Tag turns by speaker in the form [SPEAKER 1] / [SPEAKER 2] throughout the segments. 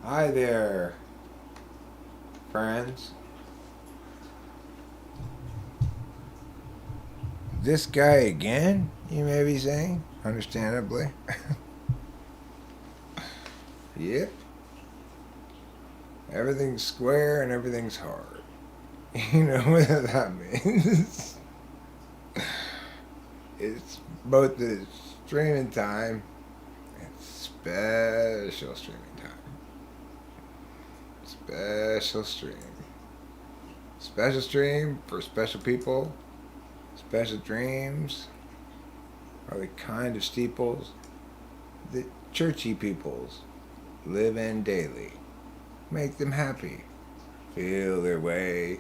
[SPEAKER 1] Hi there, friends. This guy again, you may be saying, understandably. Yep, everything's square and everything's hard. You know what that means? It's both the streaming time and special streaming time. Special stream. Special stream for special people. Special dreams are the kind of steeples that churchy peoples live in daily. Make them happy. Feel their way.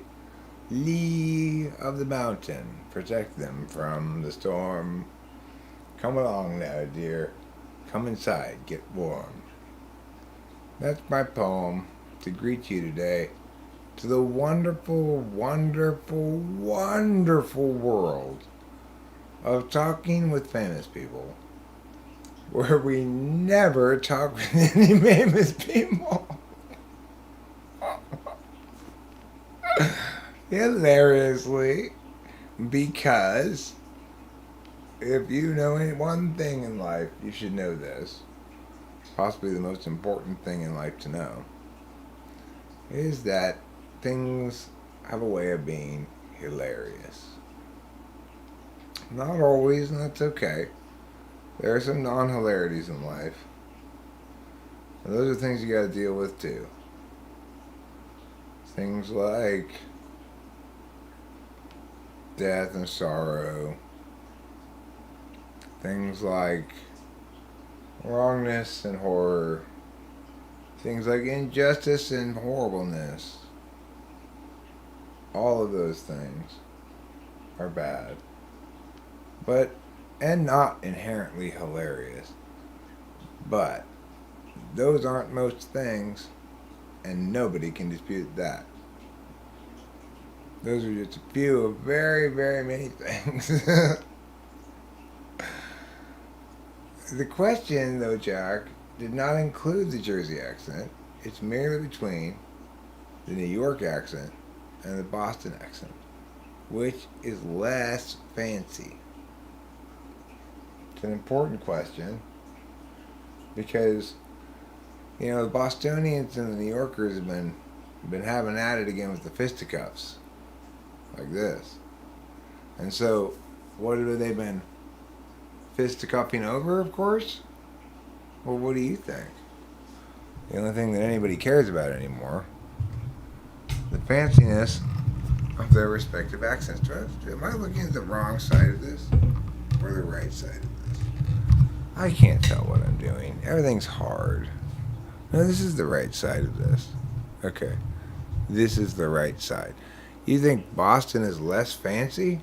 [SPEAKER 1] Lee of the mountain. Protect them from the storm. Come along now, dear. Come inside. Get warm. That's my poem to greet you today to the wonderful, wonderful, wonderful world of talking with famous people, where we never talk with any famous people. Hilariously, because if you know any one thing in life, you should know this. Possibly the most important thing in life to know is that things have a way of being hilarious. Not always, and that's okay. There are some non-hilarities in life. And those are things you gotta deal with too. Things like death and sorrow. Things like wrongness and horror. Things like injustice and horribleness. All of those things are bad. And not inherently hilarious. But those aren't most things, and nobody can dispute that. Those are just a few of very, very many things. The question, though, Jack, did not include the Jersey accent. It's merely between the New York accent and the Boston accent, which is less fancy. It's an important question because, the Bostonians and the New Yorkers have been having at it again with the fisticuffs, like this. And so, what have they been fisticuffing over, of course? Well, what do you think? The only thing that anybody cares about anymore, the fanciness of their respective accents. Am I looking at the wrong side of this or the right side of this? I can't tell what I'm doing. Everything's hard. No, this is the right side of this. Okay. This is the right side. You think Boston is less fancy?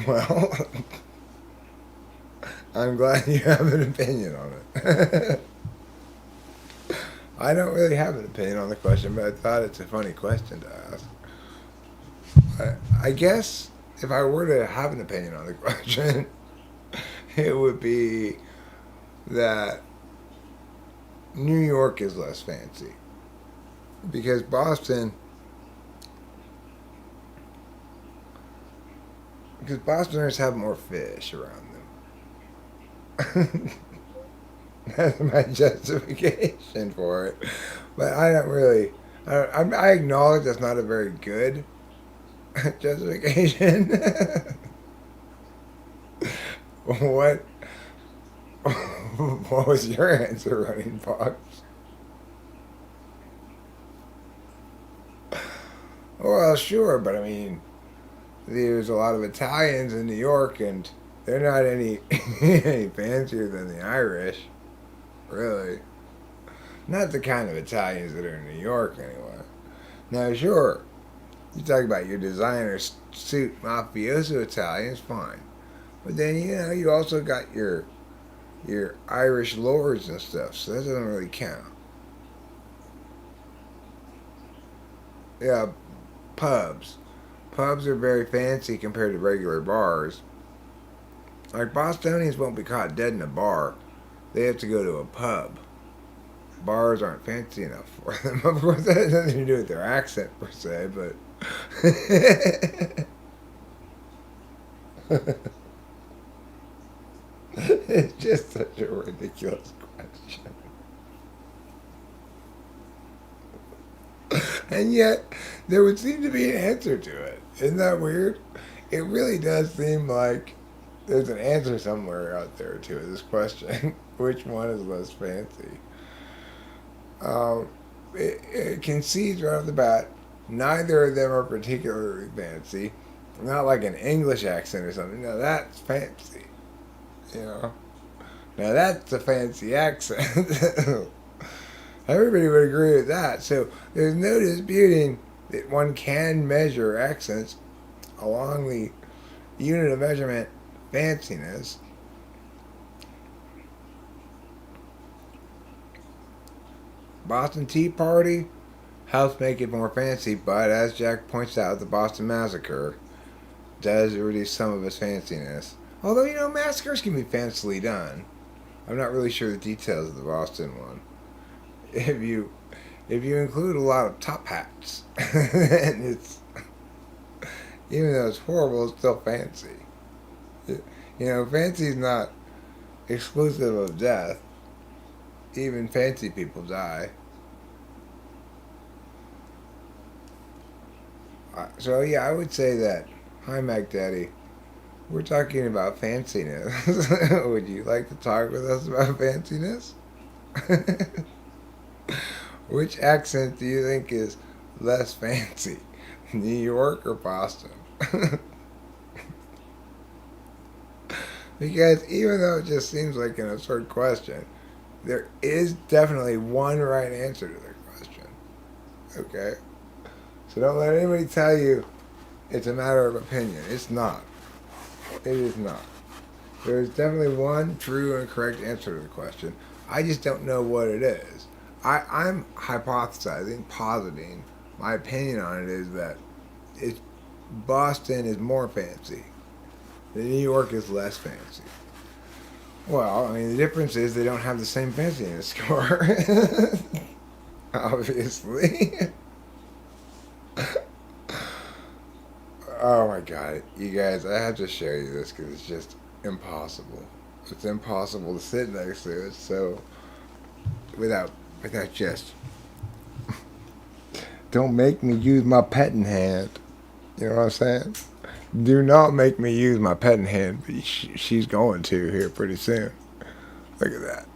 [SPEAKER 1] Well, I'm glad you have an opinion on it. I don't really have an opinion on the question, but I thought it's a funny question to ask. I guess if I were to have an opinion on the question, it would be that New York is less fancy. Because Bostoners have more fish around them. That's my justification for it. But I don't really. I acknowledge that's not a very good justification. What? What was your answer, Running Fox? Well, sure, but I mean, there's a lot of Italians in New York, and they're not any any fancier than the Irish, really. Not the kind of Italians that are in New York, anyway. Now, sure, you talk about your designer suit mafioso Italians, fine, but then you also got your Irish lords and stuff, so that doesn't really count. Yeah, pubs. Pubs are very fancy compared to regular bars. Like, Bostonians won't be caught dead in a bar, they have to go to a pub. Bars aren't fancy enough for them. Of course, that has nothing to do with their accent per se, but it's just such a ridiculous question. And yet, there would seem to be an answer to it. Isn't that weird? It really does seem like there's an answer somewhere out there to this question. Which one is less fancy? It concedes right off the bat, neither of them are particularly fancy. Not like an English accent or something. No, that's fancy. You know? Now that's a fancy accent. Everybody would agree with that. So there's no disputing that one can measure accents along the unit of measurement fanciness. Boston Tea Party helps make it more fancy, but as Jack points out, the Boston Massacre does reduce some of its fanciness. Although, massacres can be fancily done. I'm not really sure the details of the Boston one. If you include a lot of top hats, and it's, even though it's horrible, it's still fancy. Fancy is not exclusive of death. Even fancy people die. So yeah, I would say that. Hi, Mac Daddy. We're talking about fanciness. Would you like to talk with us about fanciness? Which accent do you think is less fancy? New York or Boston? Because even though it just seems like an absurd question, there is definitely one right answer to the question. Okay? So don't let anybody tell you it's a matter of opinion. It's not. It is not. There is definitely one true and correct answer to the question. I just don't know what it is. I'm hypothesizing, positing, my opinion on it is that Boston is more fancy. New York is less fancy. Well, I mean, the difference is they don't have the same fanciness score. Obviously. Oh my god. You guys, I have to show you this because it's just impossible. It's impossible to sit next to it, so without just don't make me use my petting hand. You know what I'm saying? Do not make me use my petting hand, but she's going to here pretty soon. Look at that.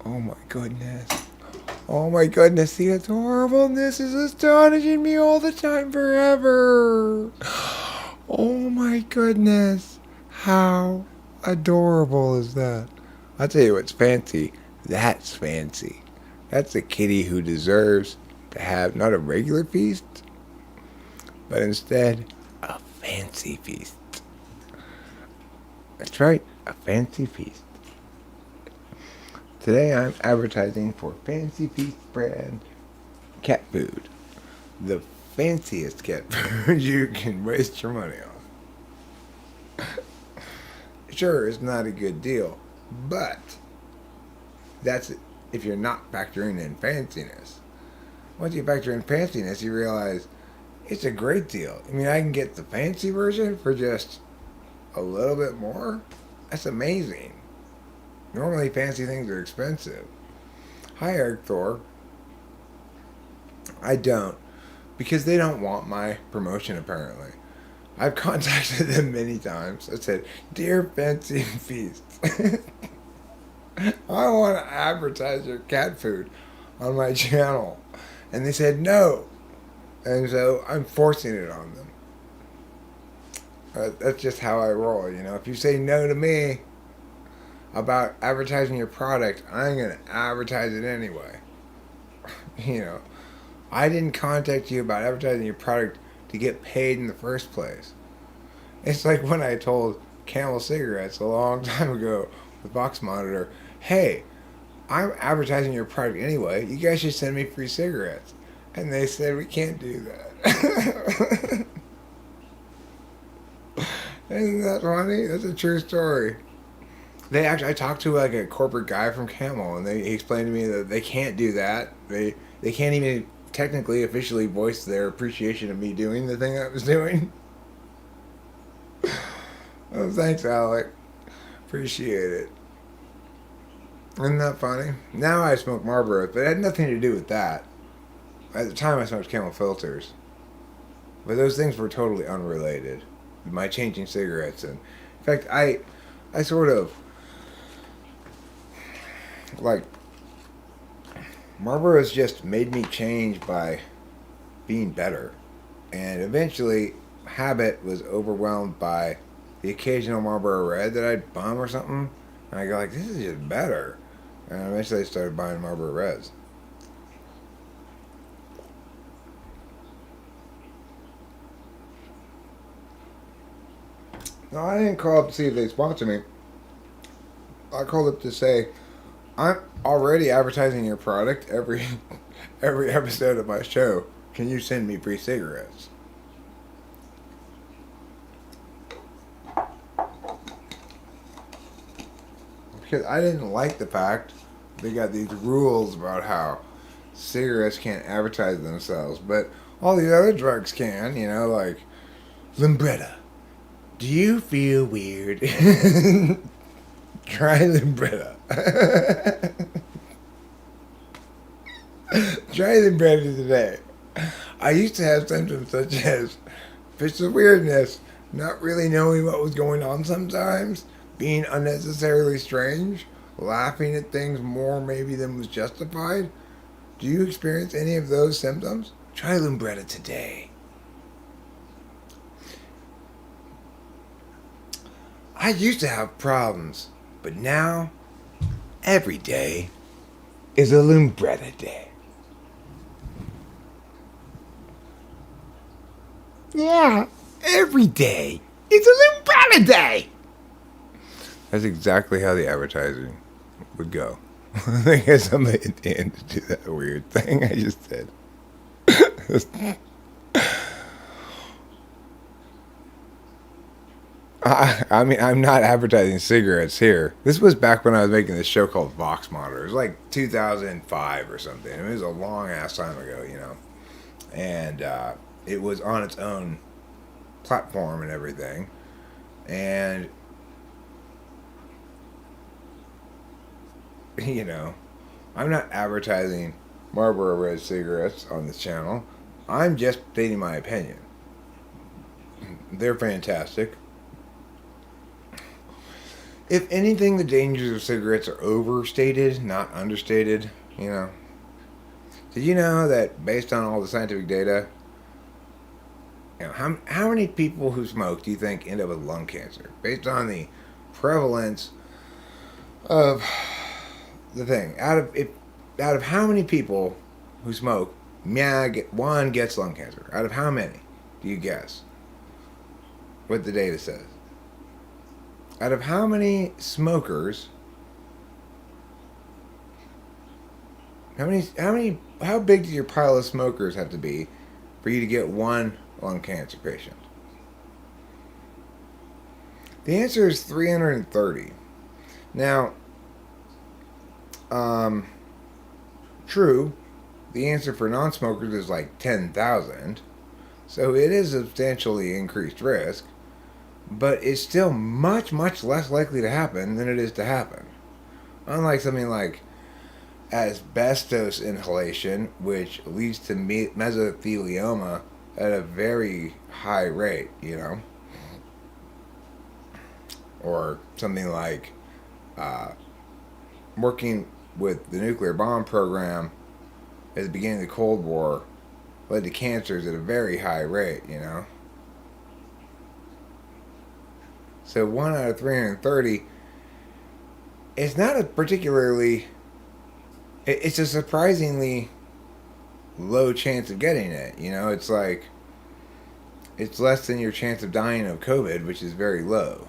[SPEAKER 1] Oh my goodness. Oh my goodness, the adorableness is astonishing me all the time forever. Oh my goodness. How adorable is that? I'll tell you what's fancy. That's fancy. That's a kitty who deserves to have not a regular feast, but instead a fancy feast. That's right, a fancy feast. Today I'm advertising for Fancy Feast brand cat food. The fanciest cat food you can waste your money on. Sure, it's not a good deal, but that's if you're not factoring in fanciness. Once you factor in fanciness, you realize it's a great deal. I mean, I can get the fancy version for just a little bit more. That's amazing. Normally, fancy things are expensive. Hi, Eric Thor. I don't, because they don't want my promotion, apparently. I've contacted them many times. I said, "Dear Fancy Feast, I want to advertise your cat food on my channel." And they said no. And so I'm forcing it on them. That's just how I roll, If you say no to me about advertising your product, I'm going to advertise it anyway. I didn't contact you about advertising your product to get paid in the first place. It's like when I told Camel Cigarettes a long time ago with Box Monitor, "Hey, I'm advertising your product anyway. You guys should send me free cigarettes." And they said, "We can't do that." Isn't that funny? That's a true story. I talked to like a corporate guy from Camel, and he explained to me that they can't do that. They can't even technically officially voice their appreciation of me doing the thing I was doing. Oh, thanks, Alec. Appreciate it. Isn't that funny? Now I smoke Marlboros, but it had nothing to do with that. At the time, I smoked Camel filters, but those things were totally unrelated. My changing cigarettes, and in fact, I sort of like Marlboros just made me change by being better, and eventually, habit was overwhelmed by the occasional Marlboro Red that I'd bum or something, and I go like, this is just better, and eventually I started buying Marlboro Reds. No, I didn't call up to see if they sponsor me. I called up to say I'm already advertising your product every every episode of my show. Can you send me free cigarettes? Because I didn't like the fact they got these rules about how cigarettes can't advertise themselves, but all the other drugs can, like Limbretta. Do you feel weird? Try Limbretta. Try Limbretta today. I used to have symptoms such as fits of weirdness, not really knowing what was going on sometimes, being unnecessarily strange, laughing at things more maybe than was justified. Do you experience any of those symptoms? Try Limbretta today. I used to have problems, but now, every day is a Limbretta day. Yeah, every day is a Limbretta day. That's exactly how the advertising would go. I guess somebody at the end to do that weird thing I just did. I mean, I'm not advertising cigarettes here. This was back when I was making this show called Vox Monitor. It was like 2005 or something. It was a long ass time ago, And it was on its own platform and everything. And, I'm not advertising Marlboro Red cigarettes on this channel. I'm just stating my opinion. They're fantastic. If anything, the dangers of cigarettes are overstated, not understated, Did you know that based on all the scientific data, how many people who smoke do you think end up with lung cancer? Based on the prevalence of the thing. Out of how many people who smoke, one gets lung cancer? Out of how many do you guess? What the data says. Out of how many smokers, how big does your pile of smokers have to be for you to get one lung cancer patient? The answer is 330. Now, true, the answer for non-smokers is like 10,000, so it is a substantially increased risk. But it's still much, much less likely to happen than it is to happen. Unlike something like asbestos inhalation, which leads to mesothelioma at a very high rate, Or something like working with the nuclear bomb program at the beginning of the Cold War led to cancers at a very high rate, So 1 out of 330, it's not a particularly, it's a surprisingly low chance of getting it. It's like, it's less than your chance of dying of COVID, which is very low.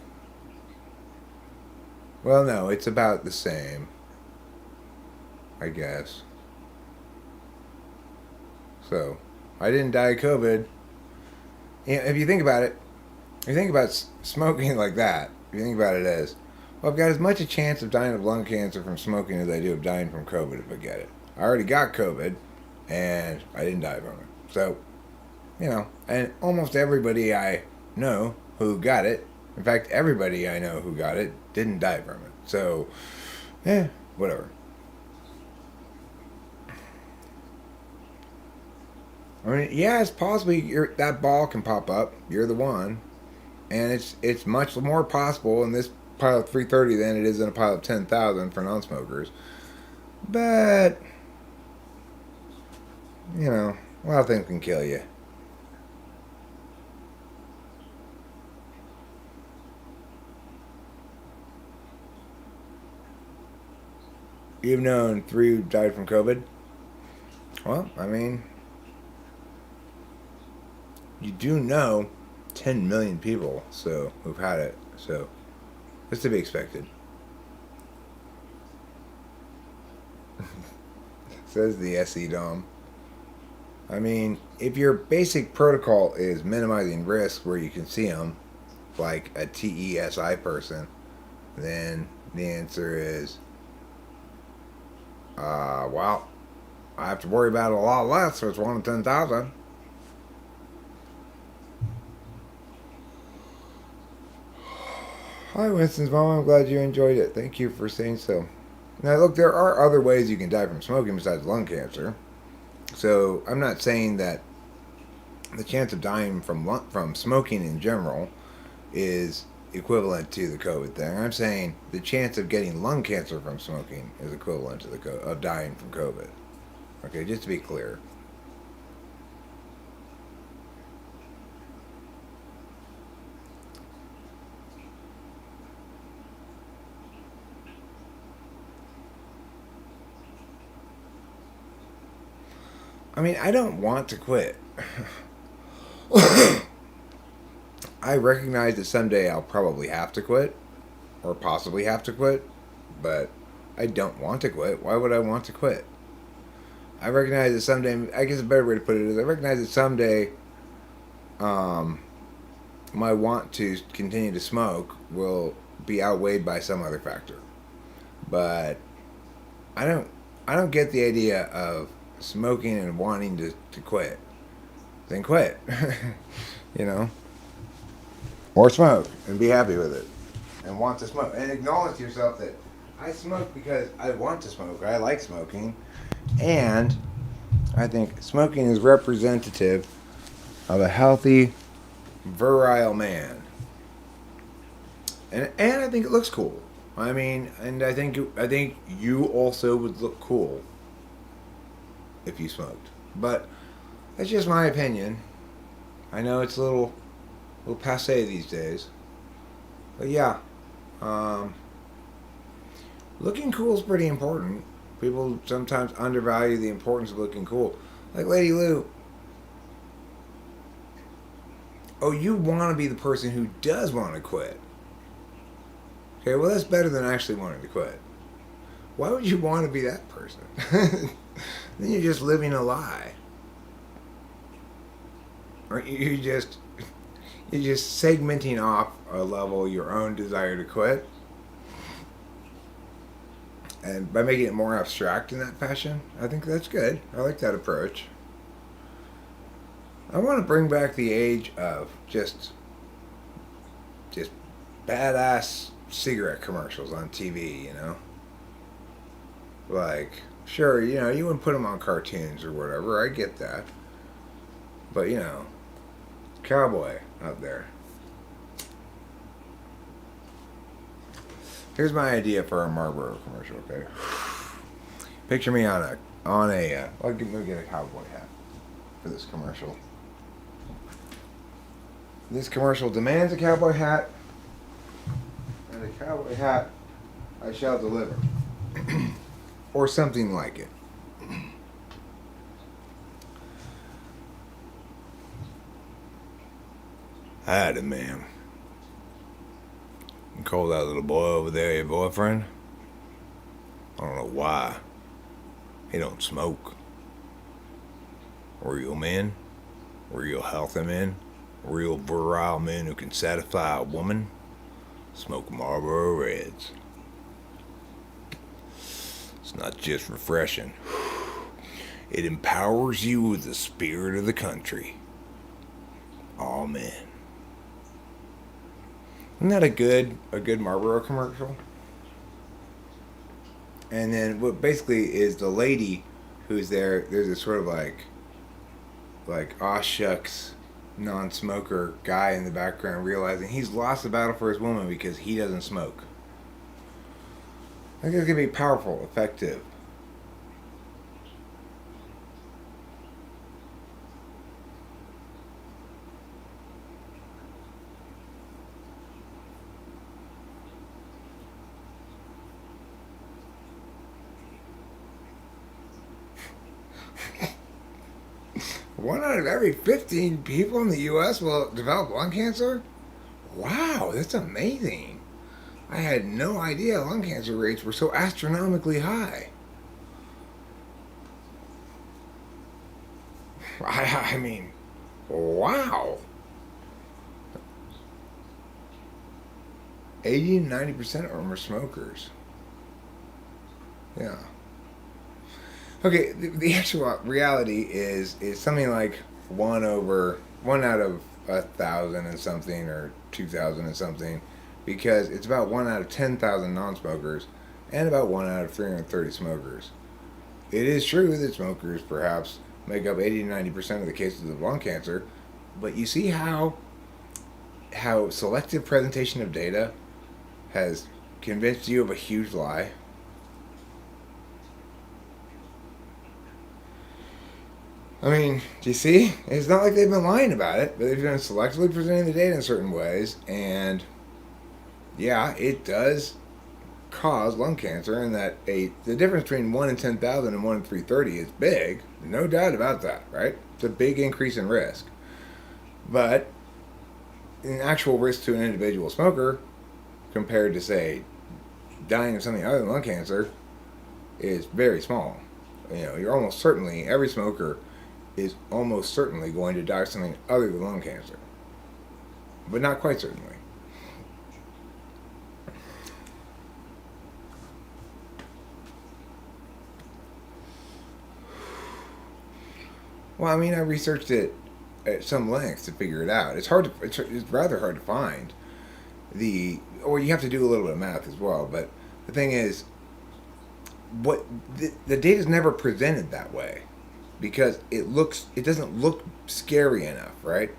[SPEAKER 1] Well, no, it's about the same, I guess. So, I didn't die of COVID. If you think about it, if you think about smoking like that, if you think about it as Well, I've got as much a chance of dying of lung cancer from smoking as I do of dying from COVID if I get it. I already got COVID, and I didn't die from it. So, and almost everybody I know who got it, in fact, everybody I know who got it, didn't die from it. So, whatever. I mean, yeah, it's possible that ball can pop up. You're the one, and it's much more possible in this pile of 330 than it is in a pile of 10,000 for non-smokers. But a lot of things can kill you. You've known 3 who died from COVID. Well, I mean, you do know 10 million people who've had it. So it's to be expected. Says the SE Dom. I mean, if your basic protocol is minimizing risk where you can see them, like a TESI person, then the answer is, well, I have to worry about it a lot less, so it's 1 in 10,000. Hi, Winston's mom. I'm glad you enjoyed it. Thank you for saying so. Now, look, there are other ways you can die from smoking besides lung cancer. So, I'm not saying that the chance of dying from smoking in general is equivalent to the COVID thing. I'm saying the chance of getting lung cancer from smoking is equivalent to of dying from COVID. Okay, just to be clear. I mean, I don't want to quit. I recognize that someday I'll probably have to quit, or possibly have to quit, but I don't want to quit. Why would I want to quit? I recognize that someday, I guess a better way to put it is, I recognize that someday my want to continue to smoke will be outweighed by some other factor. But I don't get the idea of smoking and wanting to quit. Then quit. Or smoke and be happy with it. And want to smoke. And acknowledge to yourself that I smoke because I want to smoke. I like smoking. And I think smoking is representative of a healthy, virile man. And I think it looks cool. I mean, and I think you also would look cool if you smoked. But that's just my opinion. I know it's a little passé these days. But yeah, looking cool is pretty important. People sometimes undervalue the importance of looking cool. Like Lady Lou. Oh, you want to be the person who does want to quit. Okay, well that's better than actually wanting to quit. Why would you want to be that person? Then you're just living a lie. Or you're just segmenting off a level your own desire to quit. And by making it more abstract in that fashion, I think that's good. I like that approach. I want to bring back the age of just badass cigarette commercials on TV, Like, sure, you wouldn't put them on cartoons or whatever. I get that. But, cowboy out there. Here's my idea for a Marlboro commercial, okay? Picture me on a let me get a cowboy hat for this commercial. This commercial demands a cowboy hat, and a cowboy hat I shall deliver. Or something like it. Howdy, ma'am. You call that little boy over there your boyfriend? I don't know why. He don't smoke. Real men, real healthy men, real virile men who can satisfy a woman Smoke Marlboro Reds. It's not just refreshing. It empowers you with the spirit of the country. Amen. Isn't that a good Marlboro commercial? And then what basically is the lady who's there, there's this sort of like aw shucks non-smoker guy in the background realizing he's lost the battle for his woman because he doesn't smoke. I think it's going to be powerful, effective. One out of every 15 people in the U.S. will develop lung cancer? Wow, that's amazing. I had no idea lung cancer rates were so astronomically high. I mean, wow. 80 to 90% of them are smokers. Yeah. Okay, the actual reality is something like one out of 1,000 and something, or 2,000 and something, because it's about 1 out of 10,000 non-smokers and about 1 out of 330 smokers. It is true that smokers perhaps make up 80 to 90% of the cases of lung cancer, but you see how selective presentation of data has convinced you of a huge lie? I mean, do you see? It's not like they've been lying about it, but they've been selectively presenting the data in certain ways, and yeah, it does cause lung cancer, and that the difference between 1 in 10,000 and 1 in 330 is big, no doubt about that, right? It's a big increase in risk. But an actual risk to an individual smoker compared to, say, dying of something other than lung cancer is very small. You know, you're almost certainly, every smoker is almost certainly going to die of something other than lung cancer. But not quite certainly. Well, I mean, I researched it at some length to figure it out. It's rather hard to find or you have to do a little bit of math as well. But the thing is, the data is never presented that way because it doesn't look scary enough, right?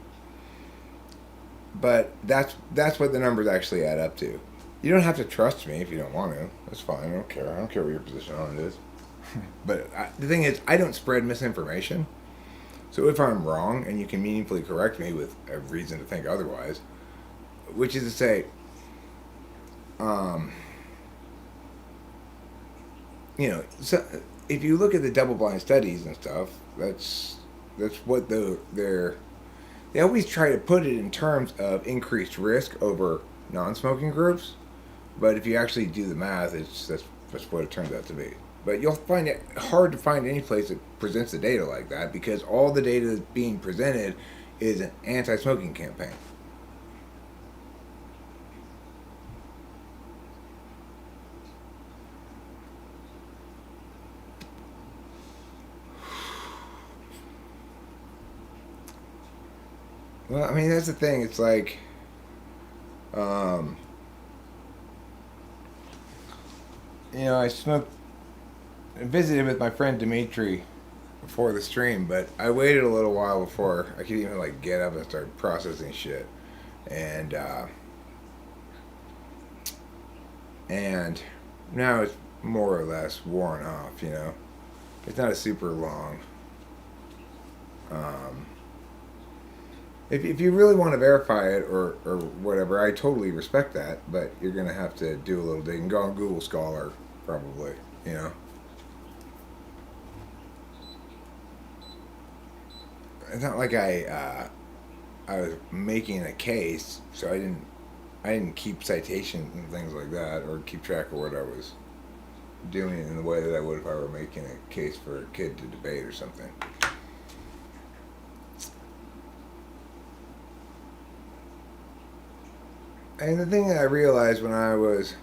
[SPEAKER 1] But that's what the numbers actually add up to. You don't have to trust me if you don't want to. That's fine. I don't care. I don't care what your position on it is. But the thing is, I don't spread misinformation. So if I'm wrong and you can meaningfully correct me with a reason to think otherwise, which is to say, you know, so if you look at the double-blind studies and stuff, that's what they always try to put it in terms of increased risk over non-smoking groups, but if you actually do the math, that's what it turns out to be. But you'll find it hard to find any place that presents the data like that because all the data that's being presented is an anti-smoking campaign. Well, I mean, that's the thing. It's like, you know, I visited with my friend Dimitri before the stream, but I waited a little while before I could even like get up and start processing shit, and now it's more or less worn off. You know, it's not a super long. If you really want to verify it or whatever, I totally respect that, but you're gonna have to do a little digging. Go on Google Scholar, probably. You know. It's not like I was making a case, so I didn't keep citations and things like that, or keep track of what I was doing in the way that I would if I were making a case for a kid to debate or something. And the thing that I realized when I was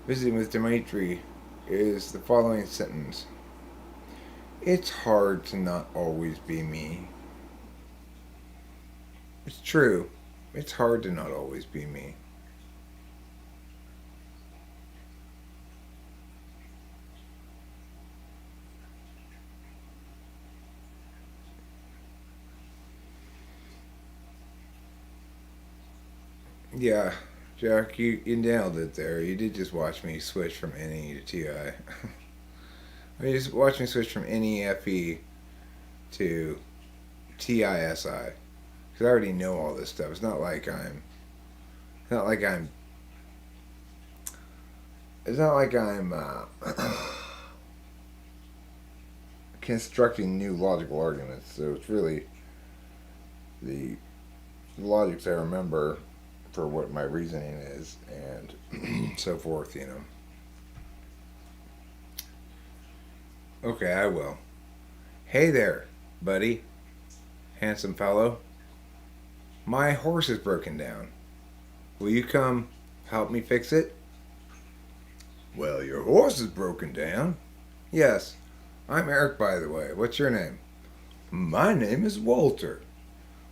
[SPEAKER 1] visiting with Dimitri is the following sentence. It's hard to not always be me. It's true. It's hard to not always be me. Yeah, Jack, you nailed it there. You did just watch me switch from NE to TI. You just watched me switch from NEFE to TISI. Because I already know all this stuff. It's not like I'm. It's not like I'm. It's not like I'm constructing new logical arguments. So it's really the logics I remember for what my reasoning is and so forth, you know. Okay, I will. Hey there, buddy. Handsome fellow. My horse is broken down. Will you come help me fix it? Well, your horse is broken down. Yes. I'm Eric, by the way. What's your name? My name is Walter.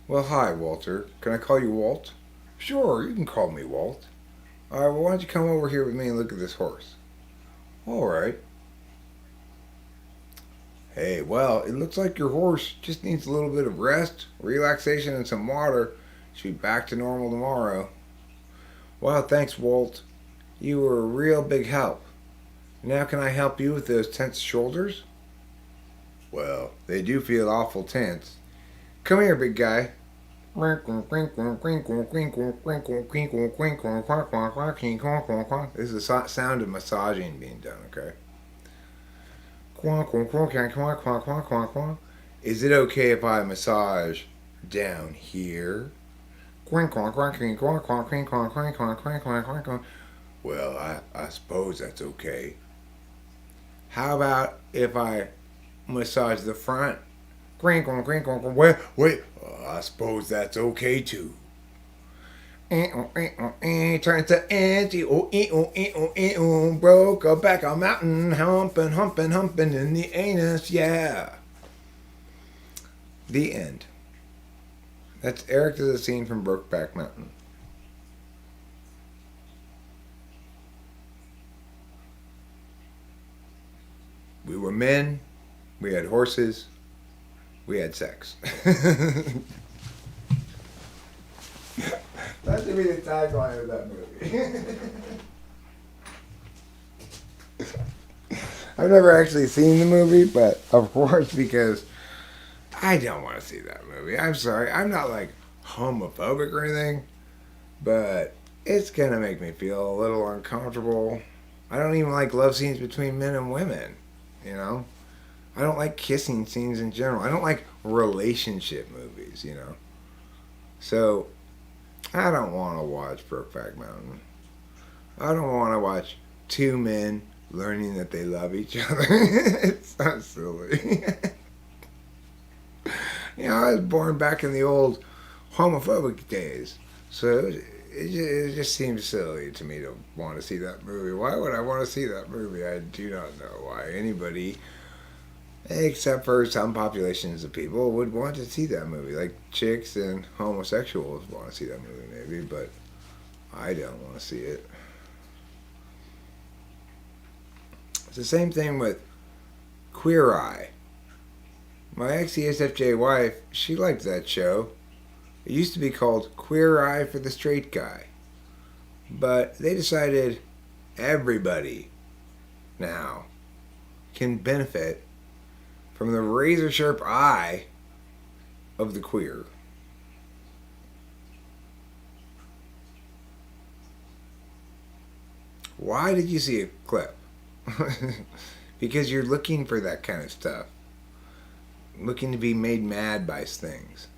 [SPEAKER 1] Well, hi, Walter. Can I call you Walt? Sure, you can call me Walt. Alright, well, why don't you come over here with me and look at this horse? Alright. Hey, well, it looks like your horse just needs a little bit of rest, relaxation, and some water. Should be back to normal tomorrow. Well, thanks, Walt. You were a real big help. Now can I help you with those tense shoulders? Well, they do feel awful tense. Come here, big guy. This is the sound of massaging being done, okay? Is it okay if I massage down here? Well, I suppose that's okay. How about if I massage the front? Wait, I suppose that's okay too. Turns to anti, broke a back a mountain, humping in the anus, yeah. The end. That's Eric to the scene from Brokeback Mountain. We were men, we had horses, we had sex. That should be the tagline of that movie. I've never actually seen the movie, but of course, because I don't want to see that movie. I'm sorry. I'm not like homophobic or anything, but it's going to make me feel a little uncomfortable. I don't even like love scenes between men and women, you know? I don't like kissing scenes in general. I don't like relationship movies, you know? So, I don't want to watch Brokeback Mountain. I don't want to watch two men learning that they love each other. It's not silly. You know, I was born back in the old homophobic days. So it just seems silly to me to want to see that movie. Why would I want to see that movie? I do not know why anybody, except for some populations of people, would want to see that movie. Like chicks and homosexuals want to see that movie maybe, but I don't want to see it. It's the same thing with Queer Eye. My ex-ESFJ wife, she liked that show. It used to be called Queer Eye for the Straight Guy. But they decided everybody now can benefit from the razor sharp eye of the queer. Why did you see a clip? Because you're looking for that kind of stuff. Looking to be made mad by things.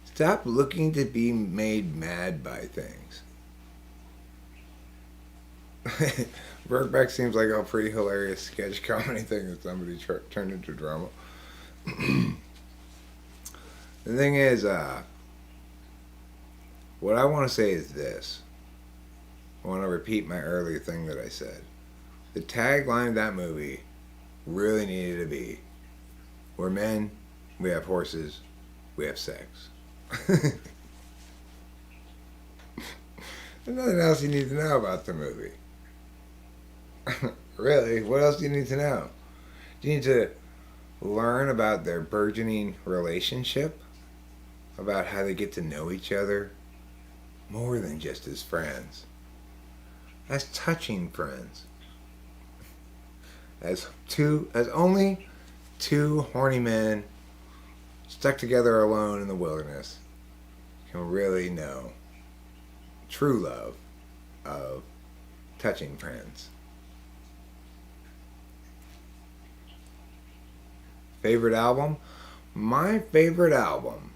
[SPEAKER 1] Stop looking to be made mad by things. Brokeback seems like a pretty hilarious sketch comedy thing that somebody turned into drama. The thing is, what I want to say is this. I want to repeat my earlier thing that I said. The tagline of that movie really needed to be, we're men, we have horses, we have sex. There's nothing else you need to know about the movie. Really, what else do you need to know? Do you need to learn about their burgeoning relationship? About how they get to know each other more than just as friends. As touching friends. As only two horny men stuck together alone in the wilderness can really know true love of touching friends. Favorite album? My favorite album.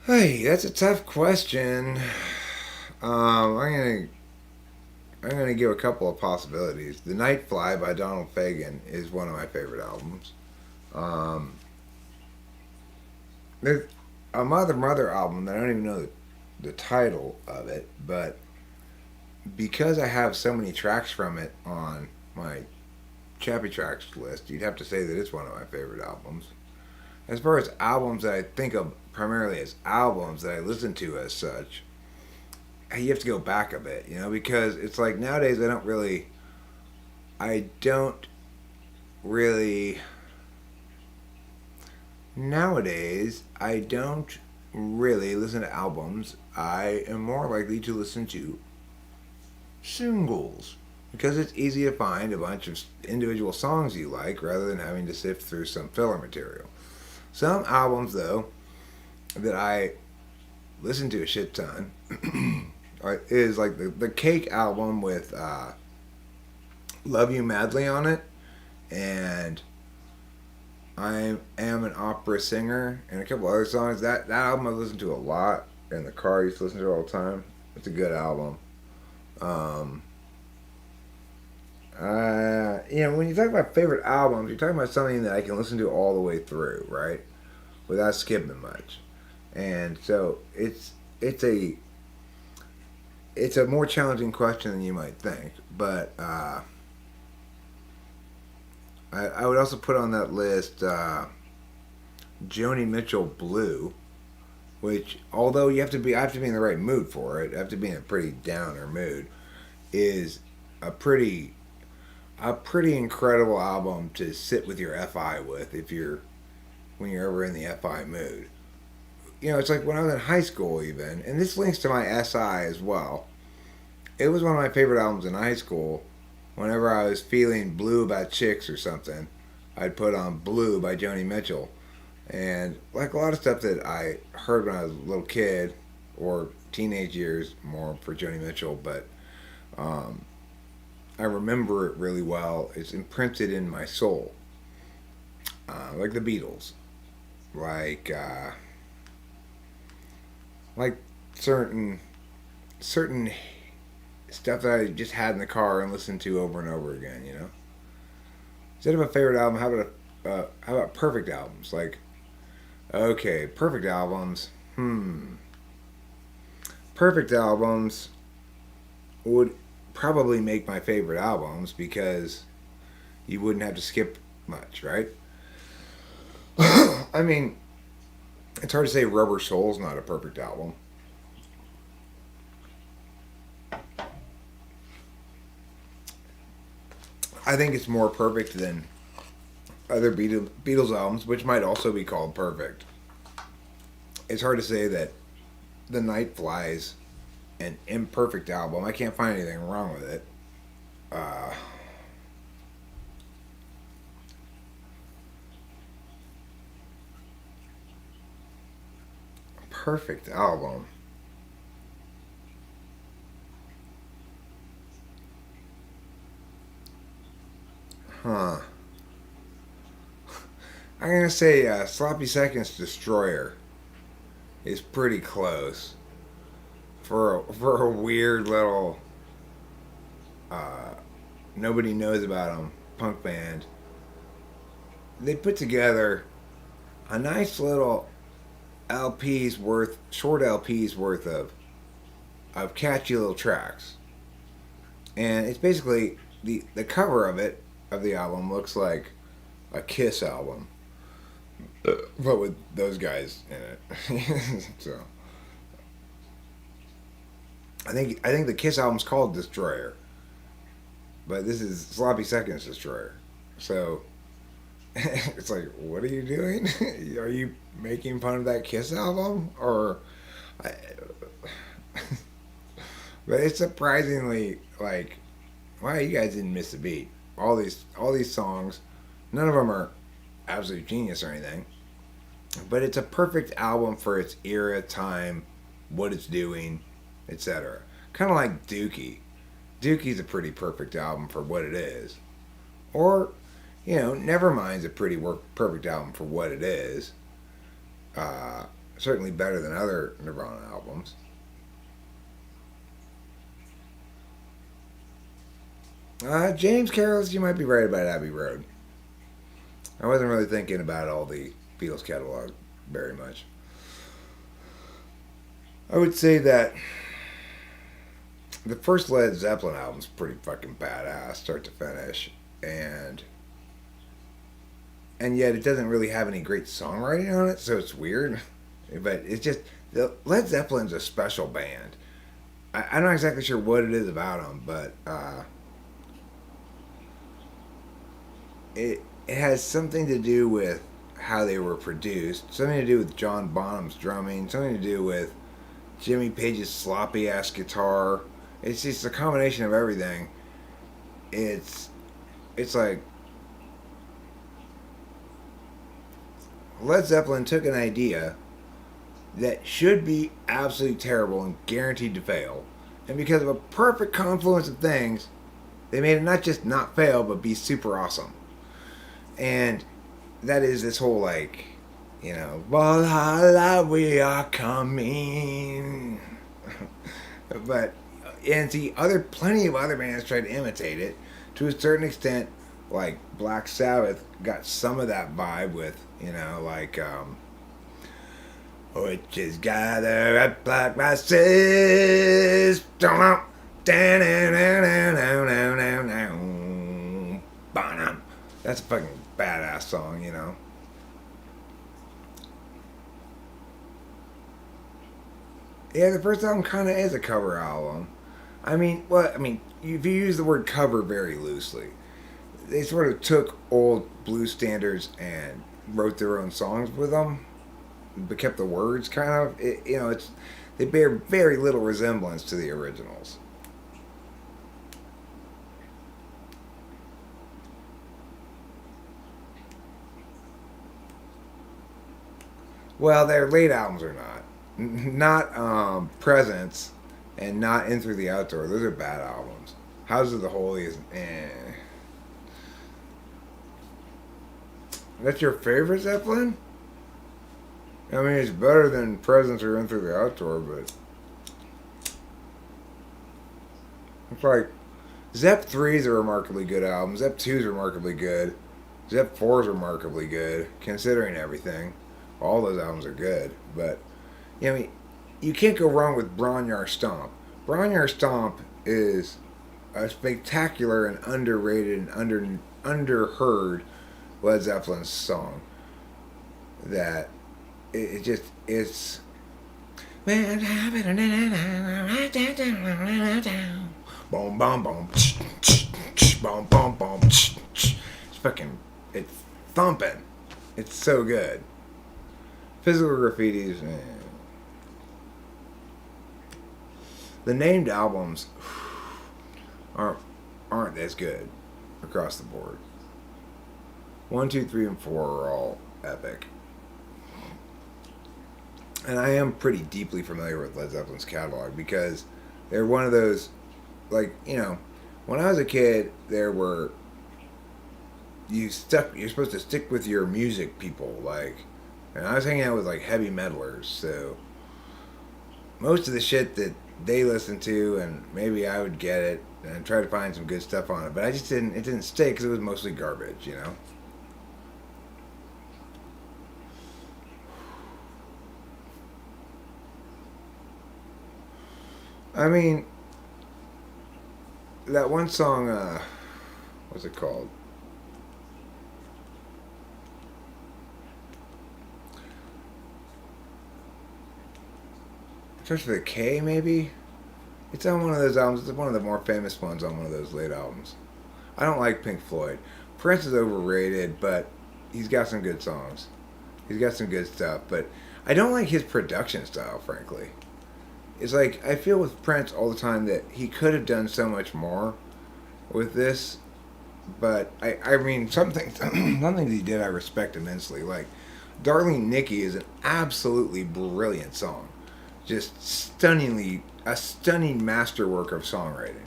[SPEAKER 1] Hey, that's a tough question. I'm gonna give a couple of possibilities. The Night Fly by Donald Fagen is one of my favorite albums. There's a Mother album that I don't even know the title of it, but because I have so many tracks from it on my Chappy Tracks list, you'd have to say that it's one of my favorite albums. As far as albums that I think of primarily as albums that I listen to as such, you have to go back a bit, because it's like nowadays I don't really listen to albums. I am more likely to listen to singles because it's easy to find a bunch of individual songs you like rather than having to sift through some filler material. Some albums, though, that I listen to a shit ton is like the Cake album with Love You Madly on it, and I Am an Opera Singer, and a couple other songs. That album I listen to a lot in the car. I used to listen to it all the time. It's a good album. When you talk about favorite albums, you're talking about something that I can listen to all the way through, right? Without skipping much. And so it's a more challenging question than you might think. But I would also put on that list Joni Mitchell Blue, which although I have to be in the right mood for it, I have to be in a pretty downer mood, is a pretty incredible album to sit with your FI with when you're ever in the FI mood. It's like when I was in high school even, and this links to my SI as well. It was one of my favorite albums in high school. Whenever I was feeling blue about chicks or something, I'd put on Blue by Joni Mitchell. And like a lot of stuff that I heard when I was a little kid, or teenage years, more for Joni Mitchell, but I remember it really well. It's imprinted in my soul. Like the Beatles. Like certain stuff that I just had in the car and listened to over and over again, Instead of a favorite album, how about perfect albums? Like, okay, perfect albums. Perfect albums would probably make my favorite albums because you wouldn't have to skip much, right? I mean, it's hard to say Rubber Soul's not a perfect album. I think it's more perfect than other Beatles albums, which might also be called perfect. It's hard to say that The Night Fly's an imperfect album. I can't find anything wrong with it. Perfect album. Huh. I'm going to say Sloppy Seconds Destroyer is pretty close for a weird little nobody knows about them punk band. They put together a nice little short LPs worth of catchy little tracks, and it's basically the cover of the album looks like a Kiss album, but with those guys in it. So I think the Kiss album's called Destroyer, but this is Sloppy Seconds Destroyer. So it's like, what are you doing? Are you making fun of that Kiss album, or? I, but it's surprisingly like, wow, you guys didn't miss a beat. All these songs, none of them are absolute genius or anything, but it's a perfect album for its era, time, what it's doing, etc. Kind of like Dookie. Dookie's a pretty perfect album for what it is. Or, Nevermind's a pretty perfect album for what it is. Certainly better than other Nirvana albums. James Carroll's, you might be right about Abbey Road. I wasn't really thinking about all the Beatles catalog very much. I would say that the first Led Zeppelin album's pretty fucking badass, start to finish, and yet it doesn't really have any great songwriting on it, so it's weird. But it's just, Led Zeppelin's a special band. I'm not exactly sure what it is about them, but it has something to do with how they were produced, something to do with John Bonham's drumming, something to do with Jimmy Page's sloppy ass guitar. It's just a combination of everything. It's like Led Zeppelin took an idea that should be absolutely terrible and guaranteed to fail, and because of a perfect confluence of things, they made it not just not fail, but be super awesome. And that is this whole, like, Valhalla, we are coming. But, and see, plenty of other bands tried to imitate it. To a certain extent, like Black Sabbath got some of that vibe with, witches gather at black masses. That's a fucking badass song, Yeah, the first album kind of is a cover album. If you use the word cover very loosely, they sort of took old blues standards and wrote their own songs with them, but kept the words kind of. They bear very little resemblance to the originals. Well, their late albums are not. Not Presence and not In Through the Outdoor. Those are bad albums. House of the Holy is That's your favorite Zeppelin? I mean, it's better than Presence or In Through the Outdoor, but it's like Zepp 3 is a remarkably good album. Zepp 2 is remarkably good. Zepp 4 is remarkably good, considering everything. All those albums are good, but you can't go wrong with Bron-Y-Aur Stomp. Bron-Y-Aur Stomp is a spectacular and underrated and underheard Led Zeppelin song that it's boom boom boom boom boom boom. It's thumping. It's so good. Physical Graffitis. The named albums aren't as good across the board. 1, 2, 3, and 4 are all epic. And I am pretty deeply familiar with Led Zeppelin's catalog because they're one of those, when I was a kid, you're supposed to stick with your music people, and I was hanging out with heavy metalers, so most of the shit that they listened to, and maybe I would get it and try to find some good stuff on it, but it didn't stay because it was mostly garbage, I mean, that one song, what's it called? Starts with a K, maybe? It's on one of those albums. It's one of the more famous ones on one of those late albums. I don't like Pink Floyd. Prince is overrated, but he's got some good songs. He's got some good stuff, but I don't like his production style, frankly. It's like, I feel with Prince all the time that he could have done so much more with this, but I mean, some things, some things he did I respect immensely. Like, Darling Nikki is an absolutely brilliant song. Just stunningly, a stunning masterwork of songwriting.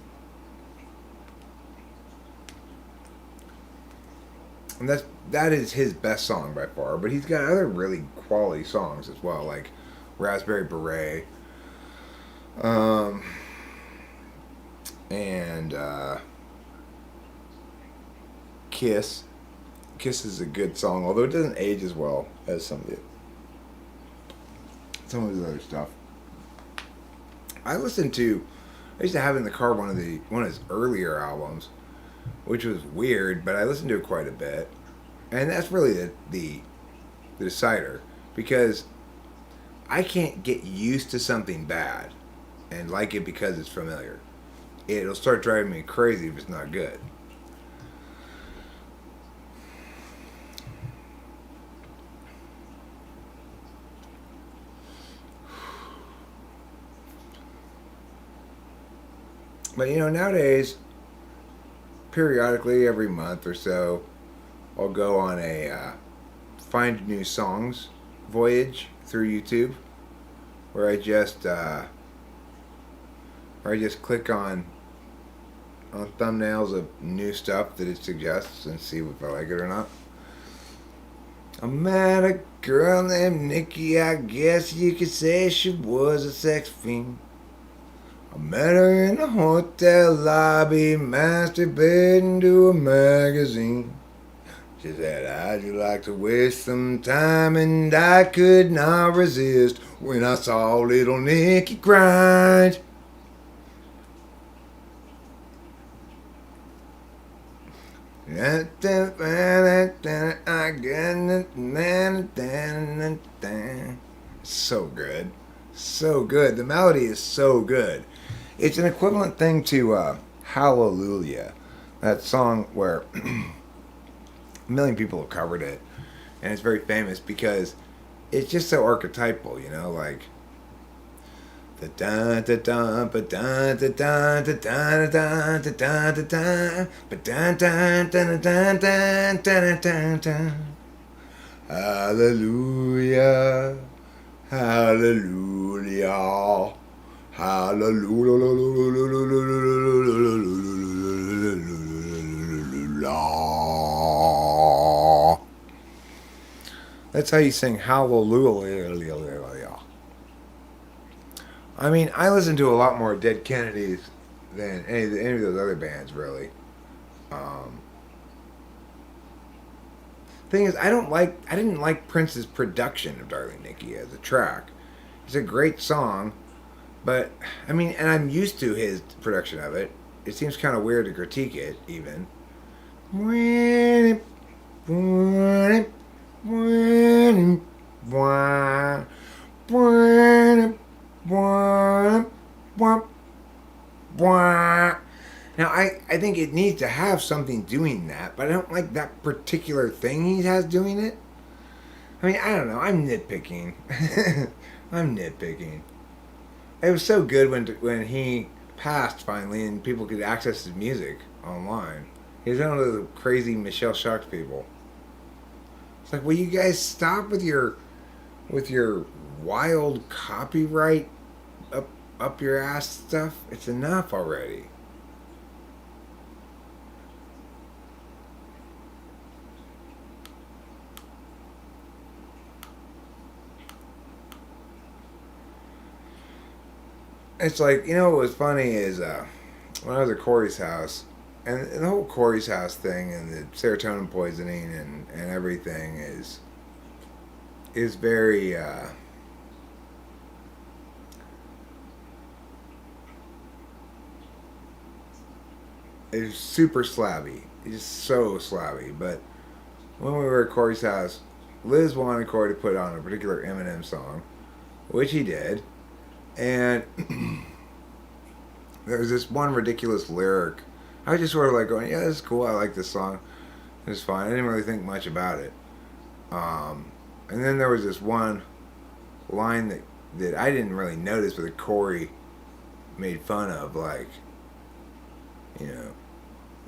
[SPEAKER 1] And that is his best song by far. But he's got other really quality songs as well, like Raspberry Beret, um, and Kiss. Kiss is a good song, although it doesn't age as well as some of his other stuff. I listened to. I used to have in the car one of his earlier albums, which was weird, but I listened to it quite a bit, and that's really the decider, because I can't get used to something bad and like it because it's familiar. It'll start driving me crazy if it's not good. But nowadays, periodically, every month or so, I'll go on a find new songs voyage through YouTube, where I just click on thumbnails of new stuff that it suggests and see if I like it or not. I met a girl named Nikki. I guess you could say she was a sex fiend. I met her in a hotel lobby, masturbating to a magazine. She said, how'd you like to waste some time? And I could not resist when I saw little Nikki grind. So good. So good. The melody is so good. It's an equivalent thing to Hallelujah, that song where a million people have covered it, and it's very famous because it's just so archetypal, like the da da da ba da da da da da da da da da da ba da da da da da da da da. Hallelujah, hallelujah, hallelujah. That's how you sing hallelujah. I mean, I listen to a lot more Dead Kennedys than any of those other bands, really. Um, Thing is, I didn't like Prince's production of Darling Nikki as a track. It's a great song, but I mean, and I'm used to his production of it. It seems kind of weird to critique it, even. Now, I think it needs to have something doing that, but I don't like that particular thing he has doing it. I mean, I don't know. I'm nitpicking. I'm nitpicking. It was so good when he passed finally and people could access his music online. He was one of the crazy Michelle Sharks people. It's like, will you guys stop with your wild copyright up your ass stuff? It's enough already. It's like, what was funny is when I was at Corey's house, and the whole Corey's house thing and the serotonin poisoning and everything is very is super slabby. He's so slabby. But when we were at Corey's house, Liz wanted Corey to put on a particular Eminem song, which he did. And there was this one ridiculous lyric. I was just sort of like going, yeah, this is cool. I like this song. It's fine. I didn't really think much about it. And then there was this one line that I didn't really notice, but that Corey made fun of, like, you know,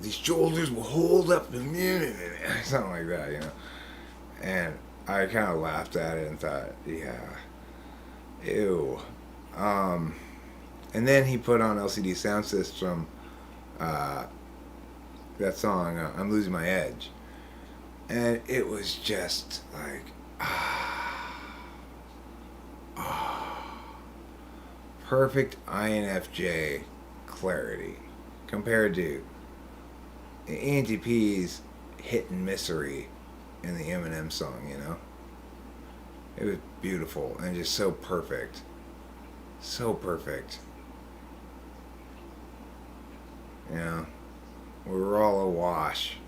[SPEAKER 1] these shoulders will hold up the minute, something like that, you know. And I kind of laughed at it and thought, yeah, ew. And then he put on LCD Sound System, that song, I'm Losing My Edge. And it was just like, perfect INFJ clarity compared to ENTP's hit and missery in the Eminem song, you know? It was beautiful and just so perfect. So perfect. You know, we were all awash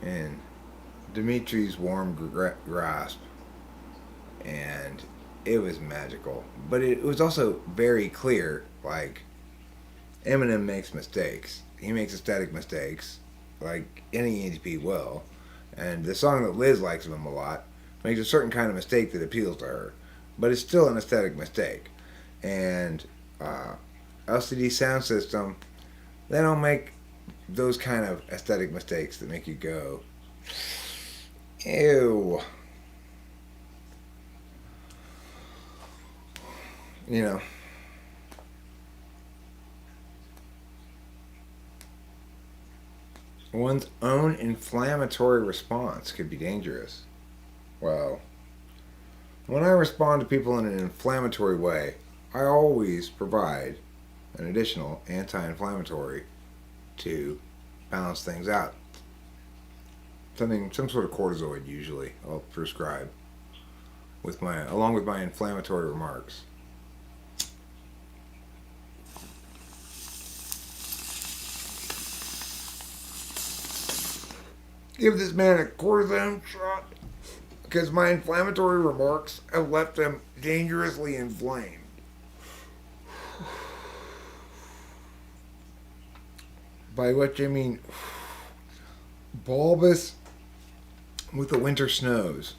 [SPEAKER 1] in Dimitri's warm grasp, and it was magical. But it was also very clear, like, Eminem makes mistakes. He makes aesthetic mistakes, like any ENTP will. And the song that Liz likes of him a lot makes a certain kind of mistake that appeals to her. But it's still an aesthetic mistake. And LCD Sound System, they don't make those kind of aesthetic mistakes that make you go, ew. You know. One's own inflammatory response could be dangerous. Well, when I respond to people in an inflammatory way, I always provide an additional anti-inflammatory to balance things out. Some sort of cortisoid usually I'll prescribe along with my inflammatory remarks. Give this man a cortisone shot because my inflammatory remarks have left him dangerously inflamed. By which I mean bulbous with the winter snows.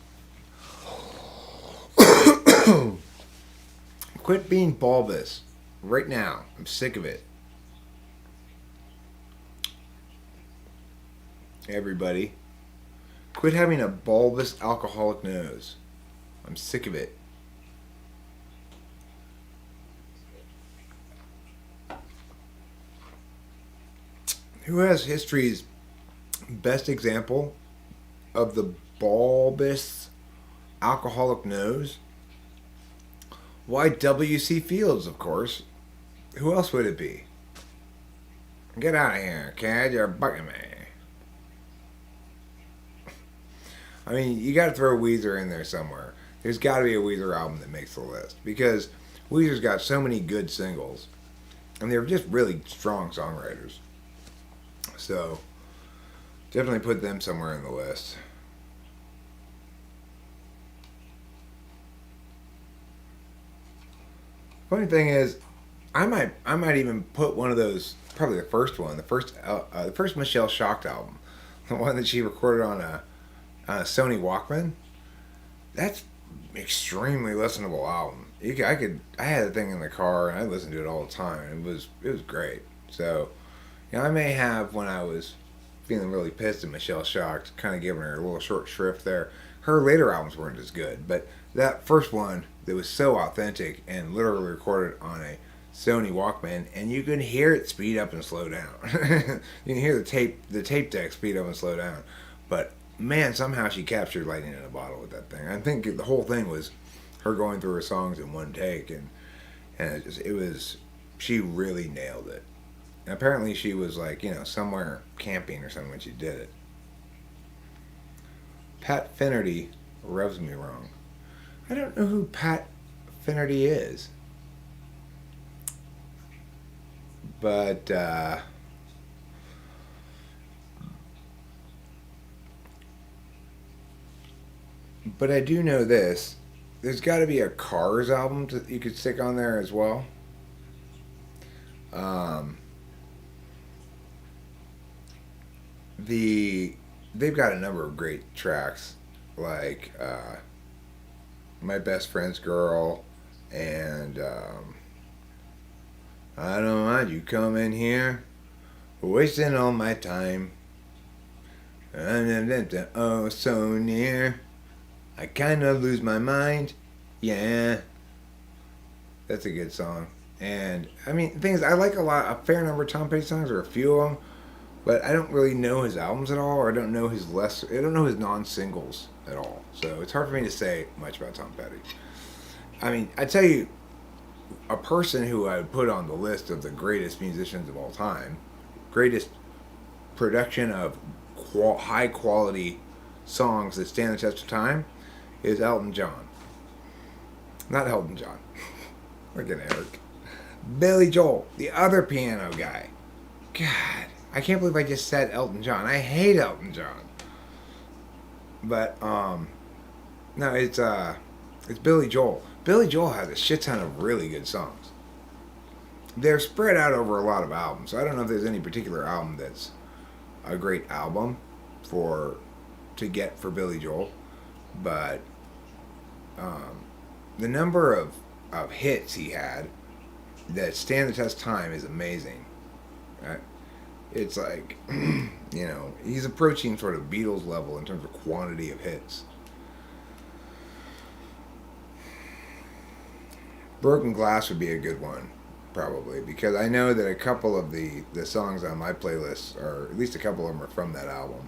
[SPEAKER 1] Quit being bulbous right now. I'm sick of it. Everybody, quit having a bulbous alcoholic nose. I'm sick of it. Who has history's best example of the bulbous alcoholic nose? Why, W.C. Fields, of course. Who else would it be? Get out of here, kid. You're bugging me. I mean, you gotta throw Weezer in there somewhere. There's gotta be a Weezer album that makes the list. Because Weezer's got so many good singles. And they're just really strong songwriters. So, definitely put them somewhere in the list. Funny thing is, I might even put one of those, probably the first one, the first Michelle Shocked album, the one that she recorded on a Sony Walkman. That's extremely listenable album. I had the thing in the car and I listened to it all the time. It was great. So, you know, I may have, when I was feeling really pissed at Michelle Shocked, kind of giving her a little short shrift there. Her later albums weren't as good, but that first one that was so authentic and literally recorded on a Sony Walkman, and you can hear it speed up and slow down. You can hear the tape deck speed up and slow down. But man, somehow she captured lightning in a bottle with that thing. I think the whole thing was her going through her songs in one take, and she really nailed it. And apparently she was like, you know, somewhere camping or something when she did it. Pat Finnerty rubs me wrong. I don't know who Pat Finnerty is. But But I do know this. There's got to be a Cars album you could stick on there as well. Um, they've got a number of great tracks, like My Best Friend's Girl, and I don't mind you coming here, wasting all my time. Oh, so near. I kind of lose my mind. Yeah. That's a good song. And, I mean, the thing is, I like a fair number of Tom Petty songs, or a few of them, but I don't really know his albums at all, or I don't know his non-singles at all. So it's hard for me to say much about Tom Petty. I mean, I tell you, a person who I would put on the list of the greatest musicians of all time, greatest production of high quality songs that stand the test of time, is Elton John. Not Elton John. Look at Eric. Billy Joel, the other piano guy. God, I can't believe I just said Elton John. I hate Elton John. But no, it's Billy Joel. Billy Joel has a shit ton of really good songs. They're spread out over a lot of albums. So I don't know if there's any particular album that's a great album to get for Billy Joel, but the number of hits he had that stand the test of time is amazing. It's like, he's approaching sort of Beatles level in terms of quantity of hits. Broken Glass would be a good one, probably, because I know that a couple of the songs on my playlist, or at least a couple of them, are from that album.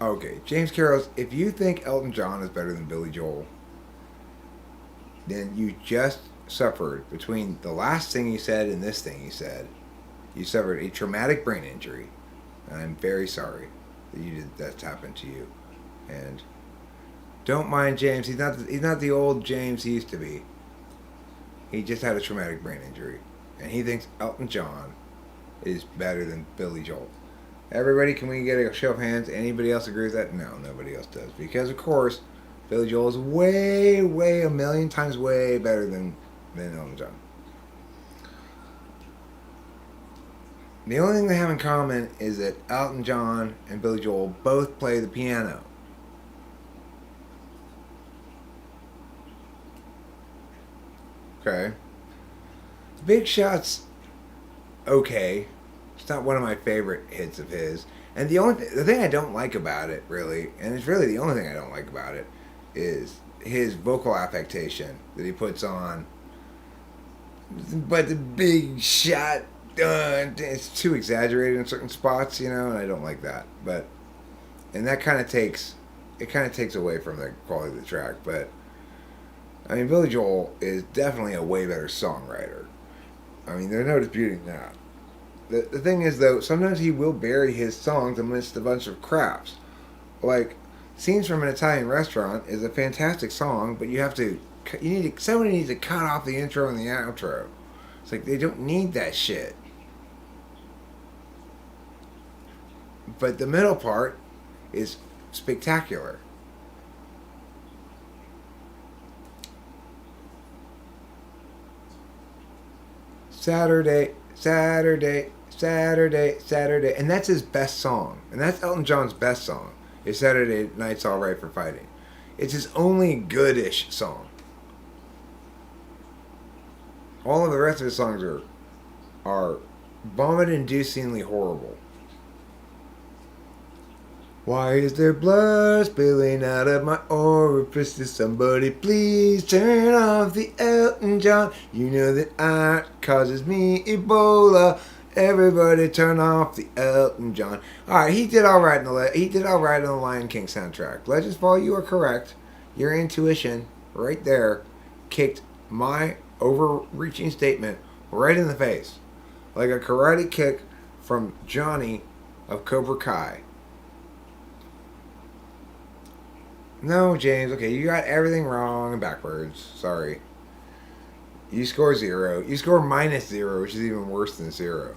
[SPEAKER 1] Okay, James Carroll, if you think Elton John is better than Billy Joel, then you just suffered, between the last thing you said and this thing you said, you suffered a traumatic brain injury. And I'm very sorry that's happened to you. And don't mind James. He's not the old James he used to be. He just had a traumatic brain injury. And he thinks Elton John is better than Billy Joel. Everybody, can we get a show of hands? Anybody else agree with that? No, nobody else does. Because, of course, Billy Joel is way, way, a million times way better than Elton John. The only thing they have in common is that Elton John and Billy Joel both play the piano. Okay. Big Shot's okay. It's not one of my favorite hits of his. And the thing I don't like about it, really, and it's really the only thing I don't like about it, is his vocal affectation that he puts on. But the Big Shot, it's too exaggerated in certain spots, and I don't like that. And that kind of takes away from the quality of the track. But I mean, Billy Joel is definitely a way better songwriter. I mean, there's no disputing that. The thing is, though, sometimes he will bury his songs amidst a bunch of craps. Like, Scenes from an Italian Restaurant is a fantastic song, but somebody needs to cut off the intro and the outro. It's like, they don't need that shit. But the middle part is spectacular. Saturday, and that's his best song, and that's Elton John's best song, is Saturday Night's Alright for Fighting. It's his only goodish song. All of the rest of his songs are vomit-inducingly horrible. Why is there blood spilling out of my orifices? Somebody please turn off the Elton John. You know that art causes me Ebola. Everybody turn off the Elton John. Alright, he did alright in the Lion King soundtrack. Legends Fall, you are correct. Your intuition right there kicked my overreaching statement right in the face. Like a karate kick from Johnny of Cobra Kai. No, James, okay, you got everything wrong and backwards. Sorry. You score 0. You score -0, which is even worse than 0.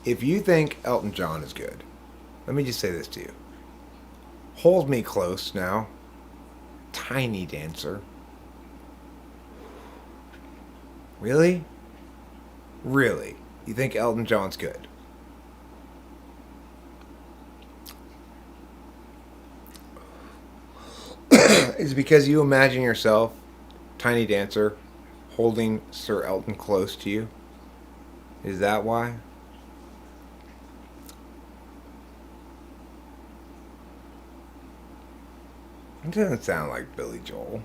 [SPEAKER 1] if you think Elton John is good, let me just say this to you. Hold Me Close now. Tiny Dancer. Really? Really? You think Elton John's good? Is it because you imagine yourself, Tiny Dancer, holding Sir Elton close to you? Is that why? It doesn't sound like Billy Joel.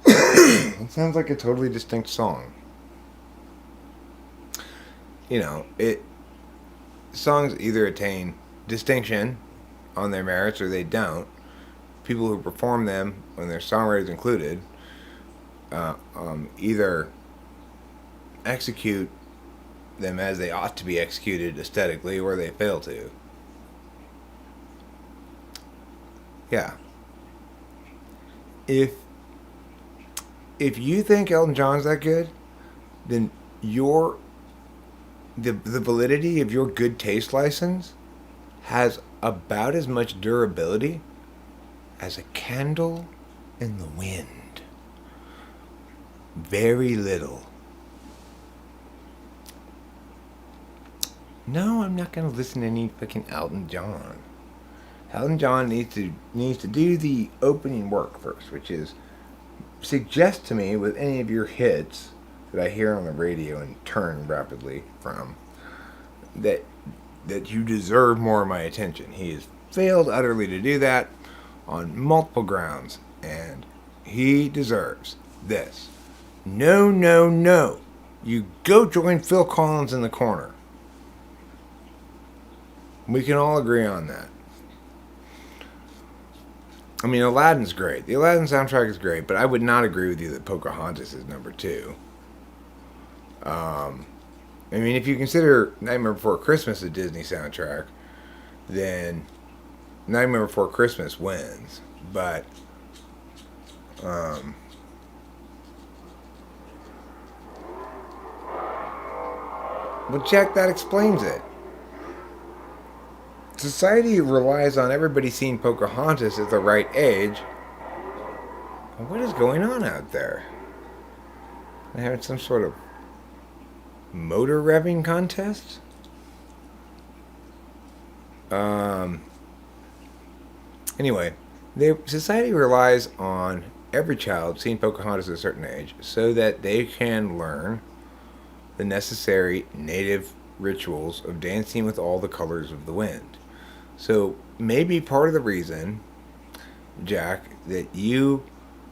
[SPEAKER 1] It sounds like a totally distinct song. You know, it songs either attain distinction on their merits or they don't. People who perform them, when their songwriters included, either execute them as they ought to be executed aesthetically or they fail to. Yeah. If you think Elton John's that good, then the validity of your good taste license has about as much durability as a candle in the wind. Very little. No, I'm not gonna listen to any fucking Elton John. Elton John needs to do the opening work first, which is suggest to me with any of your hits that I hear on the radio and turn rapidly from that you deserve more of my attention. He has failed utterly to do that on multiple grounds, and he deserves this. No, no, no. You go join Phil Collins in the corner. We can all agree on that. I mean, Aladdin's great. The Aladdin soundtrack is great, but I would not agree with you that Pocahontas is number 2. I mean, if you consider Nightmare Before Christmas a Disney soundtrack, then Nightmare Before Christmas wins. But, well, Jack, that explains it. Society relies on everybody seeing Pocahontas at the right age. What is going on out there? They're having some sort of motor revving contest? Anyway, society relies on every child seeing Pocahontas at a certain age so that they can learn the necessary native rituals of dancing with all the colors of the wind. So maybe part of the reason, Jack, that you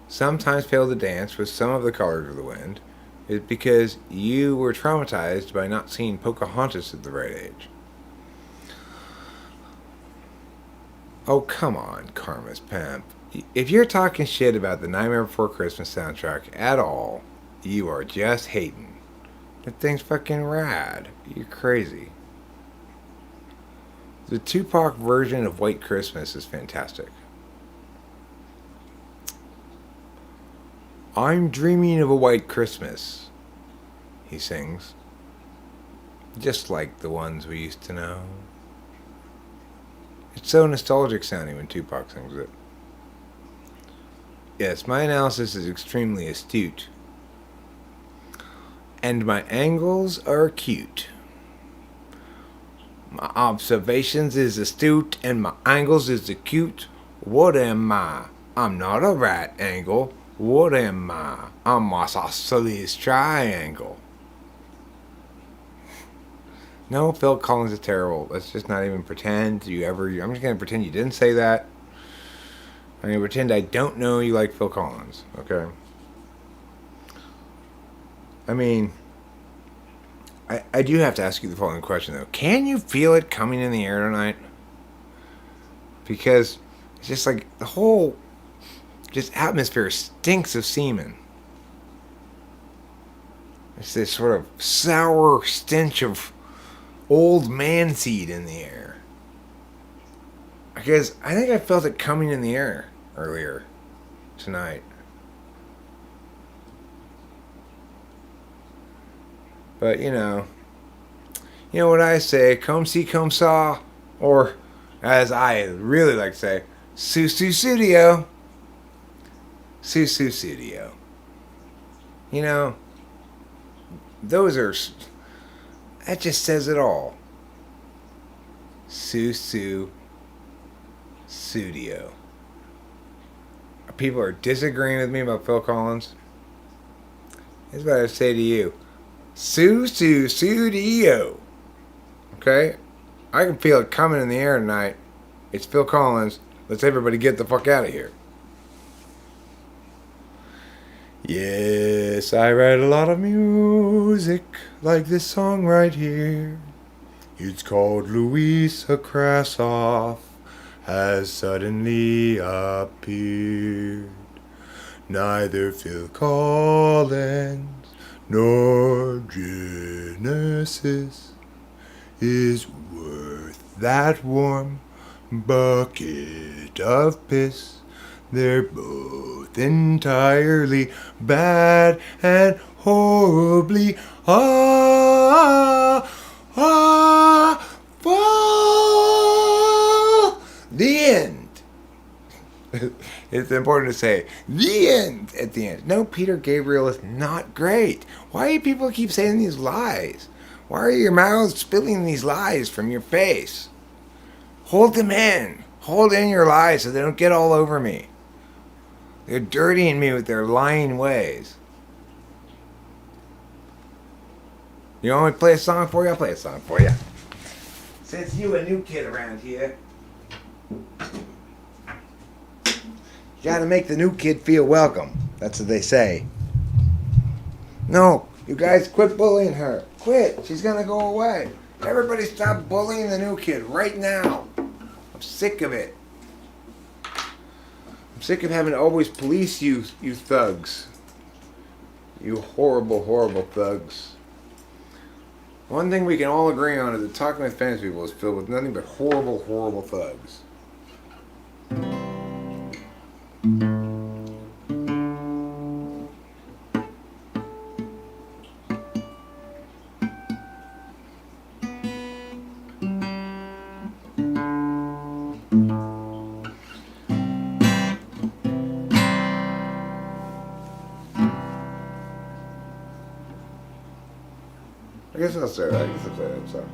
[SPEAKER 1] sometimes fail to dance with some of the colors of the wind is because you were traumatized by not seeing Pocahontas at the right age. Oh, come on, Karma's Pimp. If you're talking shit about the Nightmare Before Christmas soundtrack at all, you are just hating. That thing's fucking rad. You're crazy. The Tupac version of White Christmas is fantastic. I'm dreaming of a white Christmas, he sings. Just like the ones we used to know. It's so nostalgic sounding when Tupac sings it. Yes, my analysis is extremely astute. And my angles are cute. My observations is astute and my angles is acute. What am I? I'm not a right angle. What am I? I'm my isosceles triangle. No, Phil Collins is terrible. Let's just not even pretend I'm just going to pretend you didn't say that. I'm going to pretend I don't know you like Phil Collins. Okay? I mean, I do have to ask you the following question, though. Can you feel it coming in the air tonight? Because it's just like the whole atmosphere stinks of semen. It's this sort of sour stench of old man seed in the air. Because I think I felt it coming in the air earlier tonight. But, you know, You know what I say? Come see, come saw. Or, as I really like to say, Susu Studio. Susu Studio. You know, those are... That just says it all. Susu Studio. People are disagreeing with me about Phil Collins. Here's what I say to you. Susu Studio. Okay? I can feel it coming in the air tonight. It's Phil Collins. Let's everybody get the fuck out of here. Yes, I write a lot of music, like this song right here. It's called Louisa Krassoff has suddenly appeared. Neither Phil Collins nor Genesis is worth that warm bucket of piss. They're both entirely bad and horribly awful. The end. It's important to say the end at the end. No, Peter Gabriel is not great. Why do people keep saying these lies? Why are your mouths spilling these lies from your face? Hold them in. Hold in your lies so they don't get all over me. They're dirtying me with their lying ways. You want me to play a song for you? I'll play a song for you. Since you a new kid around here, you gotta make the new kid feel welcome. That's what they say. No, you guys quit bullying her. Quit. She's gonna go away. Everybody stop bullying the new kid right now. I'm sick of it. I'm sick of having to always police you thugs. You horrible, horrible thugs. One thing we can all agree on is that Talking with Famous People is filled with nothing but horrible, horrible thugs. I guess I'll say that. So.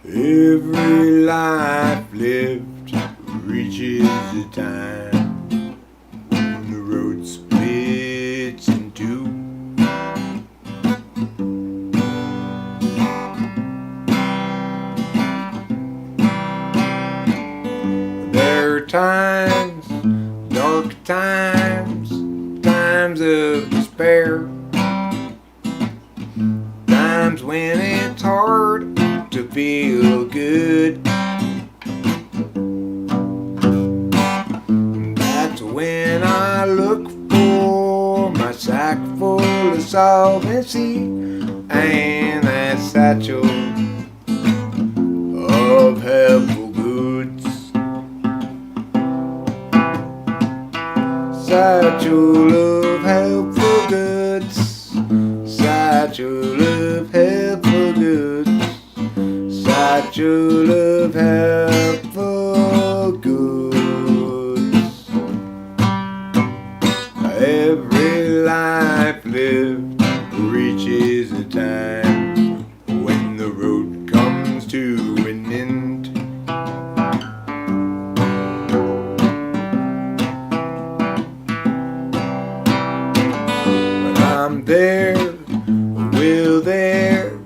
[SPEAKER 1] Every life lived reaches a time when the road splits in two. There are times, dark times, times of despair. Times when it's hard to feel good. That's when I look for my sack full of solvency and that satchel of helpful goods. Satchel of helpful goods. Satchel of helpful goods. Satchel of helpful goods. Every life lived reaches a time when the road comes to an end. When I'm there, will there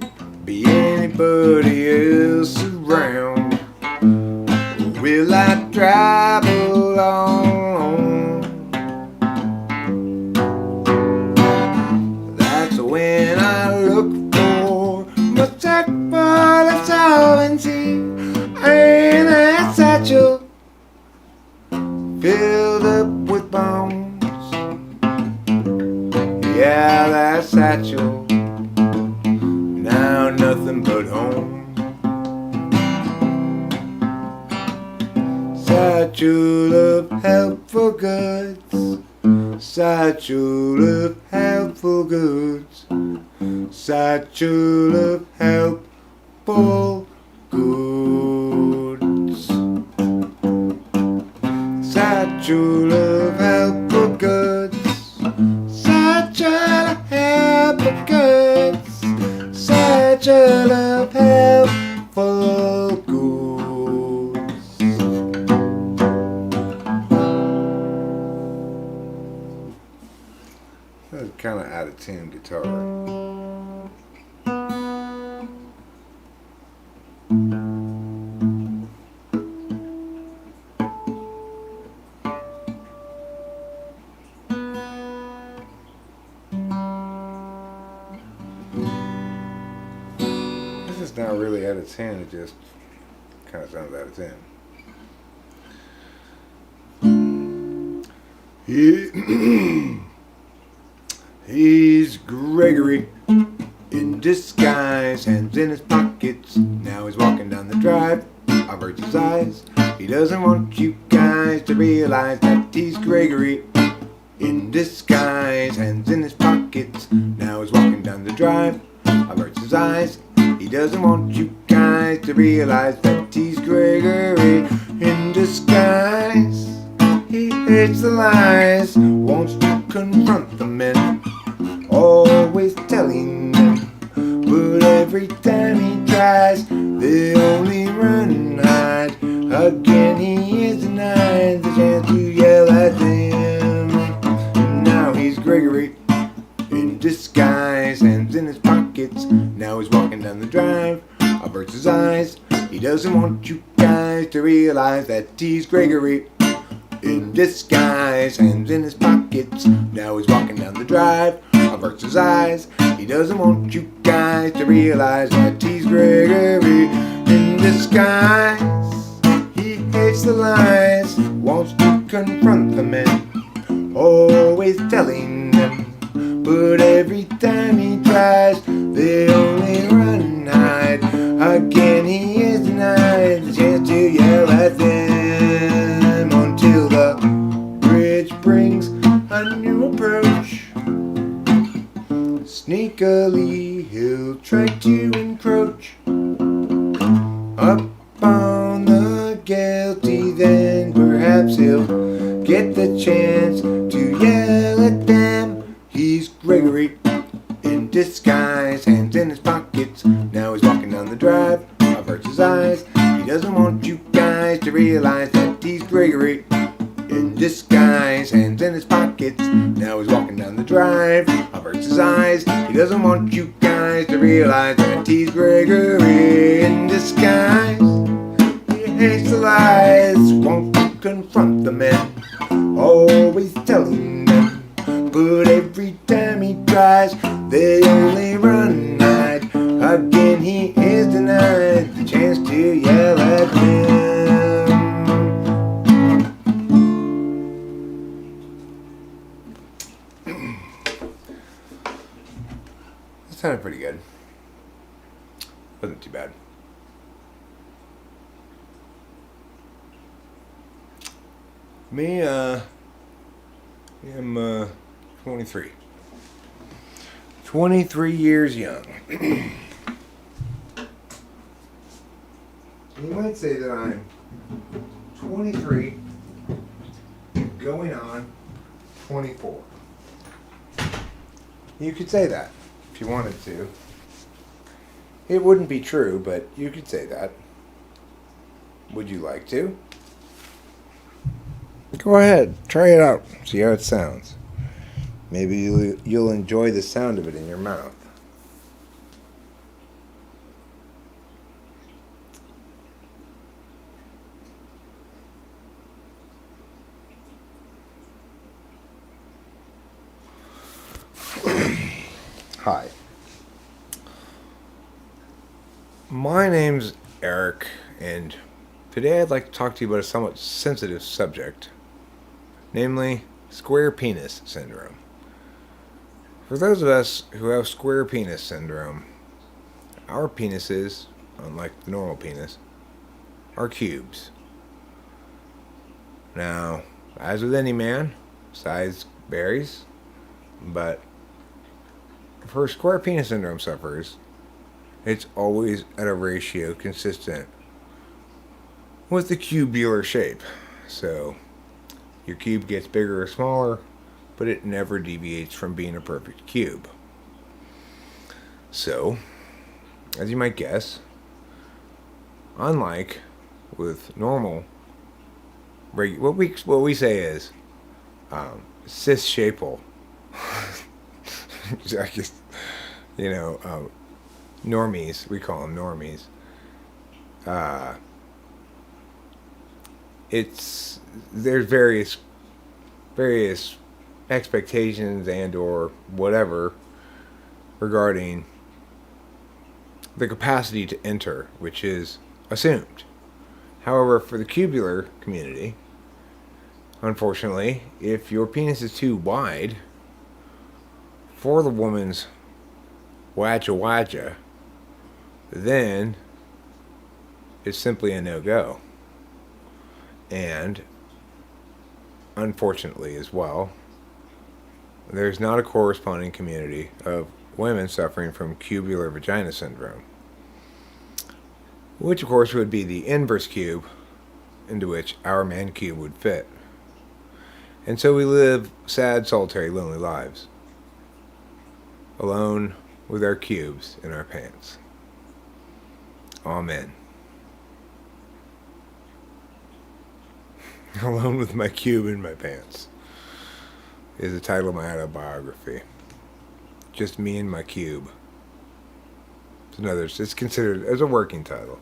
[SPEAKER 1] be anybody else around? Or will I drive alone? That's when I look for my sack full of solvency and that satchel filled up with bones. Yeah, that satchel, now nothing but home. Satchel of helpful goods. Satchel of helpful goods. satchel of helpful goods. Satchel of helpful goods. Satchel of helpful goods. Satchel of helpful goods. That's kind of out of tune guitar. This is not really out of tune, it just kind of sounds out of tune. He's Gregory in disguise, hands in his pockets. Now he's walking down the drive. Averts his eyes. He doesn't want you guys to realize that he's Gregory in disguise, hands in his pockets. Now he's walking down the drive. Averts his eyes. He doesn't want you guys to realize that he's Gregory in disguise. He hates the lies, wants to confront the men, always telling them, but every time he tries, they only run and hide. Again he is denied the chance to yell at them. And now he's Gregory in disguise, hands in his pockets. Now he's walking down the drive, averts his eyes. He doesn't want you guys to realize that he's Gregory in disguise, hands in his pockets. Now he's walking down the drive, averts his eyes. He doesn't want you guys to realize that he's Gregory in disguise. He hates the lies, wants to confront the men, always telling them, but every time he tries, they only run and hide. Again he is denied the chance to yell at them, until the bridge brings a new approach. Sneakily he'll try to encroach upon the guilty, then perhaps he'll get the chance to yell at them. He's Gregory in disguise, hands in his pockets. Now he's walking down the drive, averts his eyes. He doesn't want you guys to realize that he's Gregory in disguise, hands in his pockets. Now he's walking down the drive, averts his eyes. He doesn't want you guys to realize that he's Gregory in disguise. He hates the lies, won't confront the men, always telling them, but every time he tries, they only run and hide. Again he is denied the chance to yell at them. That sounded pretty good. Wasn't too bad. Me, I'm 23. 23 years young. You might say that I'm 23 going on 24. You could say that if you wanted to. It wouldn't be true, but you could say that. Would you like to? Go ahead, try it out, see how it sounds. Maybe you'll enjoy the sound of it in your mouth. Hi. My name's Eric, and today I'd like to talk to you about a somewhat sensitive subject, namely square penis syndrome. For those of us who have square penis syndrome, our penises, unlike the normal penis, are cubes. Now, as with any man, size varies, but For square penis syndrome sufferers, it's always at a ratio consistent with the cubular shape. So your cube gets bigger or smaller, but it never deviates from being a perfect cube. So, as you might guess, unlike with normal, what we say is cis shapal. I guess, normies. We call them normies. There's various expectations and or whatever regarding the capacity to enter, which is assumed. However, for the cubular community, unfortunately, if your penis is too wide for the woman's wajja, then it's simply a no-go. And, unfortunately as well, there's not a corresponding community of women suffering from cubular vagina syndrome, which of course would be the inverse cube into which our man cube would fit. And so we live sad, solitary, lonely lives, alone with our cubes in our pants. Amen. Alone with my cube in my pants is the title of my autobiography. Just me and my cube. It's considered as a working title.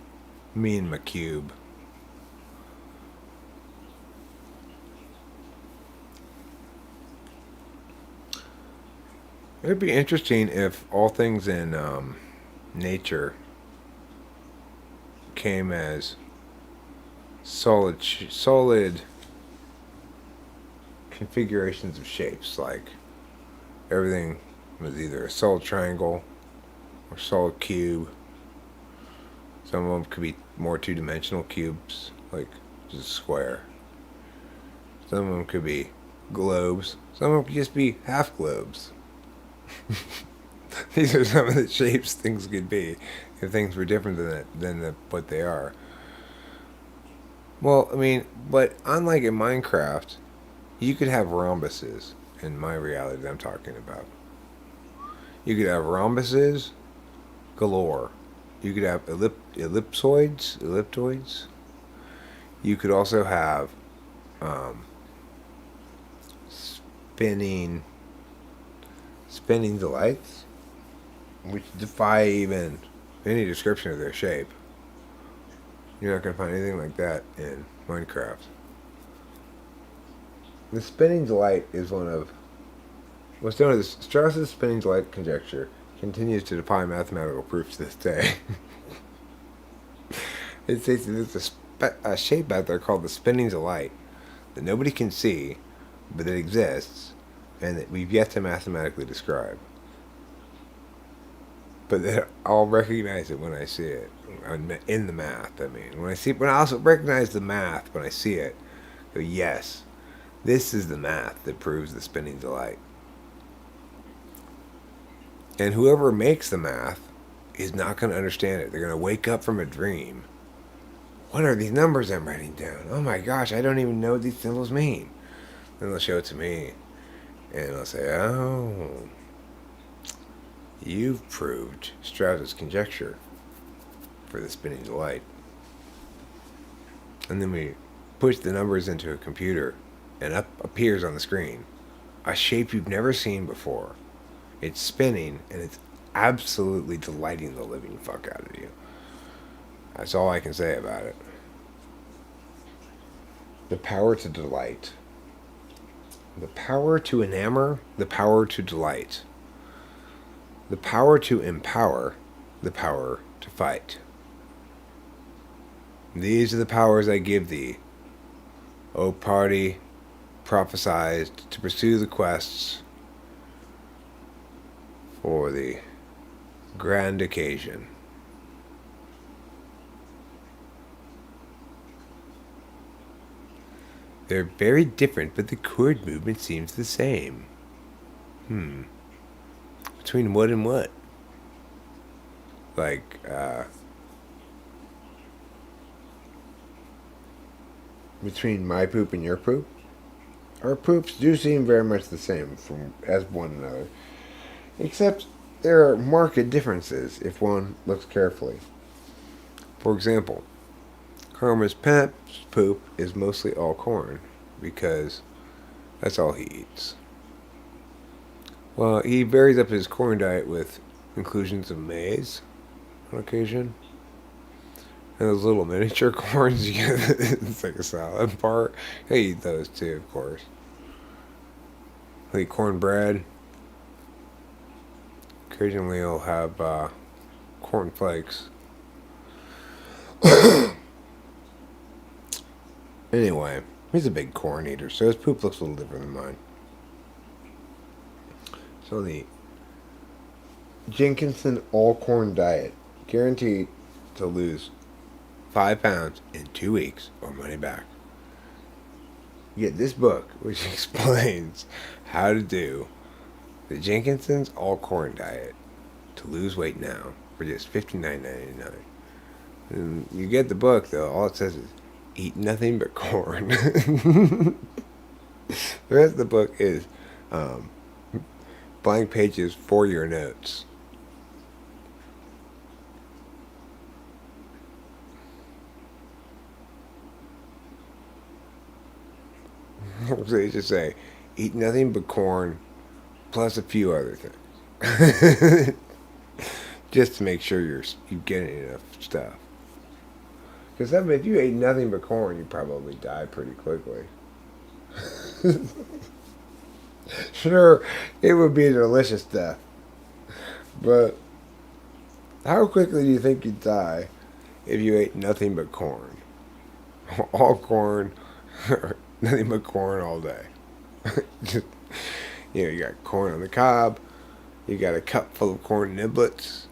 [SPEAKER 1] Me and my cube. It'd be interesting if all things in nature came as solid configurations of shapes, like everything was either a solid triangle or solid cube. Some of them could be more two-dimensional cubes, like just a square. Some of them could be globes. Some of them could just be half globes. These are some of the shapes things could be if things were different than what they are. Well, I mean, but unlike in Minecraft, you could have rhombuses in my reality that I'm talking about. You could have rhombuses galore. You could have elliptoids. You could also have spinning delights, which defy even any description of their shape. You're not going to find anything like that in Minecraft. The spinning delight is one of what's known as Strauss's spinning delight conjecture. Continues to defy mathematical proofs to this day. It says there's a shape out there called the spinning delight that nobody can see, but it exists, and that we've yet to mathematically describe. But that I'll recognize it when I see it in the math. I mean, when I also recognize the math when I see it, go, yes, this is the math that proves the spinning delight. And whoever makes the math is not going to understand it. They're going to wake up from a dream. What are these numbers I'm writing down? Oh my gosh, I don't even know what these symbols mean. Then they'll show it to me, and I'll say, oh, you've proved Strauss's conjecture for the spinning delight. And then we push the numbers into a computer, and up appears on the screen a shape you've never seen before. It's spinning, and it's absolutely delighting the living fuck out of you. That's all I can say about it. The power to delight. The power to enamor, the power to delight. The power to empower, the power to fight. These are the powers I give thee, O party prophesied to pursue the quests for the grand occasion. They're very different, but the chord movement seems the same. Between what and what? Like, between my poop and your poop? Our poops do seem very much the same from as one another, except there are marked differences if one looks carefully. For example, Karma's pet's poop is mostly all corn because that's all he eats. Well, he varies up his corn diet with inclusions of maize on occasion. And those little miniature corns, you get, it's like a salad part. He'll eat those too, of course. He'll eat cornbread. Occasionally he'll have corn flakes. Anyway, he's a big corn eater, so his poop looks a little different than mine. So the Jenkinson all corn diet, guaranteed to lose 5 pounds in 2 weeks or money back. Get this book, which explains how to do the Jenkinson's all corn diet to lose weight now for just $59.99. And you get the book though, all it says is eat nothing but corn. The rest of the book is blank pages for your notes. So they just say, eat nothing but corn, plus a few other things, just to make sure you're getting enough stuff. Because if you ate nothing but corn, you'd probably die pretty quickly. Sure, it would be a delicious death, but how quickly do you think you'd die if you ate nothing but corn? All corn, nothing but corn all day. Just, you got corn on the cob, you got a cup full of corn niblets,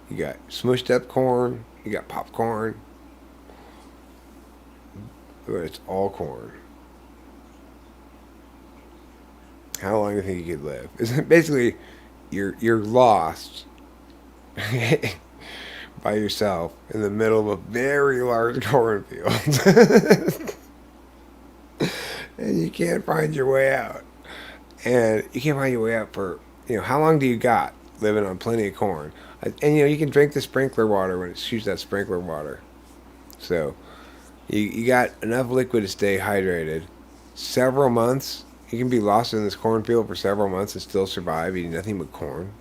[SPEAKER 1] you got smushed up corn, you got popcorn, but it's all corn. How long do you think you could live? Basically, you're lost by yourself in the middle of a very large cornfield. And you can't find your way out. And you can't find your way out for, how long do you got living on plenty of corn? And, you can drink the sprinkler water when it shoots that sprinkler water. So, you got enough liquid to stay hydrated. Several months. You can be lost in this cornfield for several months and still survive eating nothing but corn.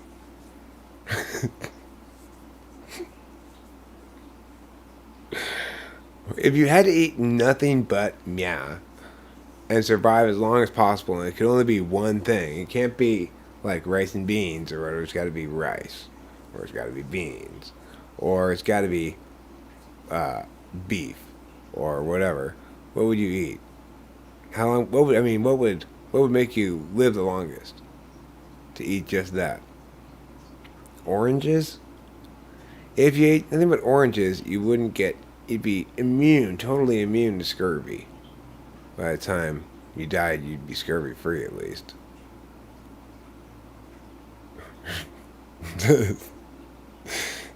[SPEAKER 1] If you had to eat nothing but meow and survive as long as possible, and it could only be one thing, it can't be like rice and beans or whatever. It's got to be rice, or it's got to be beans, or it's got to be beef, or whatever. What would you eat? How long? What would make you live the longest? To eat just that. Oranges? If you ate nothing but oranges, you'd be totally immune to scurvy. By the time you died, you'd be scurvy free at least.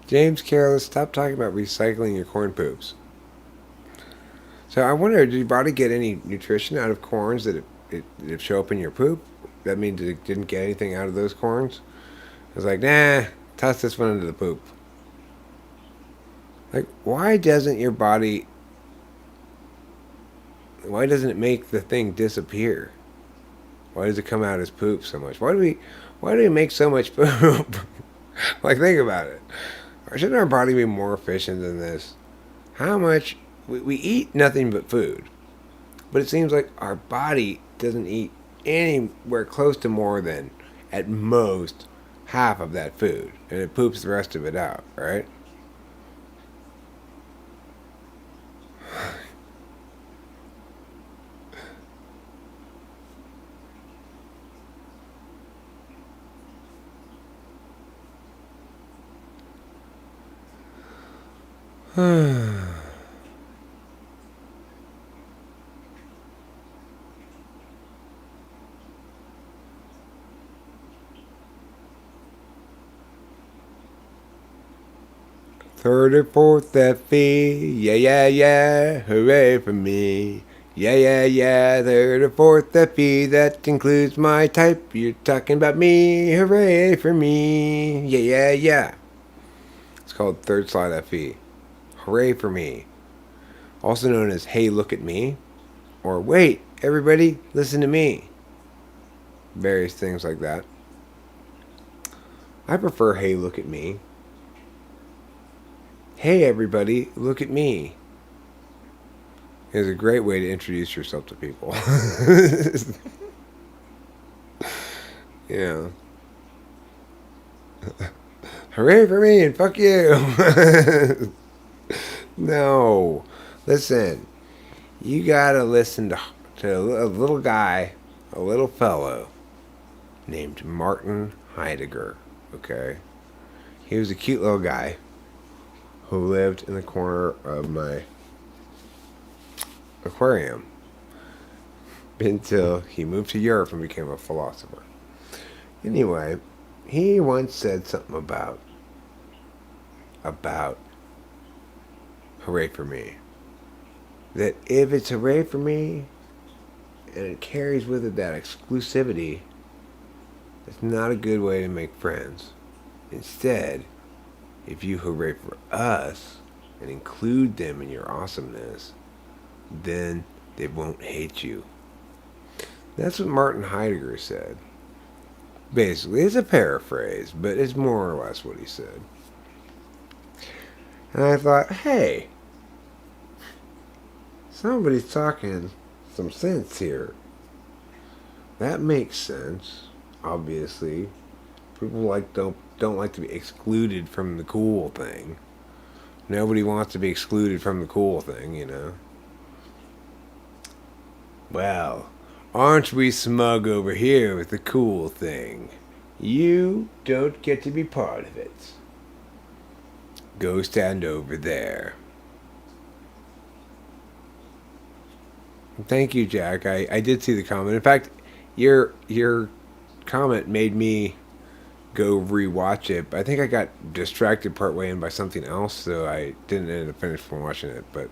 [SPEAKER 1] James Careless, stop talking about recycling your corn poops. So I wonder, did your body get any nutrition out of corns that it show up in your poop? That means it didn't get anything out of those corns? I was like, nah, toss this one into the poop. Like, why doesn't it make the thing disappear? Why does it come out as poop so much? Why do we make so much poop? Like, think about it. Shouldn't our body be more efficient than this? How much we eat nothing but food, but it seems like our body doesn't eat anywhere close to more than at most half of that food, and it poops the rest of it out, right?
[SPEAKER 2] Third or fourth FE, yeah, yeah, yeah, hooray for me. Yeah, yeah, yeah, third or fourth FE, that includes my type. You're talking about me, hooray for me. Yeah, yeah, yeah. It's called third slide FE. Hooray for me. Also known as Hey, Look at Me, or Wait, everybody, listen to me. Various things like that. I prefer Hey, Look at Me. Hey, everybody, look at me is a great way to introduce yourself to people. Yeah. Hooray for me and fuck you. No. Listen, you gotta listen to a little guy, a little fellow named Martin Heidegger. Okay? He was a cute little guy who lived in the corner of my aquarium until he moved to Europe and became a philosopher. Anyway, he once said something about hooray for me. That if it's hooray for me and it carries with it that exclusivity, it's not a good way to make friends. Instead, if you hooray for us and include them in your awesomeness, then they won't hate you. That's what Martin Heidegger said. Basically, it's a paraphrase, but it's more or less what he said. And I thought, hey, somebody's talking some sense here. That makes sense, obviously. People don't like to be excluded from the cool thing. Nobody wants to be excluded from the cool thing, you know. Well, aren't we smug over here with the cool thing? You don't get to be part of it. Go stand over there. Thank you, Jack. I did see the comment. In fact, your comment made me go rewatch it. I think I got distracted partway in by something else, so I didn't end up finishing watching it. But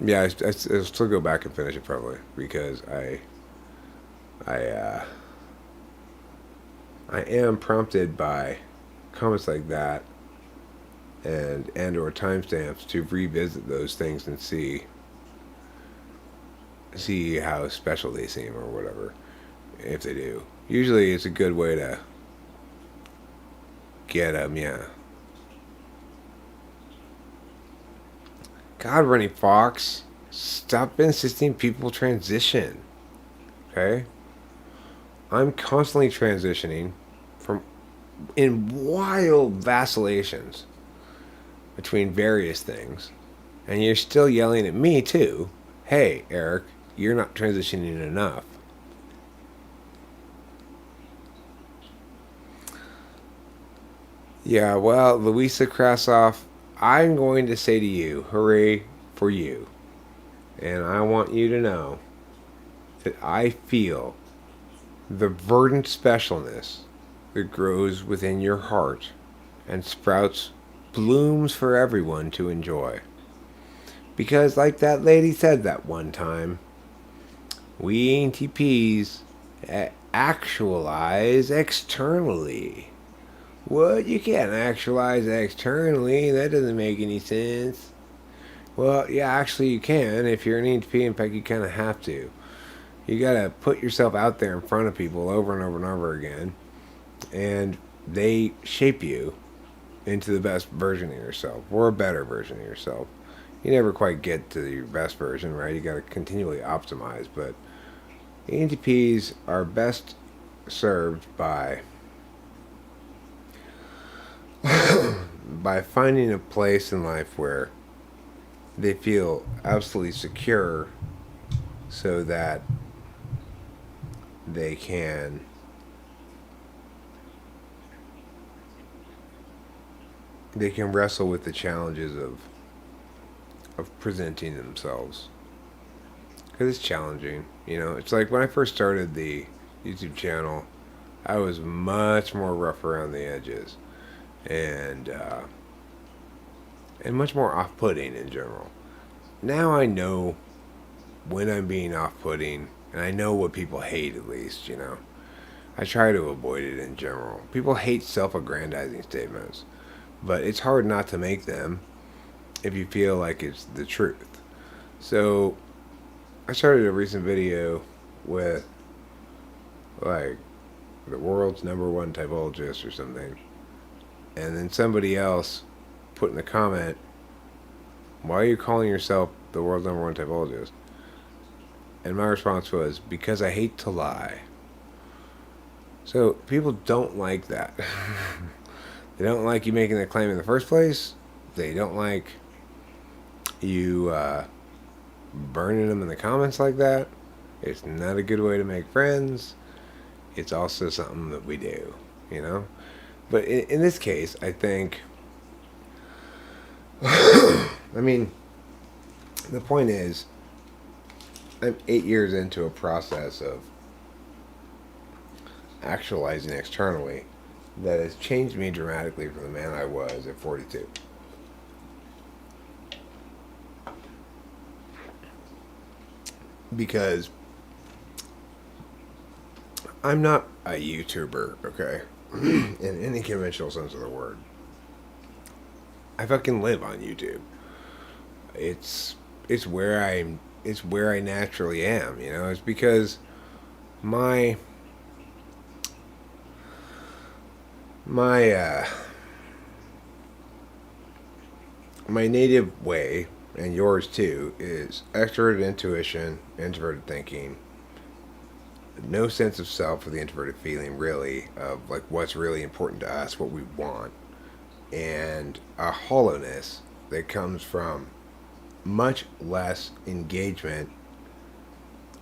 [SPEAKER 2] yeah, I'll still go back and finish it probably because I am prompted by comments like that and or timestamps to revisit those things and see how special they seem or whatever, if they do. Usually it's a good way to get them, yeah. God, Rennie Fox, stop insisting people transition. Okay? I'm constantly transitioning in wild vacillations between various things. And you're still yelling at me, too. Hey, Eric, you're not transitioning enough. Yeah, well, Louisa Krasov, I'm going to say to you, hooray for you. And I want you to know that I feel the verdant specialness that grows within your heart and sprouts blooms for everyone to enjoy. Because like that lady said that one time, we ENTPs actualize externally. What? You can't actualize externally? That doesn't make any sense. Well, yeah, actually you can. If you're an ENTP, in fact, you kind of have to. You gotta put yourself out there in front of people over and over and over again, and they shape you into the best version of yourself, or a better version of yourself. You never quite get to your best version, right? You gotta continually optimize, but ENTPs are best served by by finding a place in life where they feel absolutely secure so that they can wrestle with the challenges of presenting themselves, because it's challenging. You know, it's like when I first started the YouTube channel, I was much more rough around the edges, and and much more off-putting in general. Now I know when I'm being off-putting, and I know what people hate at least, you know. I try to avoid it in general. People hate self-aggrandizing statements, but it's hard not to make them if you feel like it's the truth. So I started a recent video with like the world's number one typologist or something, and then somebody else put in a comment, "Why are you calling yourself the world's number one typologist?" And my response was, "Because I hate to lie." So people don't like that. They don't like you making that claim in the first place. They don't like you burning them in the comments like that. It's not a good way to make friends. It's also something that we do, you know? But in this case, I think, I mean, the point is, I'm 8 years into a process of actualizing externally that has changed me dramatically from the man I was at 42. Because I'm not a YouTuber, okay? In any conventional sense of the word. I fucking live on YouTube. It's where I naturally am, you know? It's because my my native way, and yours too, is extroverted intuition, introverted thinking, no sense of self for the introverted feeling, really, of like what's really important to us, what we want, and a hollowness that comes from much less engagement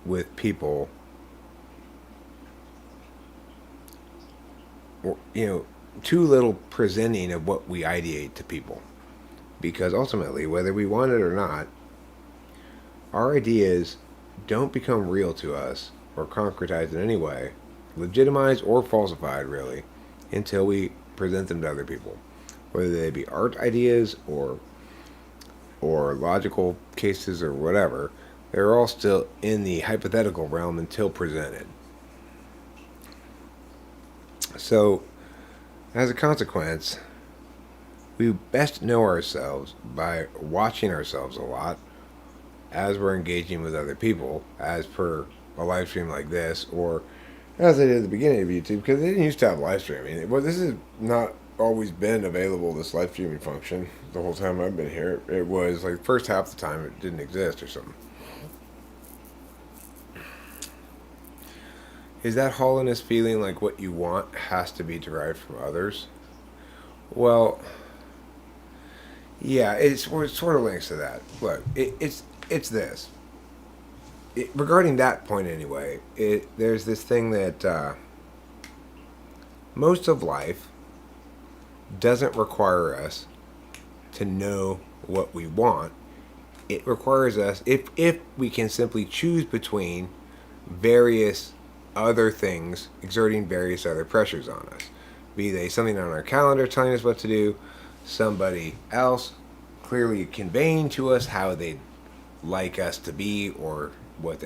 [SPEAKER 2] with people, or, you know, too little presenting of what we ideate to people. Because ultimately, whether we want it or not, our ideas don't become real to us or concretized in any way, legitimized or falsified, really, until we present them to other people. Whether they be art ideas or logical cases or whatever, they're all still in the hypothetical realm until presented. So, as a consequence, we best know ourselves by watching ourselves a lot as we're engaging with other people, as per a live stream like this, or as I did at the beginning of YouTube, because they didn't used to have live streaming. Well, this has not always been available, this live streaming function, the whole time I've been here. It was like first half the time it didn't exist or something. Is that hollowness feeling like what you want has to be derived from others? Well, yeah, it sort of links to that. Look, it's this. Regarding that point anyway, there's this thing that most of life doesn't require us to know what we want. It requires us, if we can simply choose between various other things exerting various other pressures on us, be they something on our calendar telling us what to do, somebody else clearly conveying to us how they'd like us to be, or what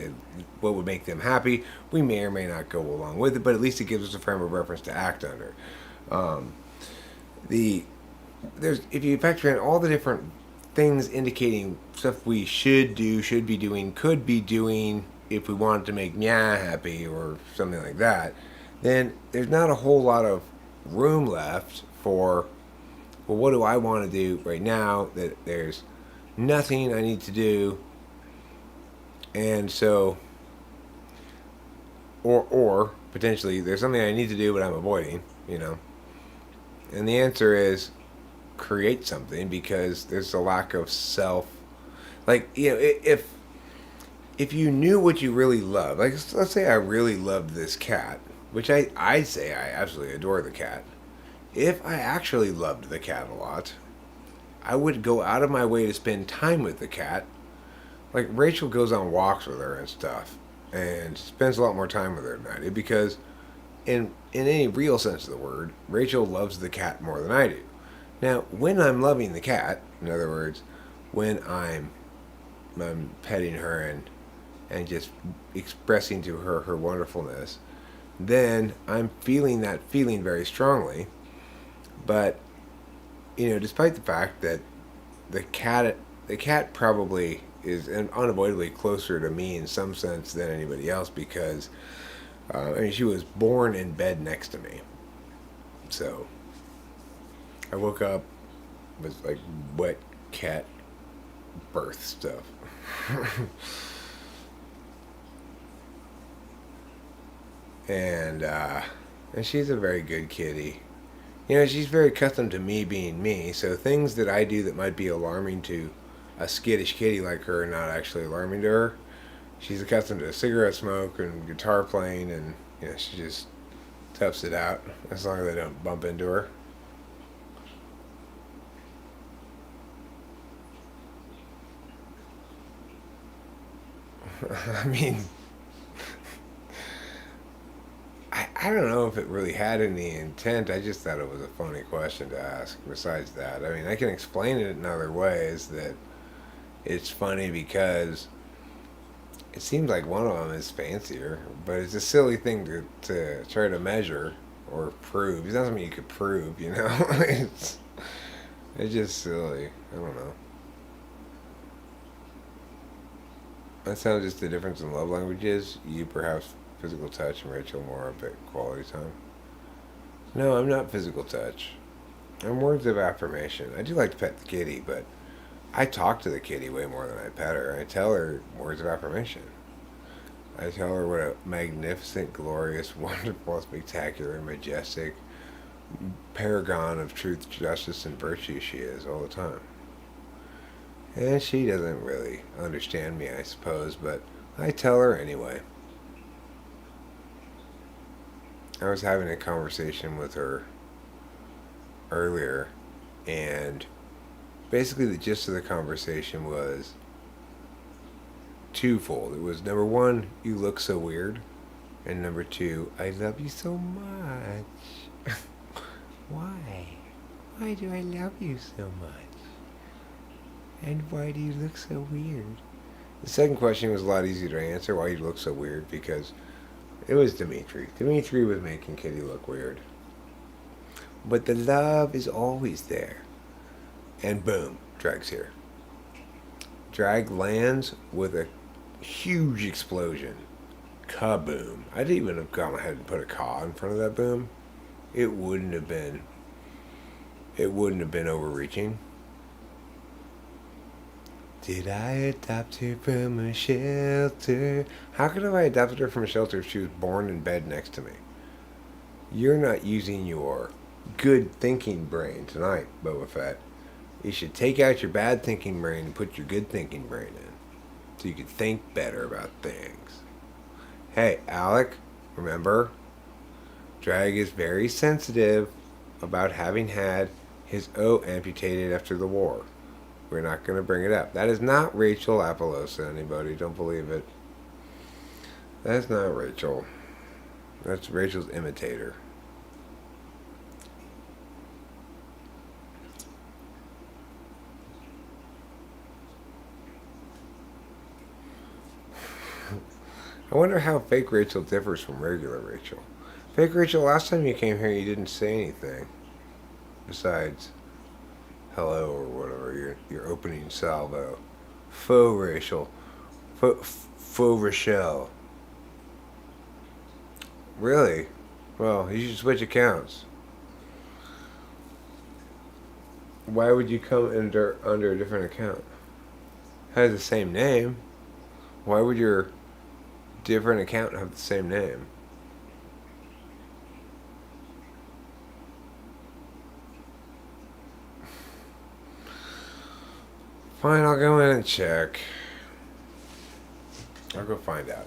[SPEAKER 2] would make them happy. We may or may not go along with it, but at least it gives us a frame of reference to act under. If you factor in all the different things indicating stuff we should do, should be doing, could be doing if we wanted to make Nya happy or something like that, then there's not a whole lot of room left for, well, what do I want to do right now? That there's nothing I need to do, and so, or potentially there's something I need to do but I'm avoiding, you know. And the answer is create something, because there's a lack of self. Like, you know, if you knew what you really love, like let's say I really loved this cat, which I'd say I absolutely adore the cat. If I actually loved the cat a lot, I would go out of my way to spend time with the cat. Like Rachel goes on walks with her and stuff, and spends a lot more time with her than I do, because in any real sense of the word, Rachel loves the cat more than I do. Now, when I'm loving the cat, in other words, when I'm petting her and just expressing to her her wonderfulness, then I'm feeling that feeling very strongly. But despite the fact that the cat the cat probably is unavoidably closer to me in some sense than anybody else because she was born in bed next to me. So I woke up with like wet cat birth stuff. and and she's a very good kitty. She's very accustomed to me being me, so things that I do that might be alarming to a skittish kitty like her are not actually alarming to her. She's accustomed to cigarette smoke and guitar playing, and she just toughs it out as long as I don't bump into her. I mean, I don't know if it really had any intent. I just thought it was a funny question to ask. Besides that, I mean, I can explain it in other ways that it's funny because it seems like one of them is fancier, but it's a silly thing to try to measure or prove. It's not something you could prove, it's just silly. I don't know. That sounds just the difference in love languages. You perhaps physical touch and Rachel more a bit quality time. No, I'm not physical touch. I'm words of affirmation. I do like to pet the kitty, but I talk to the kitty way more than I pet her. I tell her words of affirmation. I tell her what a magnificent, glorious, wonderful, spectacular, majestic paragon of truth, justice, and virtue she is all the time. And she doesn't really understand me, I suppose, but I tell her anyway. I was having a conversation with her earlier, and basically the gist of the conversation was twofold. It was number one, you look so weird, and number two, I love you so much. Why? Why do I love you so much? And why do you look so weird? The second question was a lot easier to answer. Why you look so weird? Because it was Dimitri. Dimitri was making Kitty look weird. But the love is always there. And boom, Drag's here. Drag lands with a huge explosion. Kaboom. I didn't even have gone ahead and put a caw in front of that boom. It wouldn't have been overreaching. Did I adopt her from a shelter? How could have I adopted her from a shelter if she was born in bed next to me? You're not using your good thinking brain tonight, Boba Fett. You should take out your bad thinking brain and put your good thinking brain in. So you can think better about things. Hey, Alec, remember? Drag is very sensitive about having had his O amputated after the war. We're not going to bring it up. That is not Rachel Appalosa, anybody. Don't believe it. That's not Rachel. That's Rachel's imitator. I wonder how fake Rachel differs from regular Rachel. Fake Rachel, last time you came here, you didn't say anything. Besides, hello or whatever, your opening salvo. Faux Rachel. Faux Rochelle. Really? Well, you should switch accounts. Why would you come under a different account? Has the same name. Why would your different account have the same name? Fine, I'll go in and check. I'll go find out.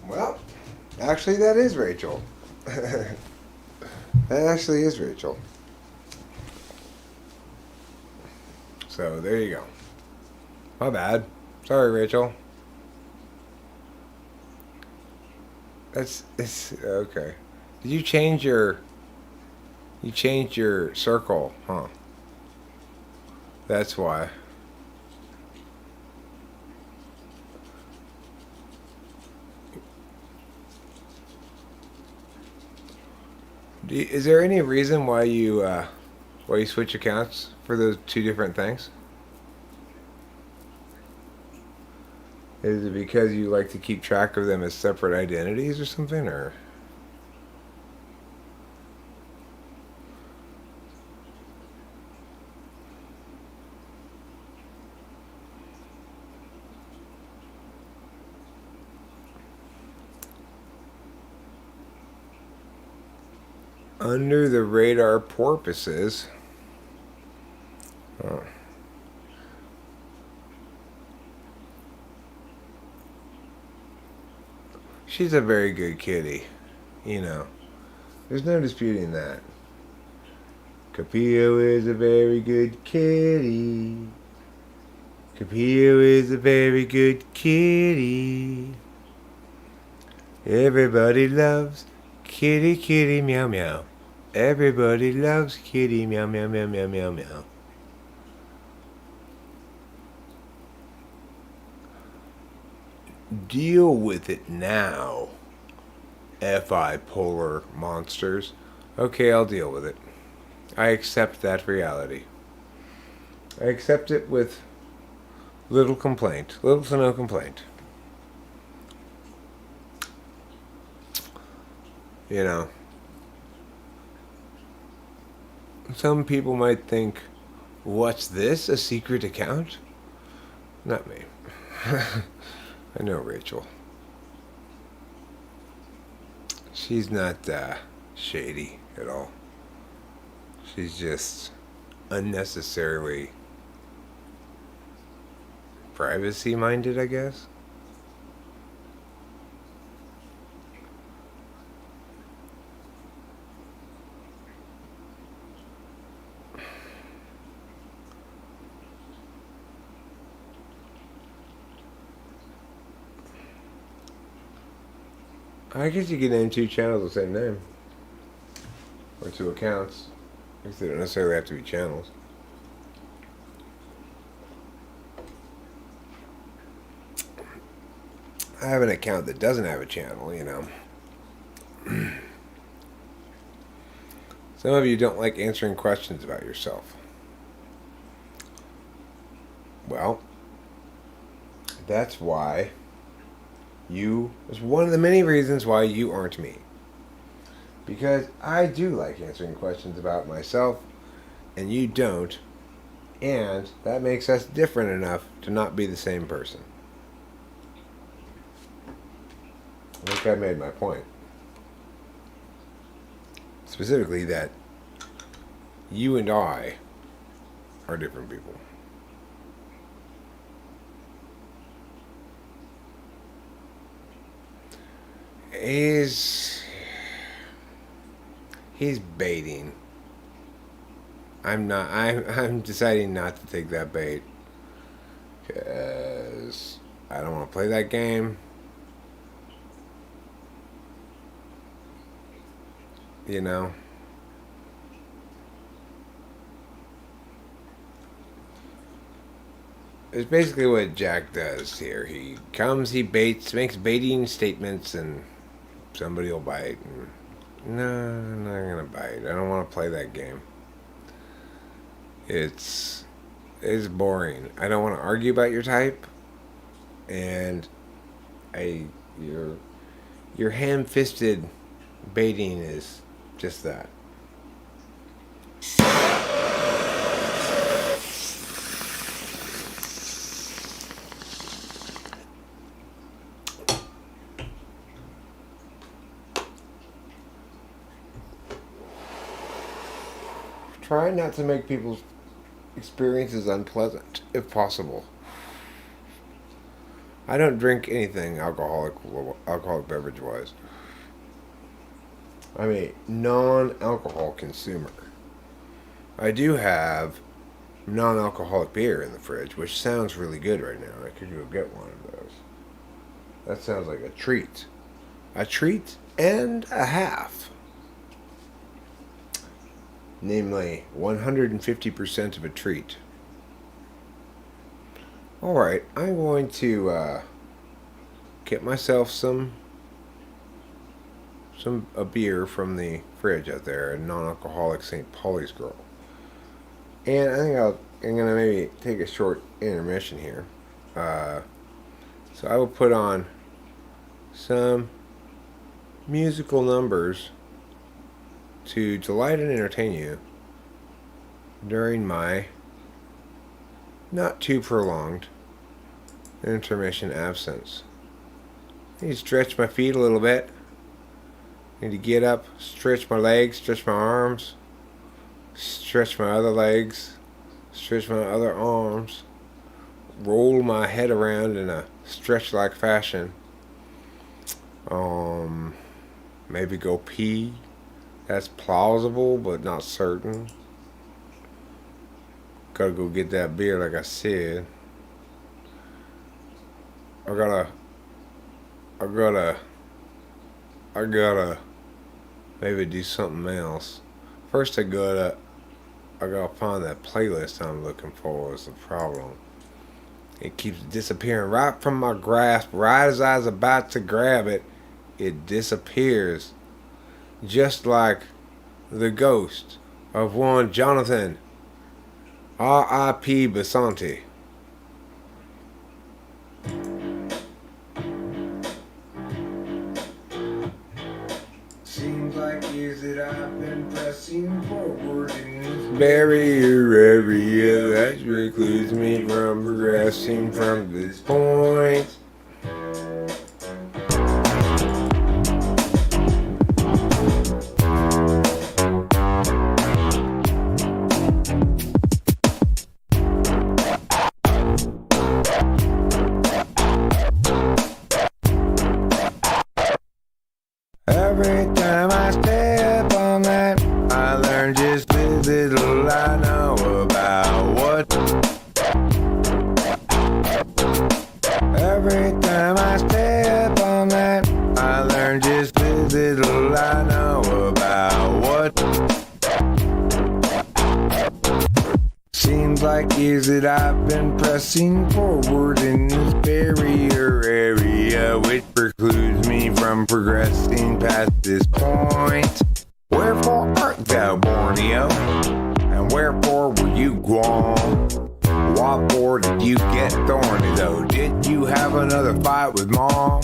[SPEAKER 1] Well, actually, that is Rachel. That actually is Rachel. So there you go. My bad. Sorry, Rachel. It's okay. Did you change your? You changed your circle, huh? That's why. Is there any reason why you switch accounts for those two different things? Is it because you like to keep track of them as separate identities or something, or? Under the radar porpoises. Oh. She's a very good kitty, you know. There's no disputing that. Capillo is a very good kitty. Capillo is a very good kitty. Everybody loves kitty, kitty, meow, meow. Everybody loves kitty, meow, meow, meow, meow, meow, meow. Deal with it now, FI polar monsters. Okay, I'll deal with it. I accept that reality. I accept it with little complaint. Little to no complaint. You know, some people might think, what's this? A secret account? Not me. I know Rachel. She's not shady at all. She's just unnecessarily privacy minded, I guess. I guess you could name two channels the same name. Or two accounts. I guess they don't necessarily have to be channels. I have an account that doesn't have a channel, you know. Some of you don't like answering questions about yourself. Well, that's why it's one of the many reasons why you aren't me. Because I do like answering questions about myself, and you don't, and that makes us different enough to not be the same person. I think I made my point. Specifically that you and I are different people. He's baiting. I'm deciding not to take that bait because I don't want to play that game. You know. It's basically what Jack does here. He comes, he baits, makes baiting statements, and somebody will bite. No, I'm not gonna bite. I don't want to play that game. It's boring. I don't want to argue about your type, and your ham-fisted baiting is just that. Try not to make people's experiences unpleasant, if possible.
[SPEAKER 2] I don't drink anything alcoholic beverage wise. I'm a non-alcohol consumer. I do have non-alcoholic beer in the fridge, which sounds really good right now. I could go get one of those. That sounds like a treat. A treat and a half. Namely, 150% of a treat. Alright, I'm going to get myself a beer from the fridge out there, a non-alcoholic St. Pauli's Girl. And I think I'm going to maybe take a short intermission here. So I will put on some musical numbers to delight and entertain you during my not too prolonged intermission absence. I need to stretch my feet a little bit. I need to get up, stretch my legs, stretch my arms, stretch my other legs, stretch my other arms, roll my head around in a stretch-like fashion. Maybe go pee. That's plausible, but not certain. Gotta go get that beer, like I said. I gotta maybe do something else. First I gotta find that playlist I'm looking for is the problem. It keeps disappearing right from my grasp. Right as I was about to grab it, it disappears. Just like the ghost of one Jonathan R.I.P. Basanti. Seems like years that I've been pressing forward in this barrier area that precludes me from progressing from this point. Every time I step on that, I learn just as little I know about what. Every time I step on that, I learn just as little I know about what. Seems like years that I've been pressing forward in this barrier area, which precludes me from progressing past this point. Wherefore art thou, Borneo? And wherefore were you Guam? What for did you get thorny though? Did you have another fight with mom?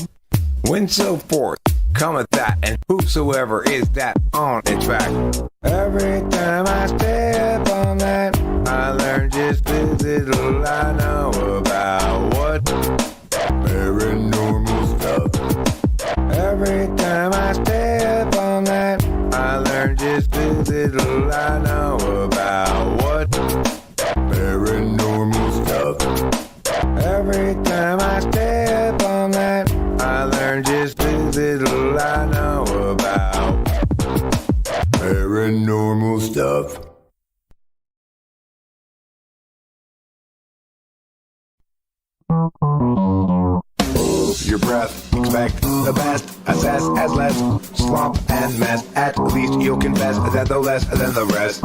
[SPEAKER 2] When so forth cometh that, and whosoever is that on its back. Every time I step on that, I learn just as little I know about what paranormal stuff. Every time I step on that, I learn just as little I know about what paranormal stuff. Every time I step on that, I learn just as little I know about paranormal stuff. Hold your breath, expect the best, assess as less, slop and mess. At least you'll confess that the less than the rest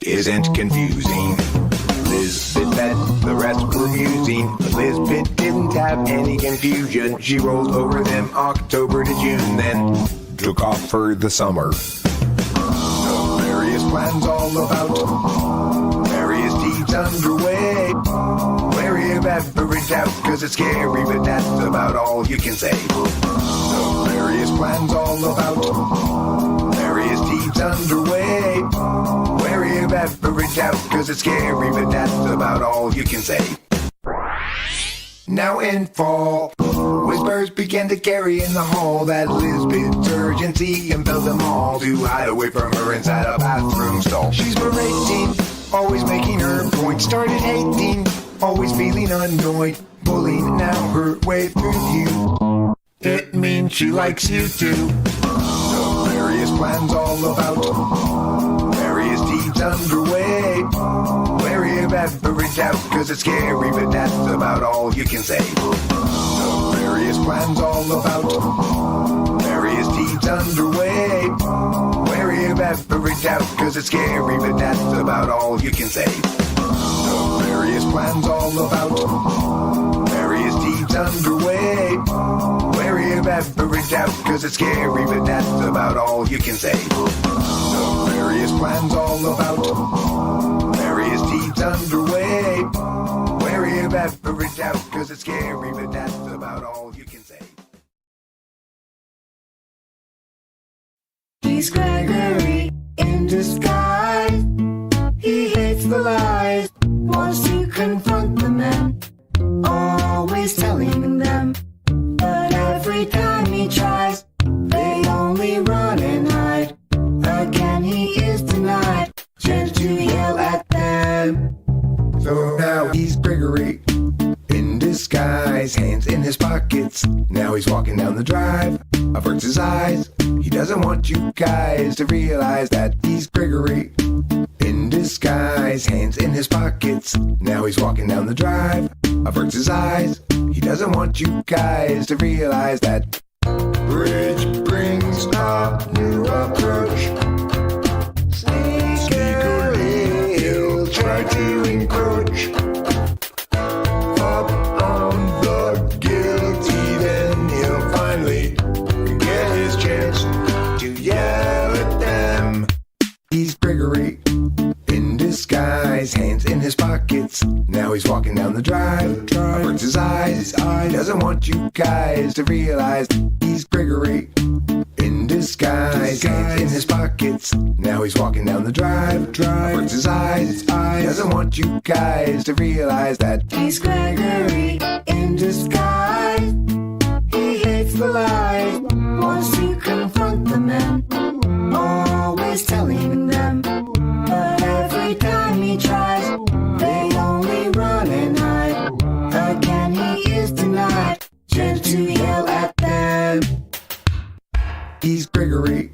[SPEAKER 2] isn't confusing. Liz Pitt bet the rest were musing, but Liz Pitt didn't have any confusion. She rolled over them October to June, then took off for the summer. The various plans all about, various deeds underway. Wary of every doubt, cause it's scary, but that's about all you can say. The various plans all about, various deeds underway. Wary of every doubt, cause it's scary, but that's about all you can say. Now in fall, whispers began to carry in the hall that Lisbeth's urgency impelled them all to hide away from her inside a bathroom stall. She's berating, always making her point. Started hating, always feeling annoyed
[SPEAKER 1] pulling now her way through you. It means she likes you too. Various plans all about, various deeds underway. Wary of every doubt, cause it's scary, but that's about all you can say. Various plans all about, various deeds underway. Wary of every doubt, cause it's scary, but that's about all you can say. Various plans all about, various deeds underway. Wary of every doubt, cause it's scary, but that's about all you can say. Various plans all about, various deeds underway. Wary of every doubt, cause it's scary, but that's about all you can say.
[SPEAKER 3] He's Gregory in disguise. He hates the lies, wants to confront the men, always telling them. But every time he tries, they only run and hide. Again he is denied, chance to yell at them.
[SPEAKER 1] So now he's Gregory in disguise, hands in his pockets. Now he's walking down the drive, averts his eyes. He doesn't want you guys to realize that he's Gregory in disguise, hands in his pockets. Now he's walking down the drive, averts his eyes. He doesn't want you guys to realize that bridge brings a new approach. Sneakily, he'll try to encroach up on the guilty. Then he'll finally get his chance to yell at them. He's Gregory in disguise, hands in his pockets. Now he's walking down the drive, averts his eyes. He doesn't want you guys to realize he's Gregory in disguise, hands in his pockets. Now he's walking down the drive, averts his eyes. He doesn't want you guys to realize that
[SPEAKER 3] He's Gregory in disguise. He hates the lies, wants to confront the men, always telling them. But every time he tries, they only run and hide. Again he is denied, chance to yell at them.
[SPEAKER 1] he's Gregory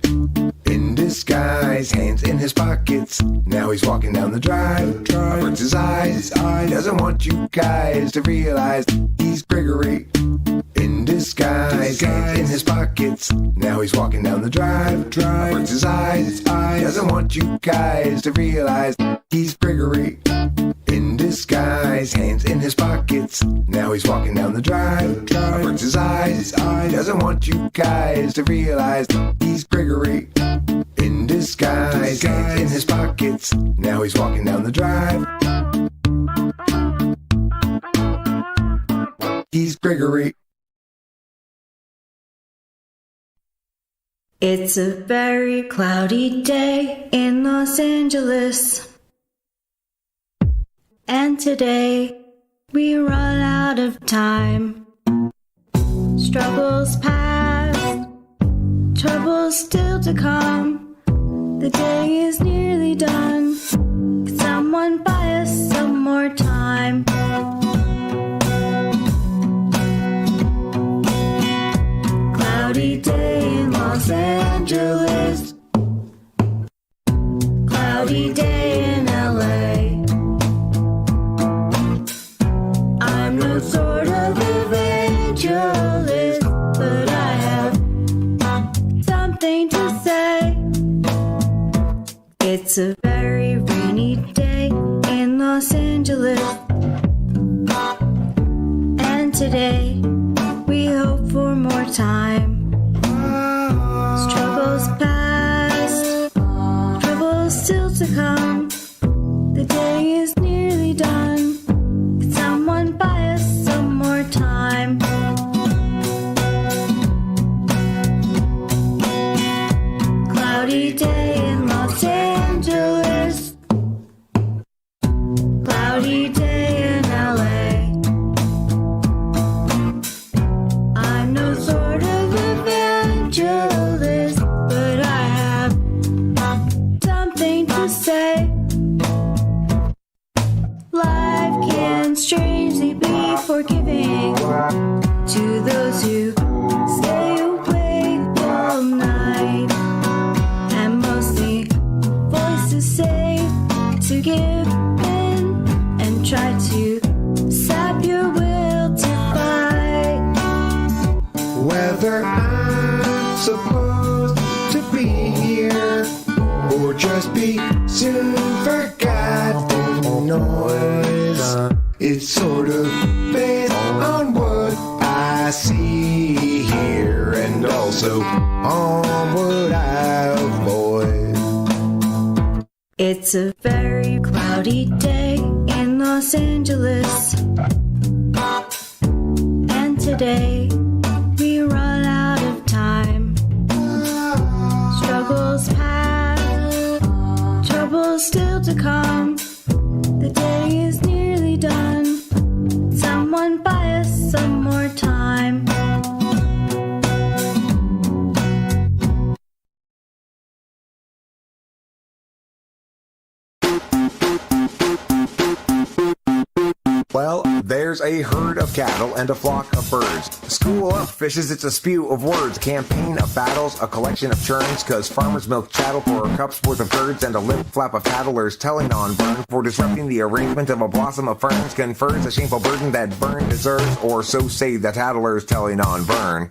[SPEAKER 1] in disguise, hands in his pockets. Now he's walking down the drive, averts his eyes. He doesn't want you guys to realize he's Gregory in disguise, hands in his pockets. Now he's walking down the drive, averts his eyes. He doesn't want you guys to realize he's Gregory in disguise, hands in his pockets. Now he's walking down the drive, averts his eyes. He doesn't want you guys to realize he's Gregory in disguise, hands in his pockets. Now he's walking down the drive. He's Gregory.
[SPEAKER 3] It's a very cloudy day in Los Angeles. And today we run out of time. Struggles past, troubles still to come. The day is nearly done. Could someone buy us some more time? Cloudy day in Los Angeles. Cloudy day in LA. I'm no sort of evangelist, but I have something to say. It's a very rainy day in Los Angeles. And today we hope for more time. Struggles past, troubles still to come. The day is nearly done. Could someone buy us some more time? Cloudy day in Los Angeles. Cloudy day
[SPEAKER 1] supposed to be here, or just be soon forgotten noise. It's sort of based on what I see here, and also on what I avoid.
[SPEAKER 3] It's a very cloudy day in Los Angeles, and today we run out of time. Struggles past, troubles still to come. The day is nearly done. Someone buy us some more time.
[SPEAKER 4] Well, there's a herd of cattle and a flock of birds. School up, fishes, it's a spew of words. Campaign of battles, a collection of churns. 'Cause farmers milk chattel for a cup's worth of curds, and a lip flap of tattlers telling on Vern for disrupting the arrangement of a blossom of ferns. Confers a shameful burden that Vern deserves, or so say the tattlers telling on Vern.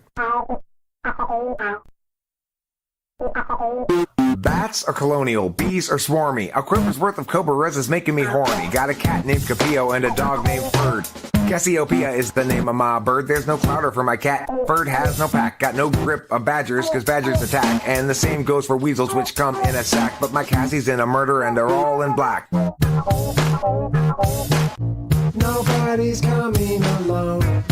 [SPEAKER 4] Bats are colonial, bees are swarmy. A quiver's worth of cobra res is making me horny. Got a cat named Capillo and a dog named Ferd. Cassiopeia is the name of my bird. There's no clouder for my cat. Ferd has no pack. Got no grip of badgers, 'cause badgers attack. And the same goes for weasels, which come in a sack. But my Cassie's in a murder and they're all in black.
[SPEAKER 1] Nobody's coming alone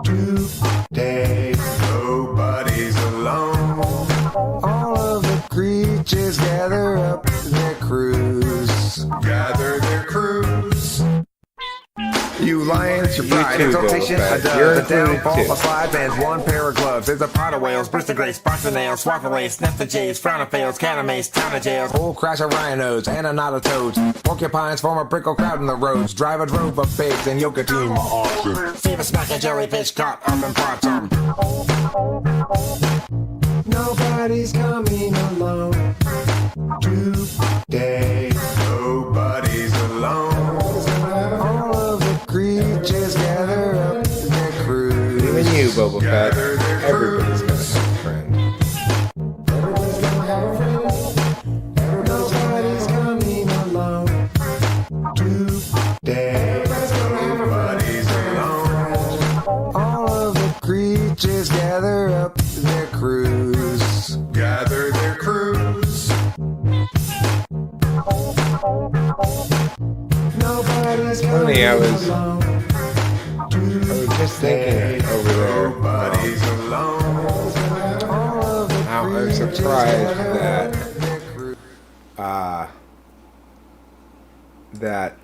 [SPEAKER 1] today. Nobody's alone. All of the creatures gather up their crews. Gather their crews.
[SPEAKER 4] You lions, your pride,
[SPEAKER 2] too,
[SPEAKER 4] exaltation,
[SPEAKER 2] Boba
[SPEAKER 4] a
[SPEAKER 2] Fett.
[SPEAKER 4] dove,
[SPEAKER 2] You're
[SPEAKER 4] the
[SPEAKER 2] included,
[SPEAKER 4] downfall
[SPEAKER 2] too.
[SPEAKER 4] of slides, and one pair of gloves. There's a pot of whales, burst of grace, box of nails, swap away, snap the jays, frown of fails, can of mace, town of jails, whole crash of rhinos, and a knot of toads. Porcupines form a prickle crowd in the roads, drive a drove of pigs, and yoke a team of oxen. Fever smack a jellyfish caught up in pots.
[SPEAKER 1] Nobody's coming alone today. Nobody's alone. All of the creatures gather up their crews.
[SPEAKER 2] Even you, Boba Fett.
[SPEAKER 1] Gather their
[SPEAKER 2] Everybody's
[SPEAKER 1] crews.
[SPEAKER 2] gonna have a friend.
[SPEAKER 1] Everybody's gonna have a friend. Nobody's coming alone today. Nobody's alone. All of the creatures gather up their crews. Gather their crews. Nobody's
[SPEAKER 2] Funny, I
[SPEAKER 1] coming
[SPEAKER 2] was
[SPEAKER 1] alone
[SPEAKER 2] just thinking over there.
[SPEAKER 1] Nobody's alone. All of the
[SPEAKER 2] I'm
[SPEAKER 1] creatures
[SPEAKER 2] surprised
[SPEAKER 1] gather
[SPEAKER 2] that
[SPEAKER 1] up their crews.
[SPEAKER 2] that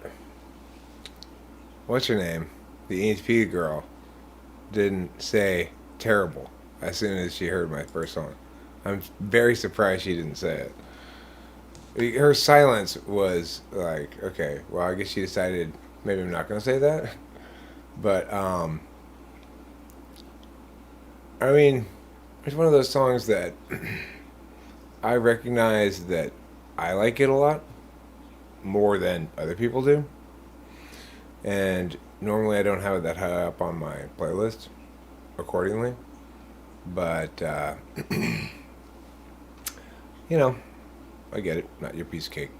[SPEAKER 2] what's her name, the EHP girl, didn't say terrible as soon as she heard my first song. I'm very surprised she didn't say it. Her silence was like, okay, well, I guess she decided maybe I'm not going to say that. But I mean, it's one of those songs that I recognize that I like it a lot more than other people do, and normally I don't have it that high up on my playlist accordingly, but you know, I get it, not your piece of cake.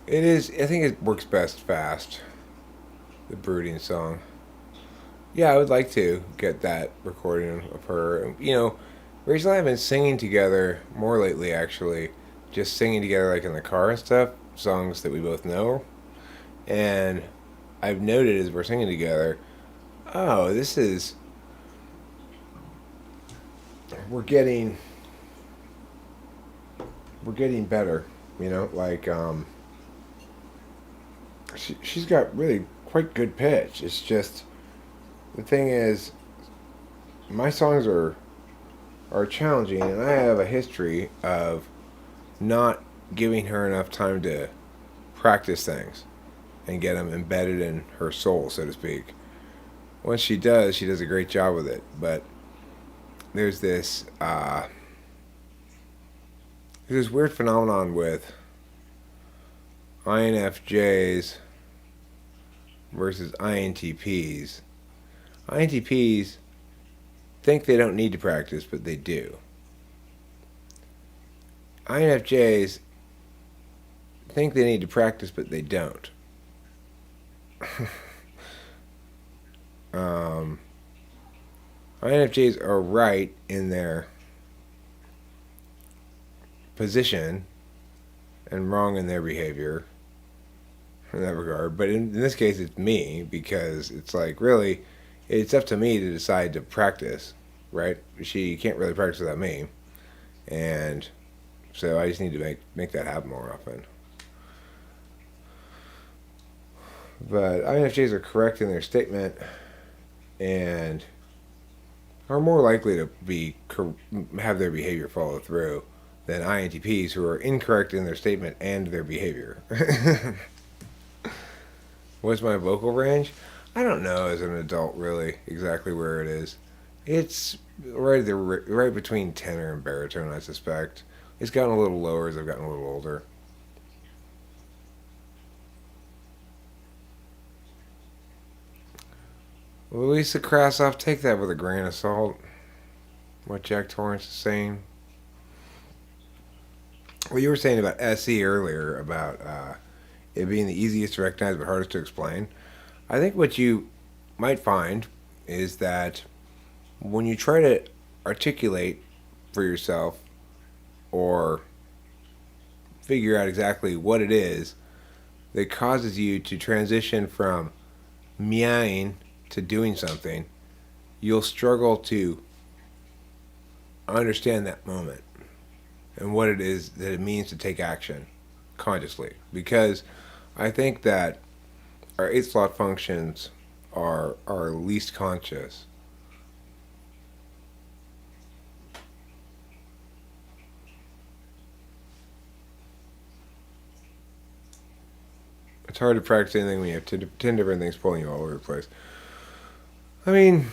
[SPEAKER 2] It is, I think it works best fast, the brooding song. Yeah, I would like to get that recording of her. You know, recently I've been singing together more lately, actually. Just singing together, like in the car and stuff, songs that we both know. And I've noted as we're singing together, oh, we're getting better, you know, like, she's got really quite good pitch. It's just, the thing is, my songs are challenging, and I have a history of not giving her enough time to practice things and get them embedded in her soul, so to speak. Once she does a great job with it. But there's this weird phenomenon with INFJs versus INTPs. INTPs think they don't need to practice, but they do. INFJs think they need to practice, but they don't. INFJs are right in their position and wrong in their behavior in that regard. But in this case, it's me, because it's like, really, it's up to me to decide to practice, right? She can't really practice without me. And so I just need to make that happen more often. But INFJs are correct in their statement and are more likely to have their behavior follow through than INTPs, who are incorrect in their statement and their behavior. What's my vocal range? I don't know as an adult really exactly where it is. It's right between tenor and baritone, I suspect. It's gotten a little lower as I've gotten a little older. Louisa Krasov, take that with a grain of salt. What Jack Torrance is saying. What you were saying about SE earlier, about it being the easiest to recognize but hardest to explain. I think what you might find is that when you try to articulate for yourself or figure out exactly what it is that causes you to transition from meowing to doing something, you'll struggle to understand that moment and what it is that it means to take action consciously. Because I think that our 8th slot functions are our least conscious. It's hard to practice anything when you have 10 different things pulling you all over the place. I mean,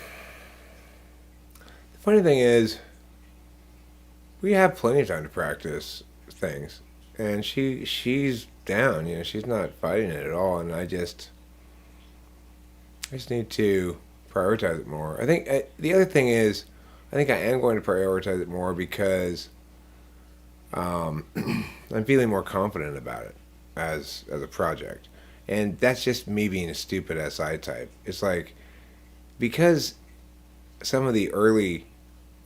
[SPEAKER 2] the funny thing is, we have plenty of time to practice things, and she's down. She's not fighting it at all, and I just need to prioritize it more. I think the other thing is, I think I am going to prioritize it more because I'm feeling more confident about it as a project, and that's just me being a stupid SI type. It's like, because some of the early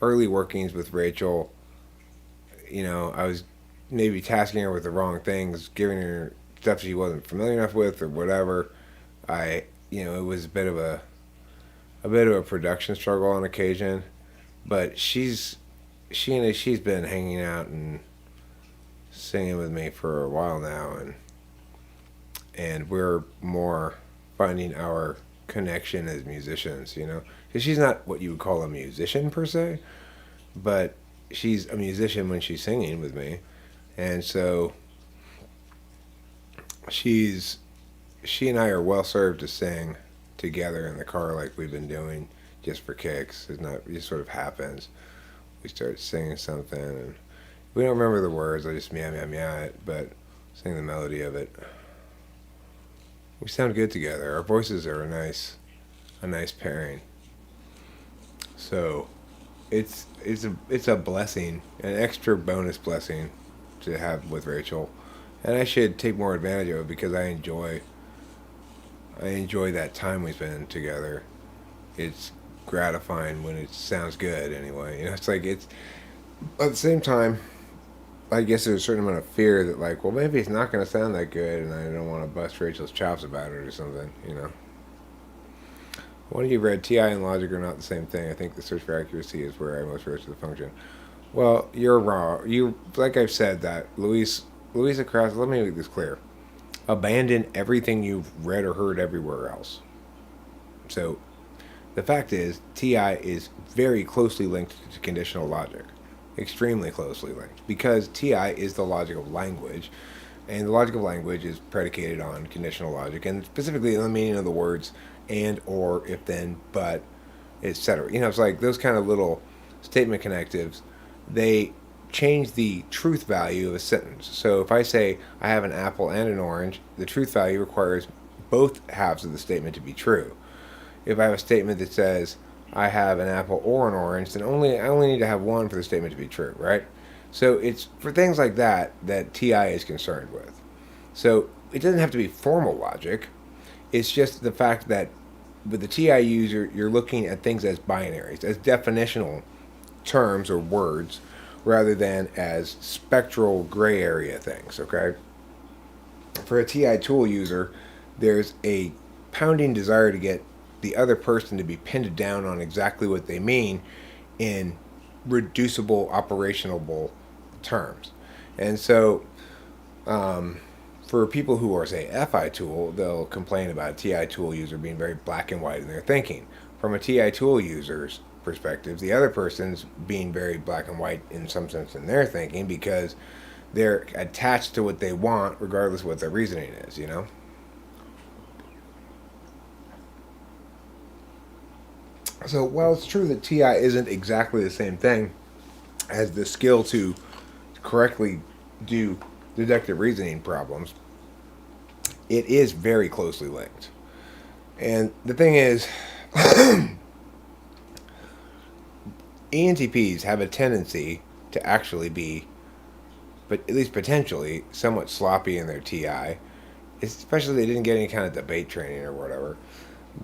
[SPEAKER 2] workings with Rachel, I was maybe tasking her with the wrong things, giving her stuff she wasn't familiar enough with or whatever. It was a bit of a production struggle on occasion, but she's been hanging out and singing with me for a while now, and we're more finding our connection as musicians, because she's not what you would call a musician per se, but she's a musician when she's singing with me. And so she and I are well served to sing together in the car like we've been doing just for kicks. It just sort of happens. We start singing something and we don't remember the words. I just meow meow meow it, but sing the melody of it. We sound good together. Our voices are a nice pairing. So it's a blessing, an extra bonus blessing to have with Rachel, and I should take more advantage of it because I enjoy that time we spend together. It's gratifying when it sounds good anyway. It's like, it's at the same time, I guess there's a certain amount of fear that, like, well, maybe it's not going to sound that good, and I don't want to bust Rachel's chops about it or something, One of you read, TI and logic are not the same thing. I think the search for accuracy is where I most refer to the function. Well, you're wrong. Like I've said, that Louisa Krause, let me make this clear. Abandon everything you've read or heard everywhere else. So, the fact is, TI is very closely linked to conditional logic. Extremely closely linked, because TI is the logic of language, and the logic of language is predicated on conditional logic, and specifically the meaning of the words and, or, if then, but, etc. It's like those kind of little statement connectives, they change the truth value of a sentence. So if I say I have an apple and an orange, the truth value requires both halves of the statement to be true. if I have a statement that says I have an apple or an orange, then I only need to have one for the statement to be true, right? So it's for things like that that TI is concerned with. So it doesn't have to be formal logic. It's just the fact that with the TI user, you're looking at things as binaries, as definitional terms or words, rather than as spectral gray area things, okay? For a TI tool user, there's a pounding desire to get the other person to be pinned down on exactly what they mean in reducible, operationable terms. And so, for people who are, say, FI tool, they'll complain about a TI tool user being very black and white in their thinking. From a TI tool user's perspective, the other person's being very black and white in some sense in their thinking because they're attached to what they want regardless of what their reasoning is, you know? So while it's true that TI isn't exactly the same thing as the skill to correctly do deductive reasoning problems, it is very closely linked. And the thing is, ENTPs have a tendency to actually be, but at least potentially, somewhat sloppy in their TI, especially if they didn't get any kind of debate training or whatever,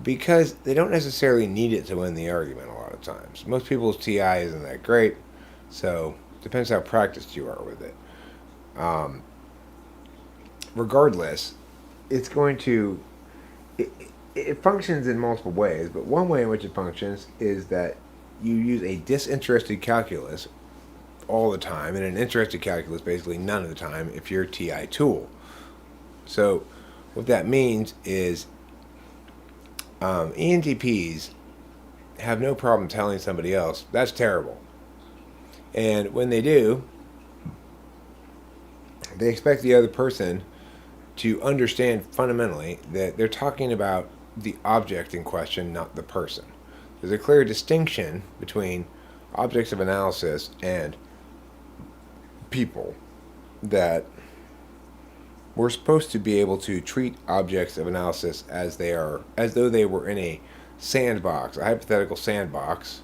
[SPEAKER 2] because they don't necessarily need it to win the argument a lot of times. Most people's TI isn't that great, so it depends how practiced you are with it. Regardless, it's going to, it functions in multiple ways, but one way in which it functions is that you use a disinterested calculus all the time, and an interested calculus basically none of the time if you're a TI tool. So what that means is ENTPs have no problem telling somebody else, that's terrible. And when they do, they expect the other person to understand fundamentally that they're talking about the object in question, not the person. There's a clear distinction between objects of analysis and people, that we're supposed to be able to treat objects of analysis as though they were in a sandbox, a hypothetical sandbox,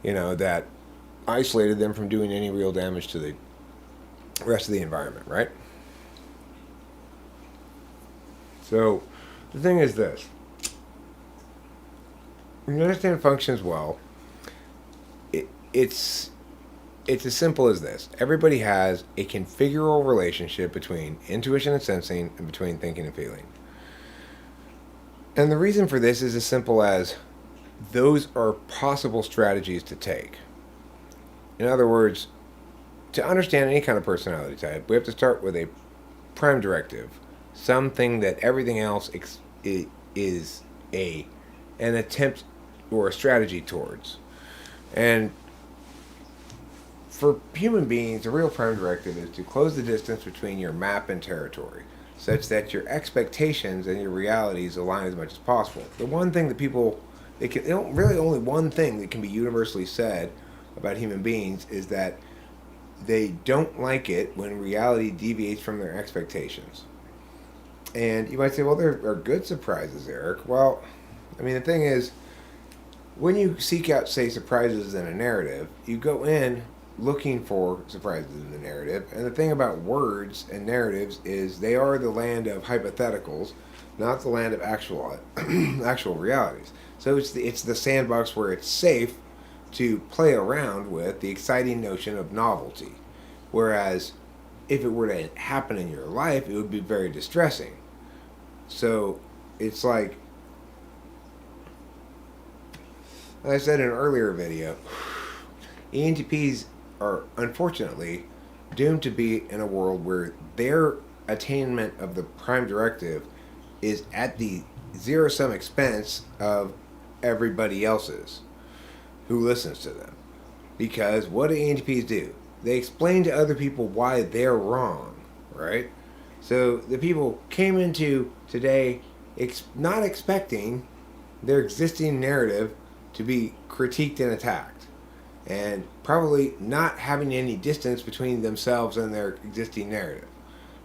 [SPEAKER 2] that isolated them from doing any real damage to the rest of the environment, right? So the thing is this: when you understand functions well, it's as simple as this. Everybody has a configurable relationship between intuition and sensing and between thinking and feeling. And the reason for this is as simple as those are possible strategies to take. In other words, to understand any kind of personality type, we have to start with a prime directive, something that everything else is an attempt or a strategy towards. And for human beings, the real prime directive is to close the distance between your map and territory, such that your expectations and your realities align as much as possible. The one thing that only one thing that can be universally said about human beings is that they don't like it when reality deviates from their expectations. And you might say, well, there are good surprises, Eric. Well, I mean, the thing is, when you seek out, say, surprises in a narrative, you go in looking for surprises in the narrative. And the thing about words and narratives is they are the land of hypotheticals, not the land of actual realities. So it's the sandbox where it's safe to play around with the exciting notion of novelty. Whereas if it were to happen in your life, it would be very distressing. So it's like I said in an earlier video, ENTPs are unfortunately doomed to be in a world where their attainment of the prime directive is at the zero-sum expense of everybody else's who listens to them. Because what do ENTPs do? They explain to other people why they're wrong, right? So the people came into today not expecting their existing narrative to be critiqued and attacked, and probably not having any distance between themselves and their existing narrative,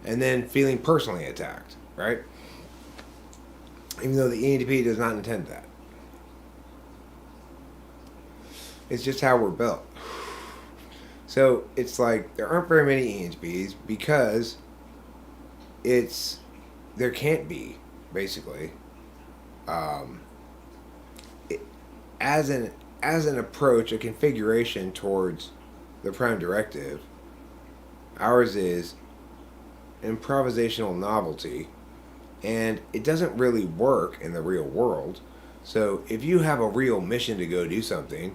[SPEAKER 2] and then feeling personally attacked, right? Even though the ENTP does not intend that.
[SPEAKER 1] It's just how we're built. So it's like there aren't very many ENTPs because there can't be, basically. Um, it, as an approach, a configuration towards the prime directive, ours is improvisational novelty, and it doesn't really work in the real world. So if you have a real mission to go do something,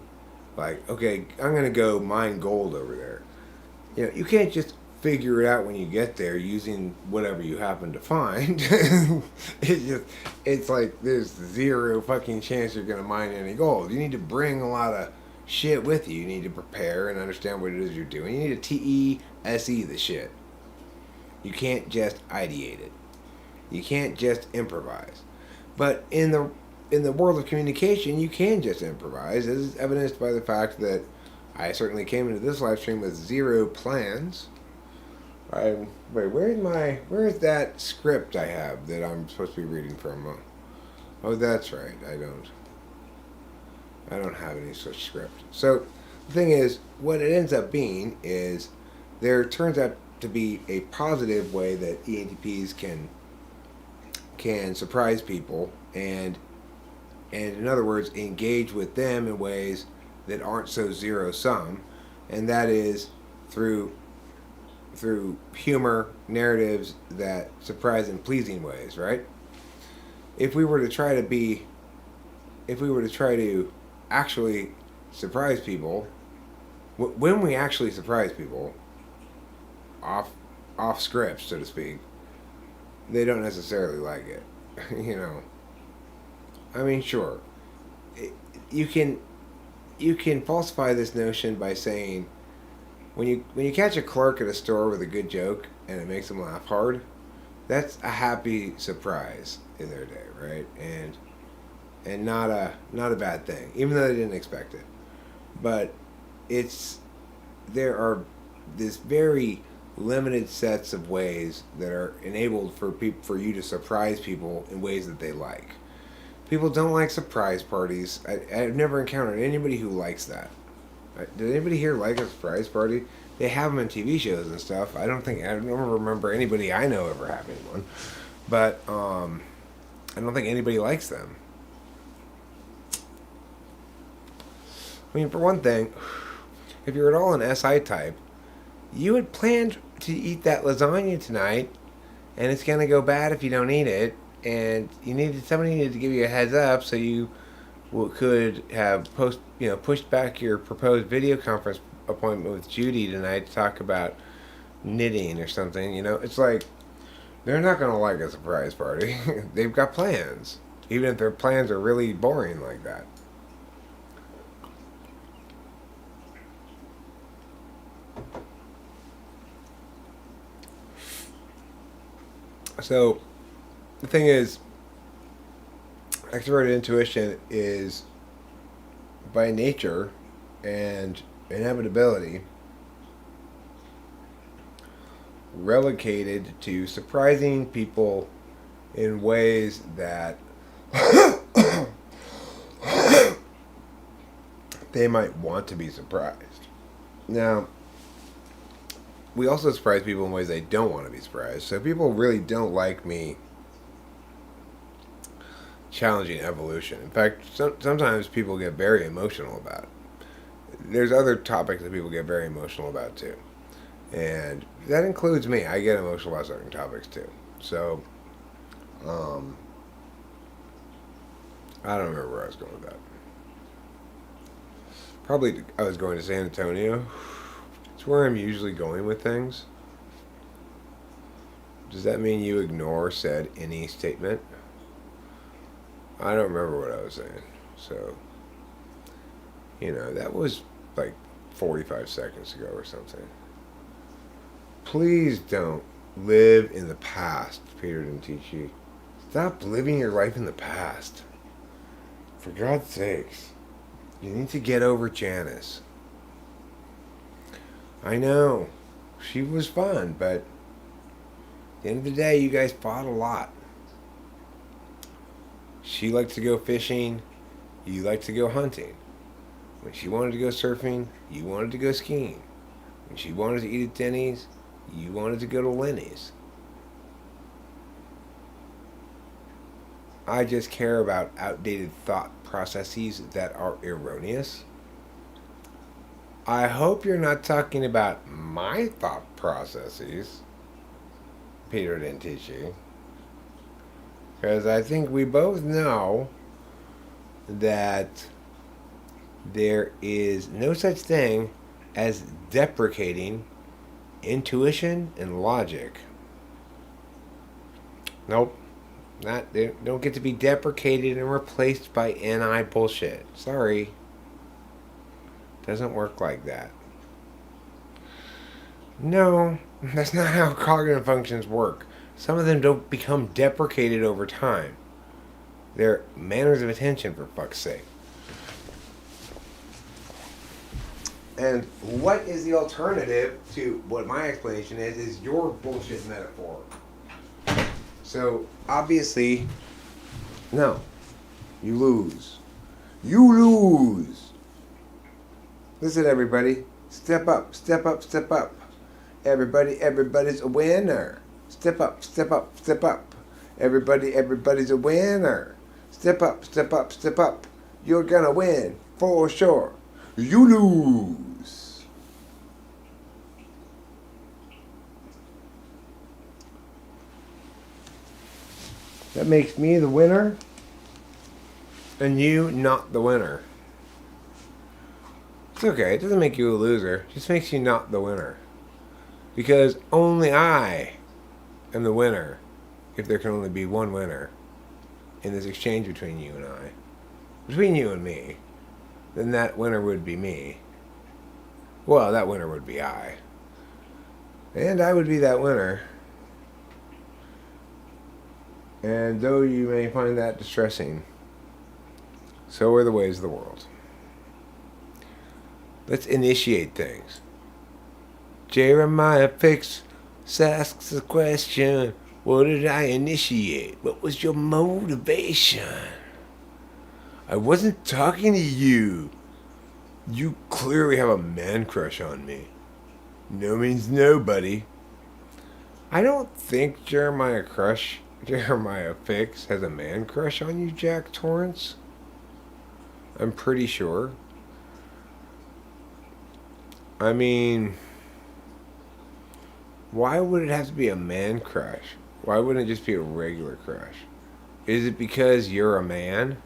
[SPEAKER 1] like, okay, I'm gonna go mine gold over there. You can't just figure it out when you get there using whatever you happen to find. It's like there's zero fucking chance you're gonna mine any gold. You need to bring a lot of shit with you. You need to prepare and understand what it is you're doing. You need to TESE the shit. You can't just ideate it. You can't just improvise. But in the world of communication, you can just improvise, as is evidenced by the fact that I certainly came into this live stream with zero plans. Where's that script I have that I'm supposed to be reading from? Oh, that's right. I don't have any such script. So the thing is, what it ends up being is there turns out to be a positive way that ENTPs can surprise people and in other words engage with them in ways that aren't so zero sum, and that is through humor, narratives that surprise in pleasing ways, right? If we were to try to actually surprise people, when we actually surprise people off script, so to speak, they don't necessarily like it. I mean, sure, you can falsify this notion by saying when you catch a clerk at a store with a good joke and it makes them laugh hard, that's a happy surprise in their day, right? And not a bad thing, even though they didn't expect it. But there are this very limited sets of ways that are enabled for you to surprise people in ways that they like. People don't like surprise parties. I've never encountered anybody who likes that. Did anybody here like a surprise party? They have them in TV shows and stuff. I don't remember anybody I know ever having one. But I don't think anybody likes them. I mean, for one thing, if you're at all an SI type, you had planned to eat that lasagna tonight, and it's going to go bad if you don't eat it, and somebody needed to give you a heads up so you could have pushed back your proposed video conference appointment with Judy tonight to talk about knitting or something. It's like they're not going to like a surprise party. They've got plans, even if their plans are really boring like that. So the thing is, extroverted intuition is by nature and inevitability relegated to surprising people in ways that they might want to be surprised. Now, we also surprise people in ways they don't want to be surprised. So people really don't like me challenging evolution. In fact, sometimes people get very emotional about it. There's other topics that people get very emotional about too. And that includes me. I get emotional about certain topics too. So, I don't remember where I was going with that. Probably I was going to San Antonio. It's where I'm usually going with things. Does that mean you ignore said any statement? I don't remember what I was saying. So, that was like 45 seconds ago or something. Please don't live in the past, Peter didn't teach you. Stop living your life in the past. For God's sakes. You need to get over Janice. I know. She was fun, but at the end of the day, you guys fought a lot. She liked to go fishing. You like to go hunting.
[SPEAKER 2] When she wanted to go surfing, you wanted to go skiing. When she wanted to eat at Denny's, you wanted to go to Lenny's. I just care about outdated thought processes that are erroneous. I hope you're not talking about my thought processes. Peter didn't teach you. Because I think we both know that there is no such thing as deprecating intuition and logic. Nope. They don't get to be deprecated and replaced by NI bullshit. Sorry. Doesn't work like that. No, that's not how cognitive functions work. Some of them don't become deprecated over time. They're manners of attention, for fuck's sake. And what is the alternative to what my explanation is your bullshit metaphor. So, obviously, no. You lose. You lose. Listen, everybody. Step up, step up, step up. Everybody's a winner. Step up, step up, step up. Everybody's a winner. Step up, step up, step up. You're gonna win, for sure. You lose. That makes me the winner, and you not the winner. It's okay, it doesn't make you a loser. It just makes you not the winner. Because only I am the winner if there can only be one winner in this exchange between you and I. Between you and me. Then that winner would be me. Well, that winner would be I. And I would be that winner. And though you may find that distressing, so are the ways of the world. Let's initiate things. Jeremiah Fix asks the question, what did I initiate? What was your motivation? I wasn't talking to you. You clearly have a man crush on me. No means no, buddy. I don't think Jeremiah Fix has a man crush on you, Jack Torrance. I'm pretty sure. I mean, why would it have to be a man crush? Why wouldn't it just be a regular crush? Is it because you're a man?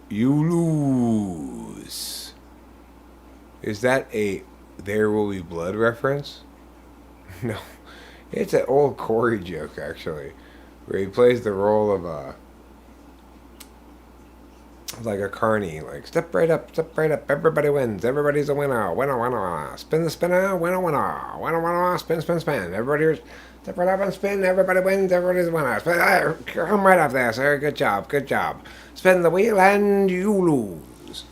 [SPEAKER 2] You lose. Is that a There Will Be Blood reference? No. It's an old Corey joke, actually, where he plays the role of like a carny, like step right up, everybody wins, everybody's a winner, winner, spin the spinner, winner, spin, everybody step right up and spin, everybody wins, everybody's a winner, come right up there, sir, good job, spin the wheel and you lose.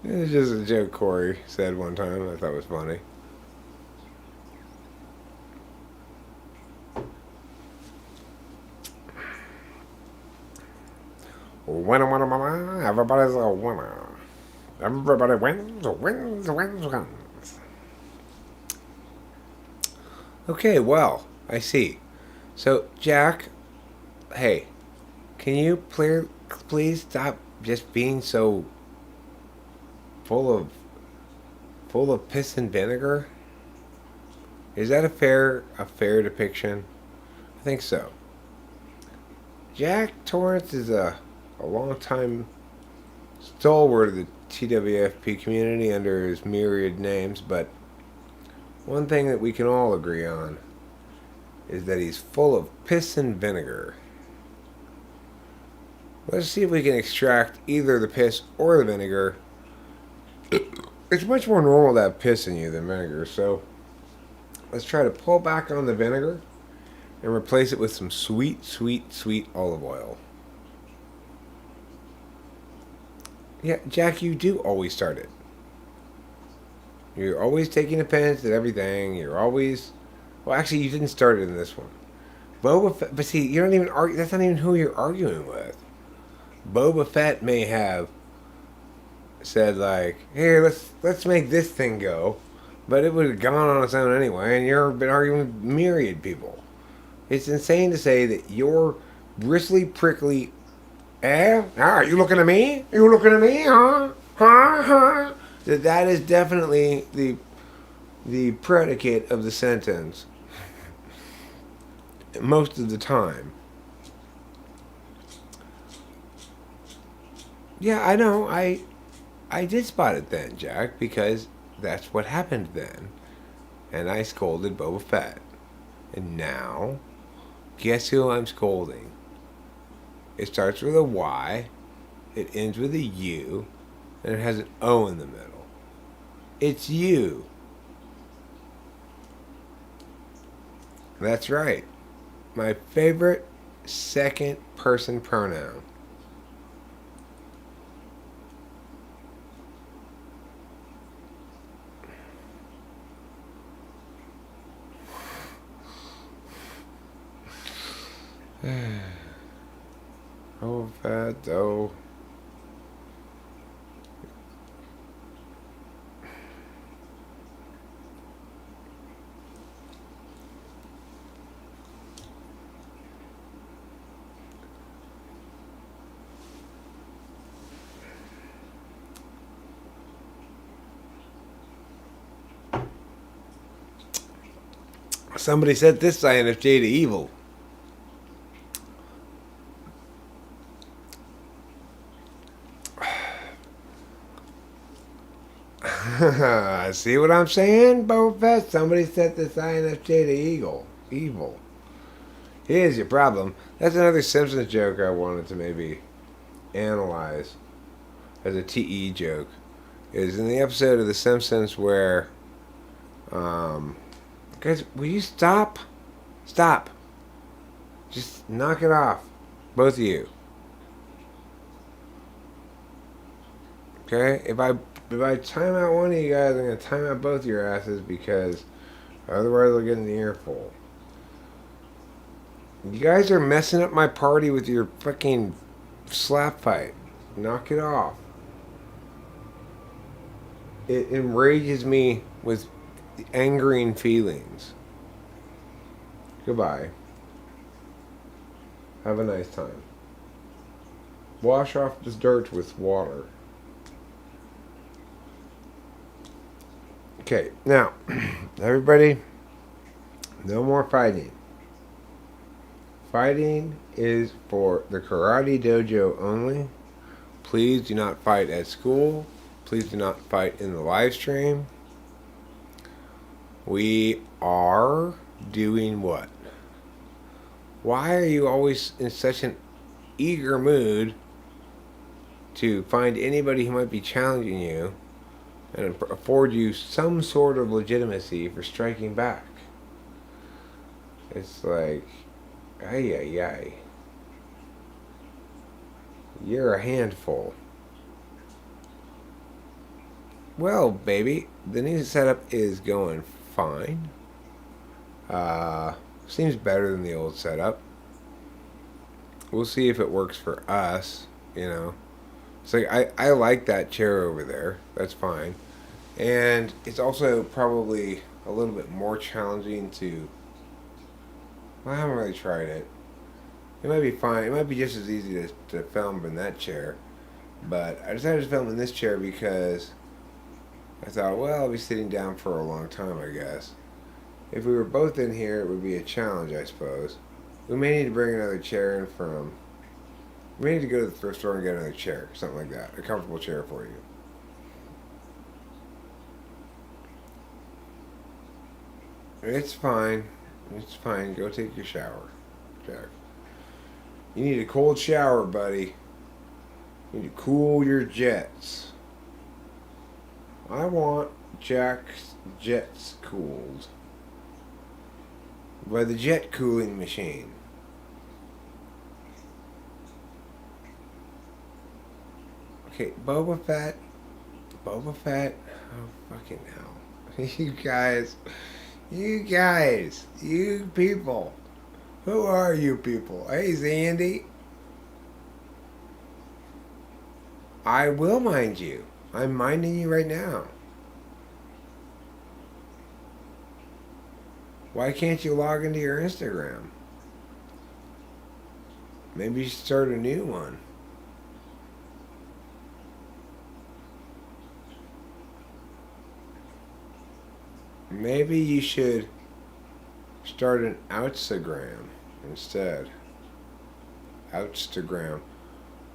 [SPEAKER 2] It's just a joke Corey said one time, I thought it was funny. Winner, everybody's a winner. Everybody wins. Okay, well, I see. So, Jack, hey, can you please stop just being so full of piss and vinegar? Is that a fair depiction? I think so. Jack Torrance is a long-time stalwart of the TWFP community under his myriad names, but one thing that we can all agree on is that he's full of piss and vinegar. Let's see if we can extract either the piss or the vinegar. It's much more normal to have piss in you than vinegar, so let's try to pull back on the vinegar and replace it with some sweet, sweet, sweet olive oil. Yeah, Jack, you do always start it. You're always taking offense at everything. You're always... Well, actually, you didn't start it in this one. Boba Fett, but see, you don't even argue. That's not even who you're arguing with. Boba Fett may have said like, "Here, let's make this thing go," but it would have gone on its own anyway. And you've been arguing with myriad people. It's insane to say that your bristly, prickly, you looking at me? You looking at me? Huh? That is definitely the predicate of the sentence. Most of the time. Yeah, I know. I did spot it then, Jack, because that's what happened then. And I scolded Boba Fett. And now, guess who I'm scolding? It starts with a Y, it ends with a U, and it has an O in the middle. It's you. That's right. My favorite second person pronoun. Oh, fat dough. Somebody set this INFJ to evil. See what I'm saying, Boba Fett? Somebody set this INFJ to evil. Here's your problem. That's another Simpsons joke I wanted to maybe analyze as a TE joke. Is in the episode of The Simpsons where, guys, will you stop? Stop. Just knock it off. Both of you. Okay? If I time out one of you guys, I'm going to time out both your asses because otherwise I'll get an earful. You guys are messing up my party with your fucking slap fight. Knock it off. It enrages me with angering feelings. Goodbye. Have a nice time. Wash off this dirt with water. Okay, now, everybody, no more fighting. Fighting is for the karate dojo only. Please do not fight at school. Please do not fight in the live stream. We are doing what? Why are you always in such an eager mood to find anybody who might be challenging you and afford you some sort of legitimacy for striking back? It's like, ay. You're a handful. Well, baby, the new setup is going fine. Seems better than the old setup. We'll see if it works for us, you know. It's like, I like that chair over there. That's fine. And it's also probably a little bit more challenging to... Well, I haven't really tried it. It might be fine. It might be just as easy to film in that chair. But I decided to film in this chair because I thought, well, I'll be sitting down for a long time, I guess. If we were both in here, it would be a challenge, I suppose. We may need to bring another chair in from... We may need to go to the thrift store and get another chair, something like that. A comfortable chair for you. It's fine. It's fine. Go take your shower, Jack. You need a cold shower, buddy. You need to cool your jets. I want Jack's jets cooled by the jet cooling machine. Okay, Boba Fett. Oh, fucking hell. You guys, you people. Who are you people? Hey, Zandy. I will mind you. I'm minding you right now. Why can't you log into your Instagram? Maybe you should start a new one. Maybe you should start an Outstagram instead. Outstagram.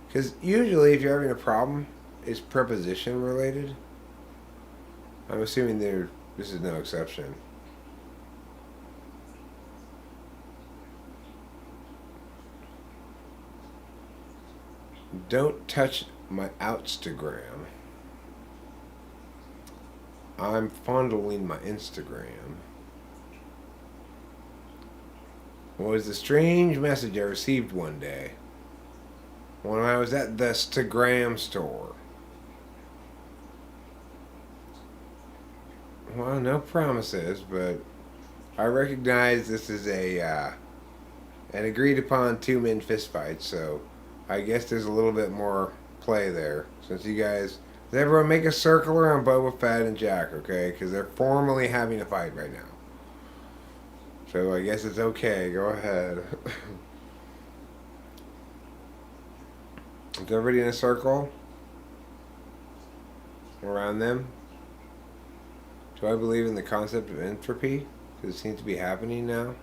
[SPEAKER 2] Because usually if you're having a problem, it's preposition related. I'm assuming this is no exception. Don't touch my Outstagram. I'm fondling my Instagram. Was the strange message I received one day when I was at the Instagram store. Well, no promises, but I recognize this is an agreed upon 2-man fist fight, so I guess there's a little bit more play there. Since you guys, everyone make a circle around Boba Fett and Jack, okay? Because they're formally having a fight right now. So I guess it's okay. Go ahead. Is everybody in a circle around them? Do I believe in the concept of entropy? Because it seems to be happening now.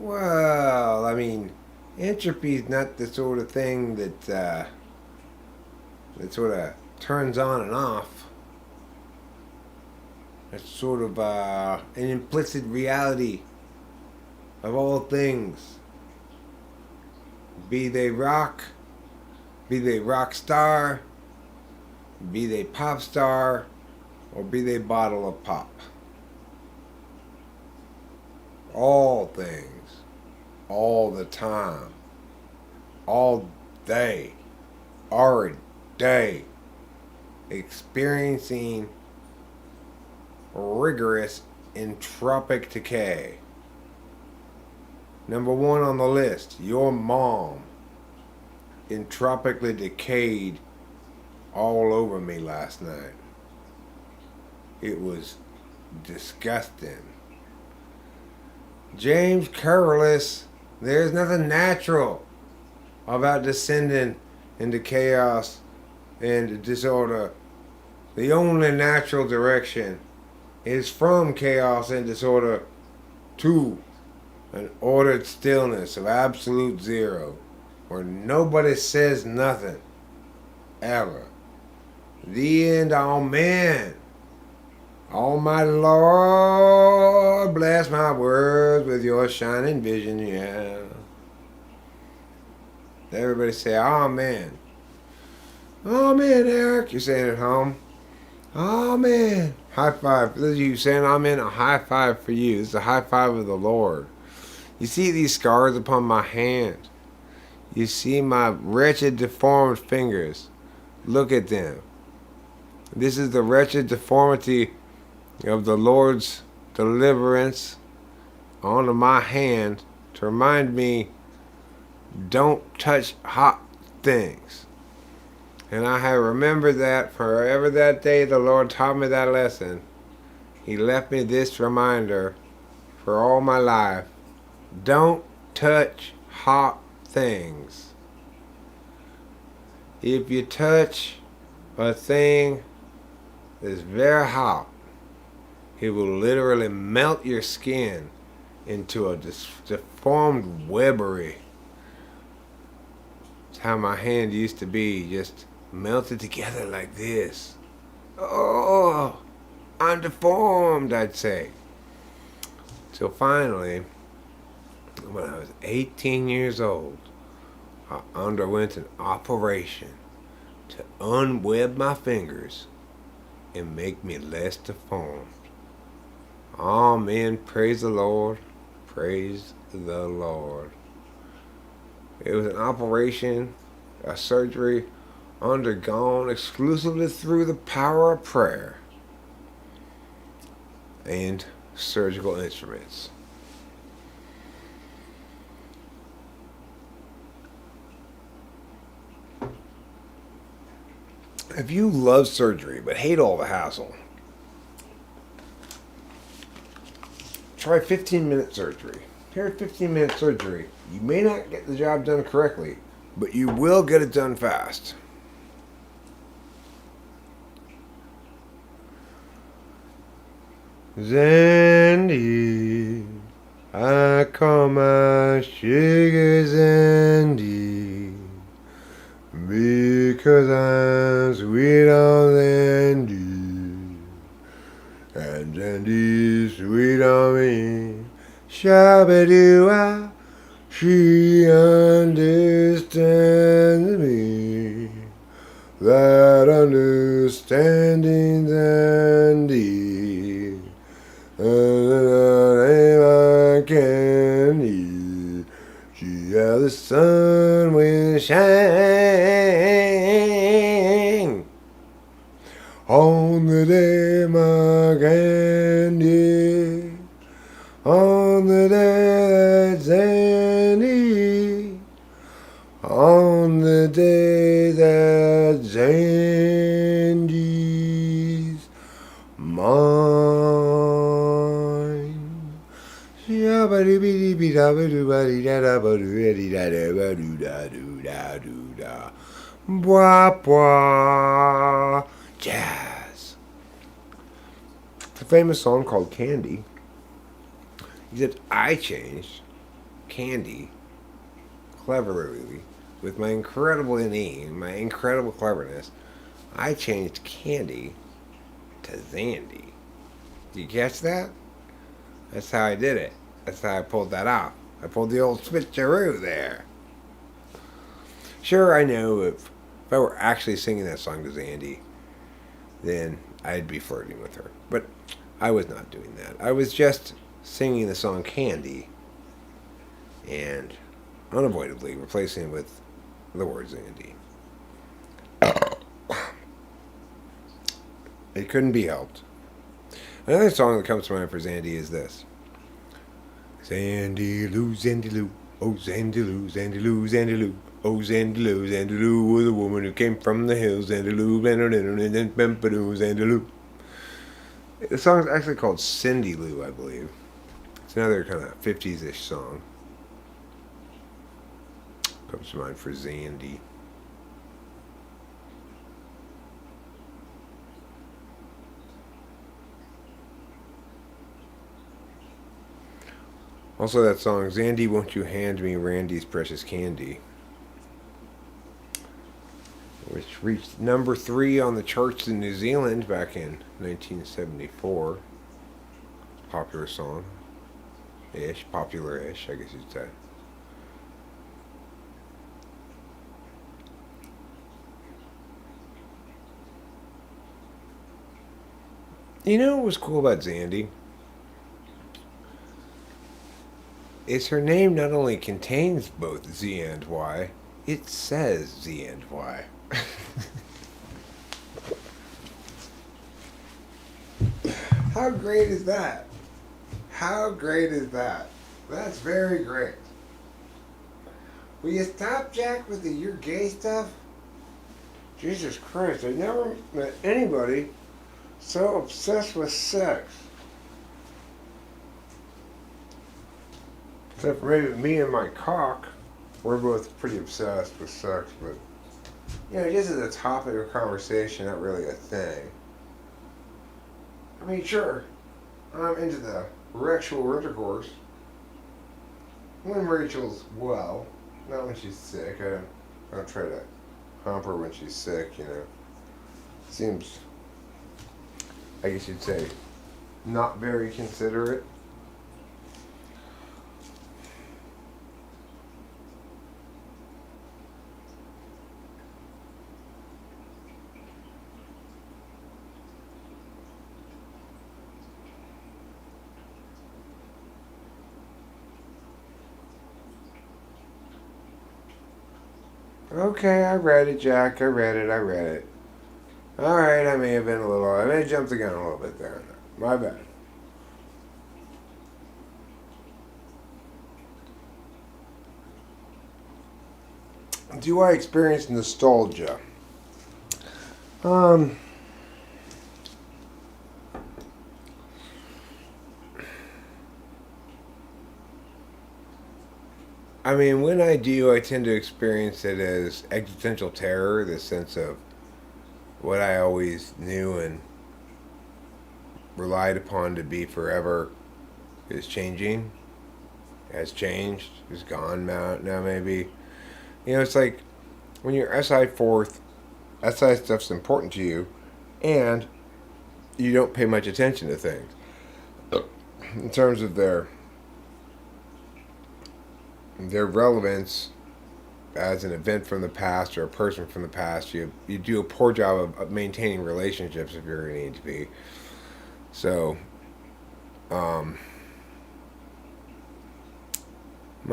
[SPEAKER 2] Well, I mean, entropy is not the sort of thing that sort of turns on and off. It's sort of an implicit reality of all things. Be they rock star, be they pop star, or be they bottle of pop. All things, all the time, all day, every day, experiencing rigorous entropic decay. Number 1 on the list, your mom entropically decayed all over me last night. It was disgusting. James Carolus, there's nothing natural about descending into chaos and disorder. The only natural direction is from chaos and disorder to an ordered stillness of absolute zero, where nobody says nothing, ever. The end, amen. Almighty Lord, bless my words with your shining vision, yeah. Everybody say, amen. Amen, Eric. You're saying it at home. Amen. High five. For those of you saying amen, a high five for you. It's a high five of the Lord. You see these scars upon my hand. You see my wretched, deformed fingers. Look at them. This is the wretched deformity of the Lord's deliverance onto my hand to remind me, don't touch hot things. And I have remembered that forever. That day the Lord taught me that lesson. He left me this reminder for all my life. Don't touch hot things. If you touch a thing that's very hot, it will literally melt your skin into a deformed webbery. It's how my hand used to be, just melted together like this. Oh, I'm deformed, I'd say. So finally, when I was 18 years old, I underwent an operation to unweb my fingers and make me less deformed. Amen. Praise the Lord. Praise the Lord. It was an operation, a surgery undergone exclusively through the power of prayer and surgical instruments. If you love surgery but hate all the hassle, try 15-minute surgery. Here's 15-minute surgery. You may not get the job done correctly, but you will get it done fast. Zandy, I call my sugar Zandy, because I'm sweet on Zandy, and Zandy's sweet on me. Shabba-doo-ah, she understands me. That understanding Zandy, I candy. She how the sun will shine on the day my candy, on the day that Zandy, on the day that Zandy's mine. Bwah, bwah. Jazz. It's a famous song called Candy. Except I changed Candy cleverly with my incredible inane, my incredible cleverness. I changed Candy to Zandy. Did you catch that? That's how I did it. That's how I pulled that off. I pulled the old switcheroo there. Sure, I know if I were actually singing that song to Zandy, then I'd be flirting with her. But I was not doing that. I was just singing the song Candy and unavoidably replacing it with the word Zandy. It couldn't be helped. Another song that comes to mind for Zandy is this. Zandy Lou, Zandy Lou, oh Zandy Lou, Zandy Lou, Zandy Lou, oh Zandy Lou, Zandy Lou was a woman who came from the hills, Zandy Lou, Zandy Lou. The song is actually called Cindy Lou, I believe. It's another kind of 50s-ish song. Comes to mind for Zandy. Also that song, Zandy, Won't You Hand Me Randy's Precious Candy, which reached number 3 on the charts in New Zealand back in 1974. Popular song. Popular-ish, I guess you'd say. You know what was cool about Zandy? Is her name not only contains both Z and Y, it says Z and Y. How great is that? How great is that? That's very great. Will you stop, Jack, with the "you're gay" stuff? Jesus Christ, I never met anybody so obsessed with sex. Except for maybe me and my cock. We're both pretty obsessed with sex, but, you know, just as a topic of conversation, not really a thing. I mean, sure, I'm into the rectual intercourse. When Rachel's well, not when she's sick. I don't try to hump her when she's sick, you know. Seems, I guess you'd say, not very considerate. Okay, I read it, Jack. I read it. Alright, I may have jumped the gun a little bit there. My bad. Do I experience nostalgia? Um, I mean, when I do, I tend to experience it as existential terror, the sense of what I always knew and relied upon to be forever is changing, has changed, is gone now maybe. It's like when you're SI fourth, SI stuff's important to you, and you don't pay much attention to things in terms of their relevance as an event from the past or a person from the past. You do a poor job of maintaining relationships if you're going to need to be. So, my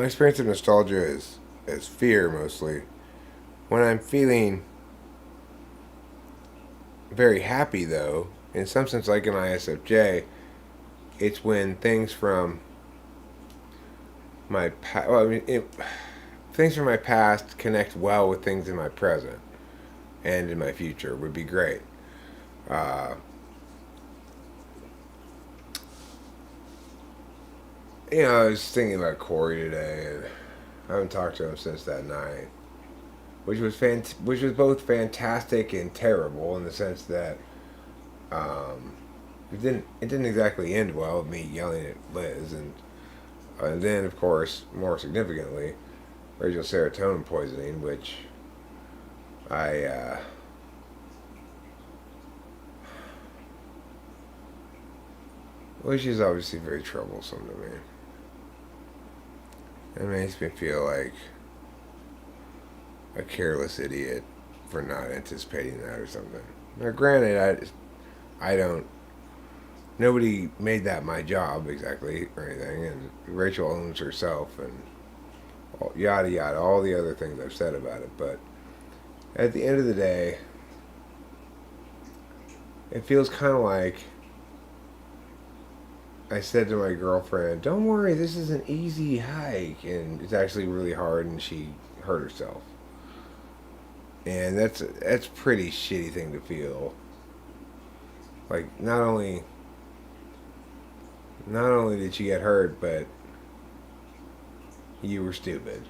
[SPEAKER 2] experience of nostalgia is fear mostly. When I'm feeling very happy, though, in some sense like an ISFJ, it's when things from my past, things from my past connect well with things in my present and in my future would be great. Uh, I was thinking about Corey today, and I haven't talked to him since that night, which was which was both fantastic and terrible in the sense that it didn't exactly end well with me yelling at Liz, and then of course more significantly, radial serotonin poisoning, which I which is obviously very troublesome to me. It makes me feel like a careless idiot for not anticipating that or something. Now, granted, I don't. Nobody made that my job exactly or anything, and Rachel owns herself and yada yada, all the other things I've said about it. But at the end of the day, it feels kind of like I said to my girlfriend, "Don't worry, this is an easy hike," and it's actually really hard, and she hurt herself. And that's a pretty shitty thing to feel. Like not only did she get hurt, but you were stupid.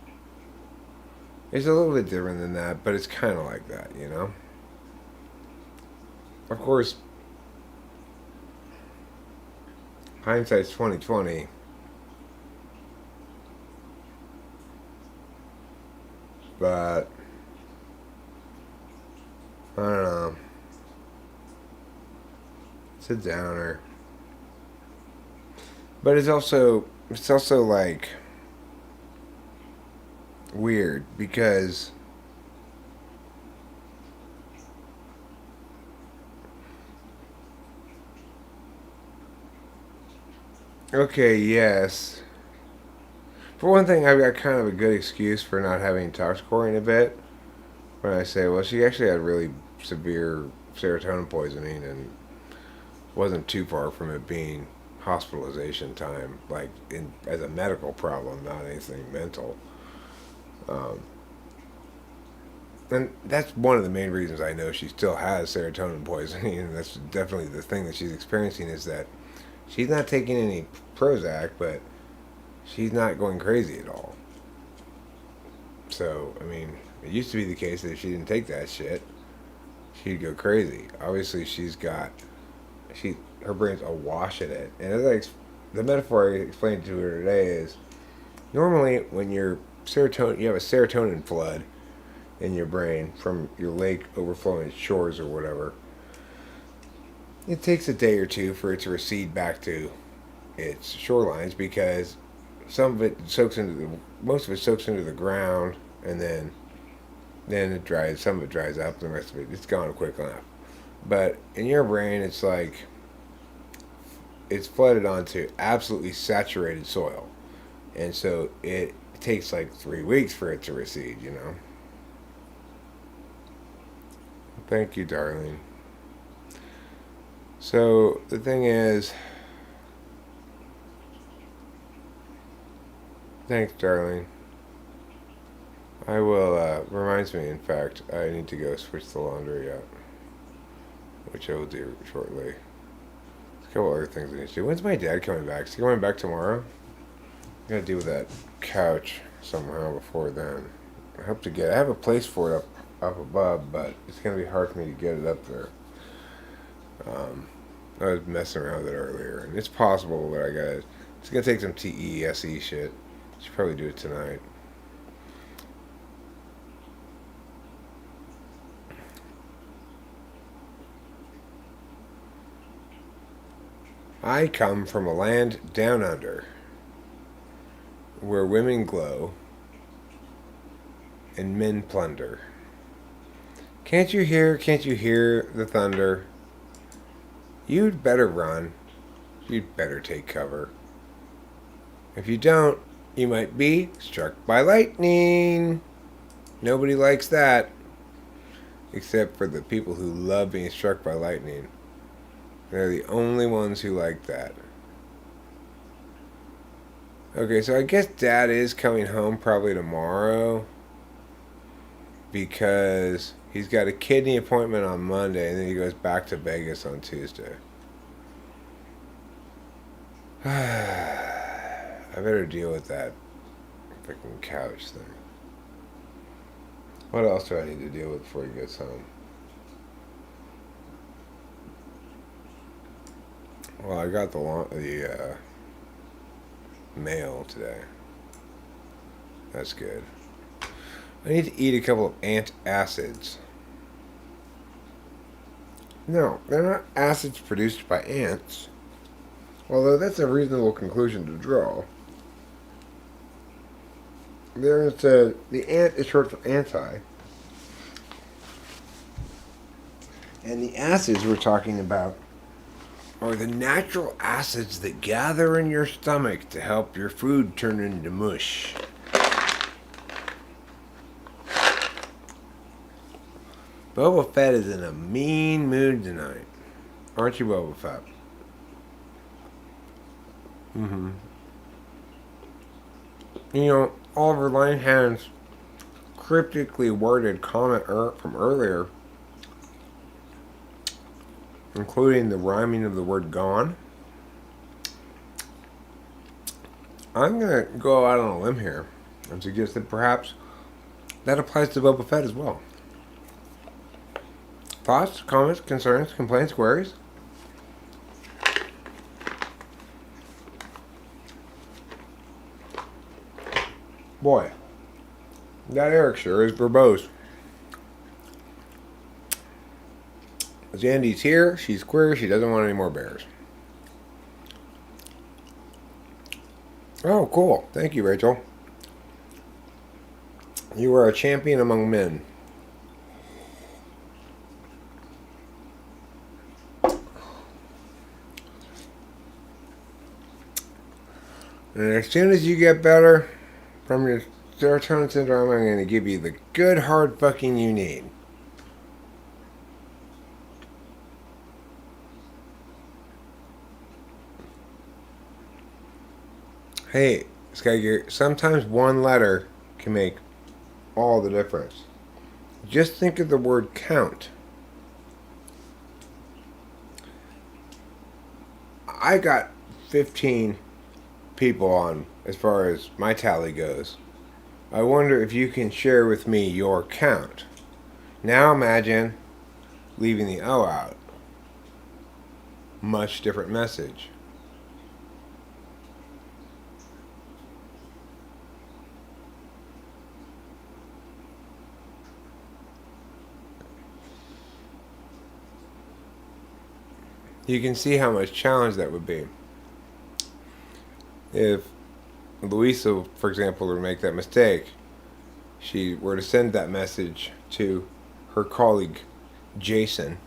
[SPEAKER 2] It's a little bit different than that, but it's kind of like that, you know? Of course, hindsight's 2020. But I don't know. It's a downer. But it's also like weird because okay, yes. For one thing, I've got kind of a good excuse for not having talked to Corey in a bit. When I say, well, she actually had really severe serotonin poisoning and wasn't too far from it being hospitalization time, like as a medical problem, not anything mental. Um, and that's one of the main reasons I know she still has serotonin poisoning, and that's definitely the thing that she's experiencing is that she's not taking any Prozac, but she's not going crazy at all. So, I mean, it used to be the case that if she didn't take that shit, she'd go crazy. Obviously, her brain's awash in it. And the metaphor I explained to her today is normally when you have a serotonin flood in your brain from your lake overflowing its shores or whatever. It takes a day or two for it to recede back to its shorelines because most of it soaks into the ground, and then it dries. Some of it dries up, and the rest of it's gone quick enough. But in your brain, it's like it's flooded onto absolutely saturated soil, and so it takes like 3 weeks for it to recede. You know. Thank you, darling. So the thing is, thanks, darling. I will, reminds me, in fact, I need to go switch the laundry out. which I will do shortly. There's a couple other things I need to do. When's my dad coming back? Is he coming back tomorrow? I gotta deal with that couch somehow before then. I hope to get. I have a place for it up above, but it's gonna be hard for me to get it up there. I was messing around with it earlier, and it's possible that I got. It's gonna take some TESE shit. Should probably do it tonight. I come from a land down under, where women glow and men plunder. Can't you hear the thunder? You'd better run. You'd better take cover. If you don't, you might be struck by lightning. Nobody likes that. Except for the people who love being struck by lightning. They're the only ones who like that. Okay, so I guess Dad is coming home probably tomorrow. Because he's got a kidney appointment on Monday and then he goes back to Vegas on Tuesday. I better deal with that freaking couch thing. What else do I need to deal with before he gets home? Well, I got the mail today. That's good. I need to eat a couple of antacids. No, they're not acids produced by ants. Although that's a reasonable conclusion to draw. The ant is short for anti. And the acids we're talking about are the natural acids that gather in your stomach to help your food turn into mush. Boba Fett is in a mean mood tonight. Aren't you, Boba Fett? Mm-hmm. You know, Oliver Linehand's cryptically worded comment from earlier, including the rhyming of the word gone. I'm going to go out on a limb here and suggest that perhaps that applies to Boba Fett as well. Thoughts, comments, concerns, complaints, queries? Boy, that Eric sure is verbose. Zandy's here. She's queer. She doesn't want any more bears. Oh, cool. Thank you, Rachel. You are a champion among men. And as soon as you get better from your serotonin syndrome, I'm going to give you the good hard fucking you need. Hey, Skygear, sometimes one letter can make all the difference. Just think of the word count. I got 15 people on as far as my tally goes. I wonder if you can share with me your count. Now imagine leaving the O out. Much different message. You can see how much challenge that would be. If Louisa, for example, were to make that mistake, she were to send that message to her colleague, Jason,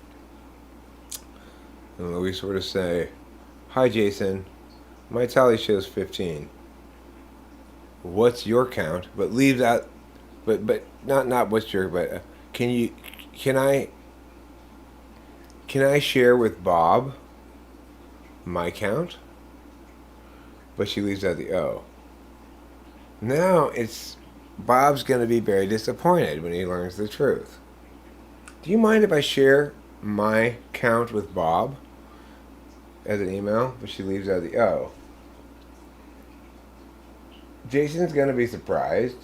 [SPEAKER 2] and Louisa were to say, "Hi, Jason, my tally shows 15. What's your count?" But leave that, but not what's your, but can I share with Bob my count? But she leaves out the O. Now Bob's going to be very disappointed when he learns the truth. Do you mind if I share my count with Bob as an email, but she leaves out the O. Jason's going to be surprised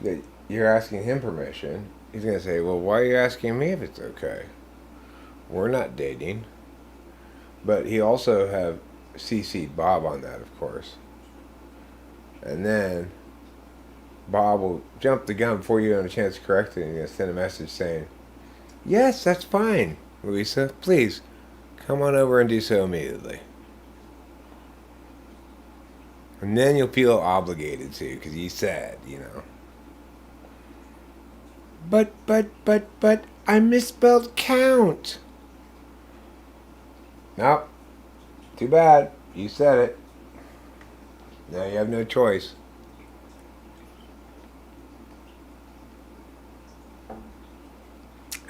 [SPEAKER 2] that you're asking him permission. He's going to say, well, why are you asking me if it's okay? We're not dating. But he also have CC'd Bob on that, of course. And then Bob will jump the gun before you have a chance to correct it, and he's going to send a message saying, yes, that's fine, Louisa. Please, come on over and do so immediately. And then you'll feel obligated to, because he said, you know. But, I misspelled count. Nope. Too bad. You said it. Now you have no choice.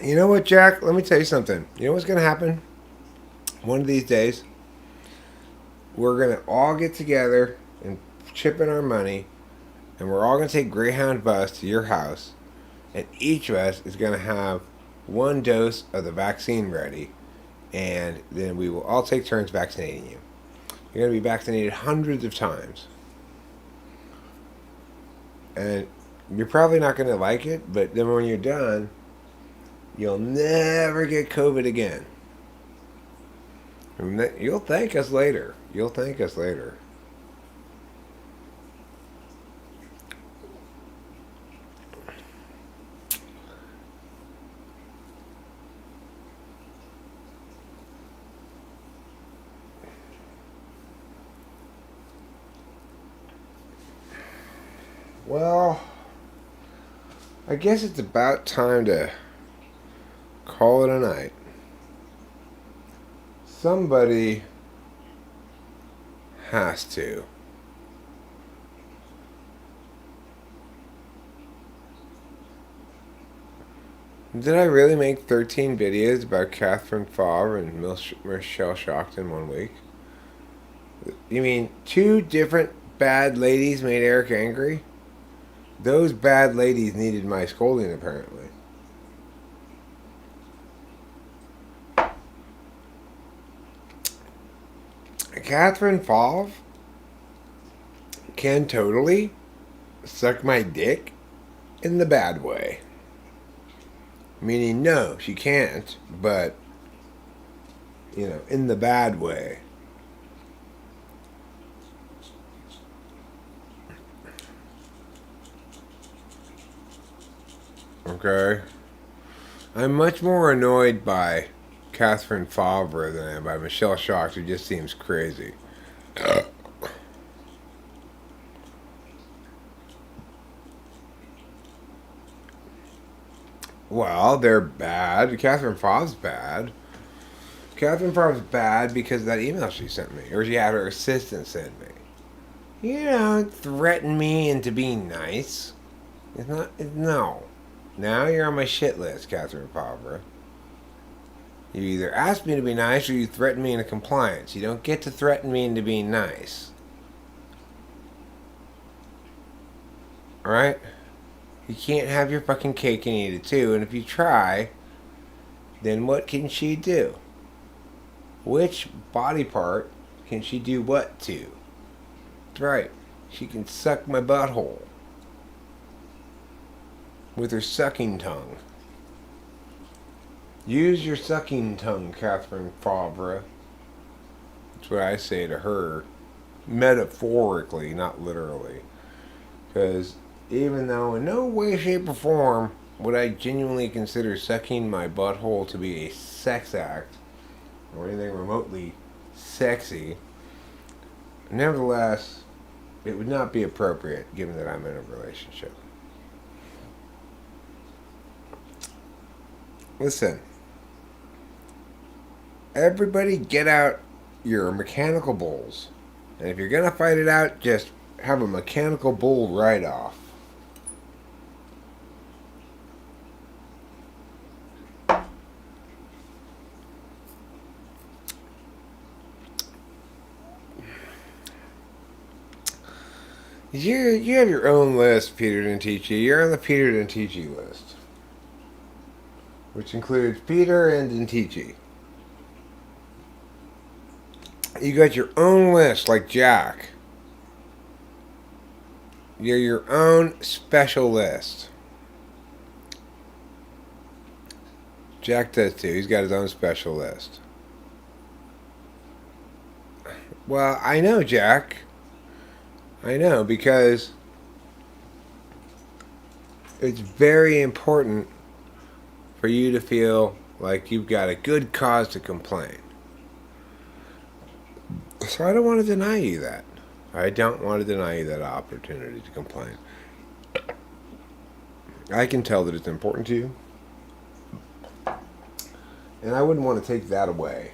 [SPEAKER 2] You know what, Jack? Let me tell you something. You know what's going to happen? One of these days, we're going to all get together and chip in our money, and we're all going to take Greyhound bus to your house, and each of us is going to have one dose of the vaccine ready, and then we will all take turns vaccinating you. You're going to be vaccinated hundreds of times. And you're probably not going to like it, but then when you're done, you'll never get COVID again. And you'll thank us later. You'll thank us later. Well, I guess it's about time to call it a night. Somebody has to. Did I really make 13 videos about Catherine Favre and Michelle Shocked in 1 week? You mean 2 different bad ladies made Eric angry? Those bad ladies needed my scolding, apparently. Catherine Favre can totally suck my dick in the bad way. Meaning, no, she can't, but, you know, in the bad way. Okay? I'm much more annoyed by Catherine Favre than I am by Michelle Shocked, who just seems crazy. Well, they're bad. Catherine Favre's bad. Catherine Favre's bad because of that email she sent me, or she had her assistant send me. You don't threaten me into being nice. It's not. No. Now you're on my shit list, Catherine Favre. You either ask me to be nice or you threaten me into compliance. You don't get to threaten me into being nice. Alright? You can't have your fucking cake and eat it too. And if you try, then what can she do? Which body part can she do what to? That's right. She can suck my butthole. With her sucking tongue. Use your sucking tongue, Catherine Favre. That's what I say to her. Metaphorically, not literally. Because even though in no way, shape, or form would I genuinely consider sucking my butthole to be a sex act or anything remotely sexy, nevertheless, it would not be appropriate given that I'm in a relationship. Listen, everybody get out your mechanical bulls. And if you're going to fight it out, just have a mechanical bull write-off. You have your own list, Peter Dentici. You're on the Peter Dentici list. which includes Peter and Dentici. You got your own list like Jack. You're your own special list. Jack does too. He's got his own special list. Well, I know, Jack. I know, because it's very important for you to feel like you've got a good cause to complain. So I don't want to deny you that. I don't want to deny you that opportunity to complain. I can tell that it's important to you. And I wouldn't want to take that away.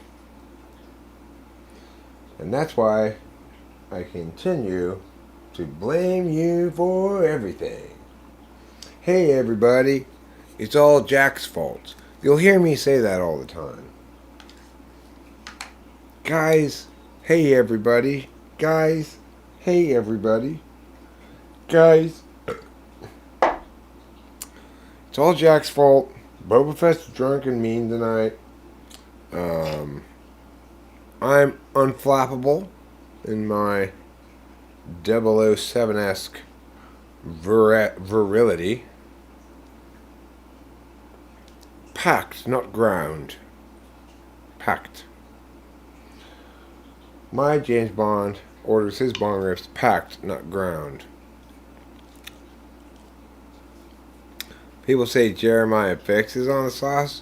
[SPEAKER 2] And that's why I continue to blame you for everything. Hey everybody, it's all Jack's fault. You'll hear me say that all the time. Guys, hey everybody. Guys, hey everybody. Guys, it's all Jack's fault. Boba Fett's drunk and mean tonight. I'm unflappable in my 007-esque virility. Packed, not ground. Packed. My James Bond orders his Bond riffs packed, not ground. People say Jeremiah Fix is on the sauce.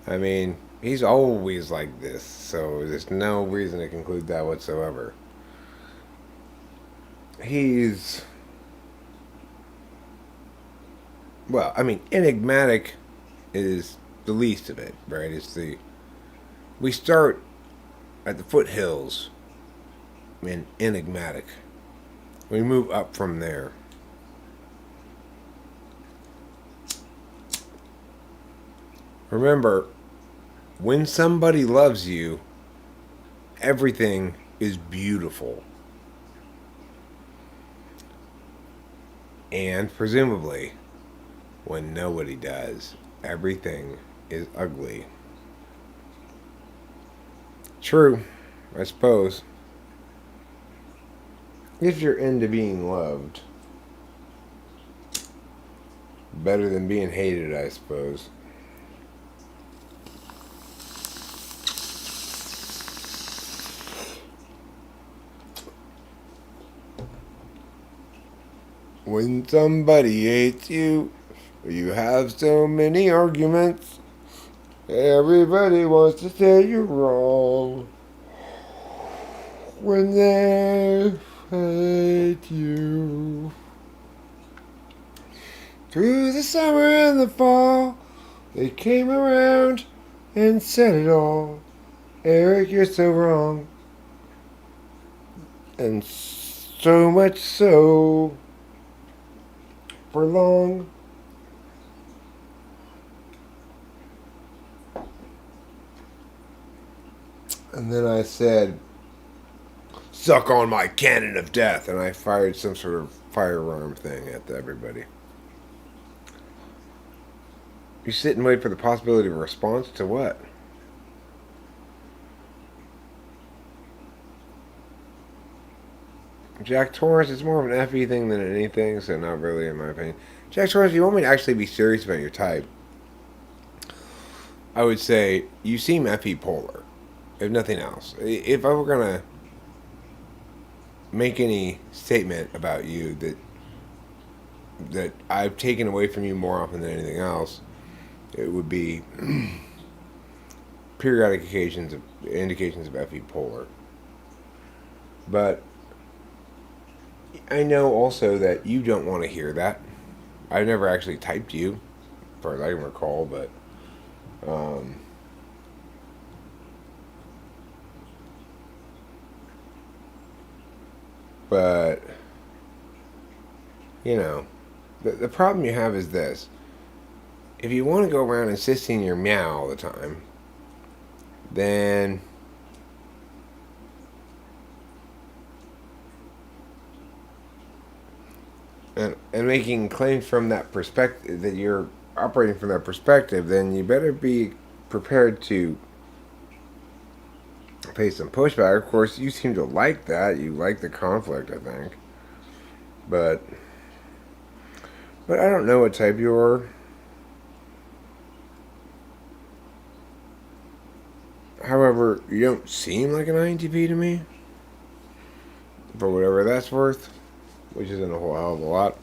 [SPEAKER 2] I mean, he's always like this, so there's no reason to conclude that whatsoever. He's... well, I mean, enigmatic is the least of it, right? It's the... we start at the foothills in enigmatic. We move up from there. Remember, when somebody loves you, everything is beautiful. And presumably, when nobody does, everything is ugly. True, I suppose. If you're into being loved. Better than being hated, I suppose. When somebody hates you, you have so many arguments. Everybody wants to say you're wrong. When they hate you. Through the summer and the fall, they came around and said it all. Eric, you're so wrong. And so much so. For long. And then I said, suck on my cannon of death. And I fired some sort of firearm thing at everybody. You sit and wait for the possibility of a response to what? Jack Torrance is more of an FE thing than anything, so not really in my opinion. Jack Torrance, if you want me to actually be serious about your type, I would say you seem FE polar, if nothing else. If I were going to make any statement about you that I've taken away from you more often than anything else, it would be periodic indications of FE polar. But I know also that you don't want to hear that. I've never actually typed you, as far as I can recall, but you know, the problem you have is this. If you want to go around insisting you're meow all the time, then and making claims from that perspective that you're operating from that perspective, then you better be prepared to face some pushback. Of course, you seem to like that. You like the conflict, I think. But I don't know what type you are. However, you don't seem like an INTP to me. For whatever that's worth, which isn't a whole hell of a lot.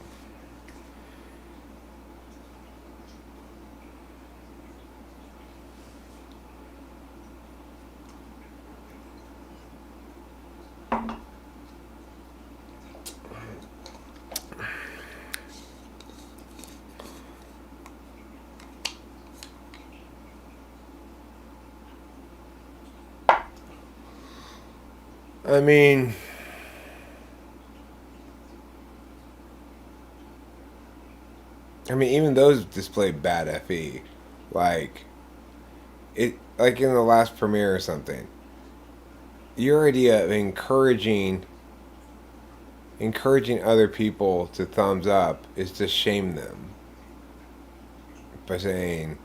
[SPEAKER 2] I mean, even those display bad FE. Like, like in the last premiere or something. Your idea of encouraging other people to thumbs up is to shame them by saying,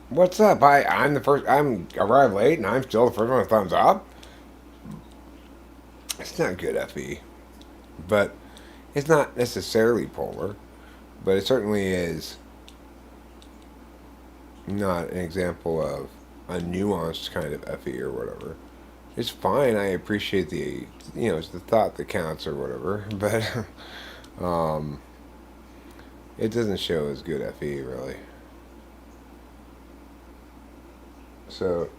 [SPEAKER 2] what's up? I'm arrived late and I'm still the first one to thumbs up. It's not good FE. But it's not necessarily polar. But it certainly is not an example of a nuanced kind of FE or whatever. It's fine. I appreciate it's the thought that counts or whatever. But it doesn't show as good FE, really. So,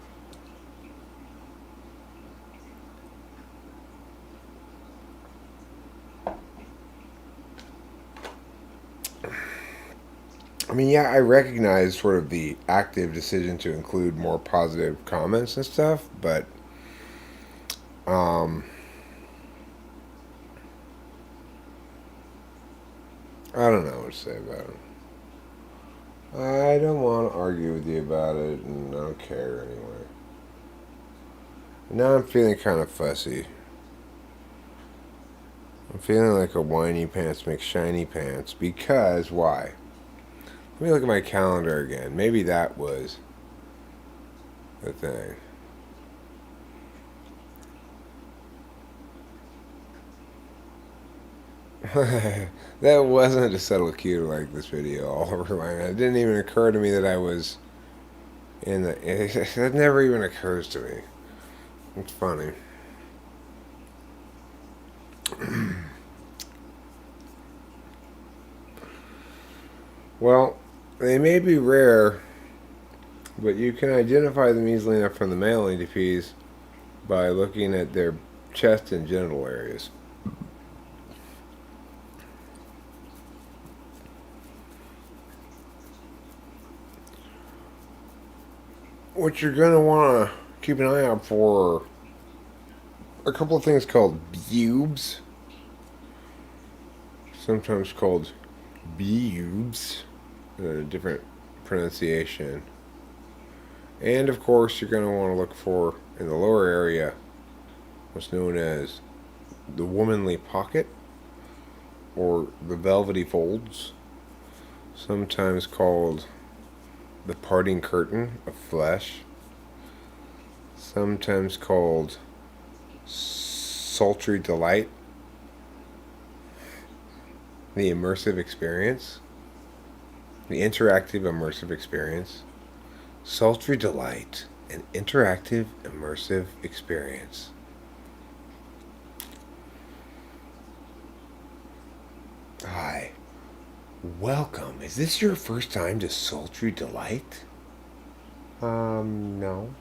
[SPEAKER 2] yeah, I recognize sort of the active decision to include more positive comments and stuff, but I don't know what to say about it. I don't want to argue with you about it, and I don't care anyway. Now I'm feeling kind of fussy. I'm feeling like a whiny pants makes shiny pants, because why? Let me look at my calendar again. Maybe that was the thing. That wasn't a subtle cue to like this video all over my head. It didn't even occur to me that I was in the... That never even occurs to me. It's funny. Well, they may be rare, but you can identify them easily enough from the male INTPs by looking at their chest and genital areas. What you're going to want to keep an eye out for are a couple of things called bubes, sometimes called bubes, a different pronunciation. And of course, you're going to want to look for, in the lower area, what's known as the womanly pocket, or the velvety folds, sometimes called the parting curtain of flesh, sometimes called sultry delight, the immersive experience, the interactive immersive experience, sultry delight, an interactive immersive experience. Hi. Welcome. Is this your first time to Sultry Delight? No.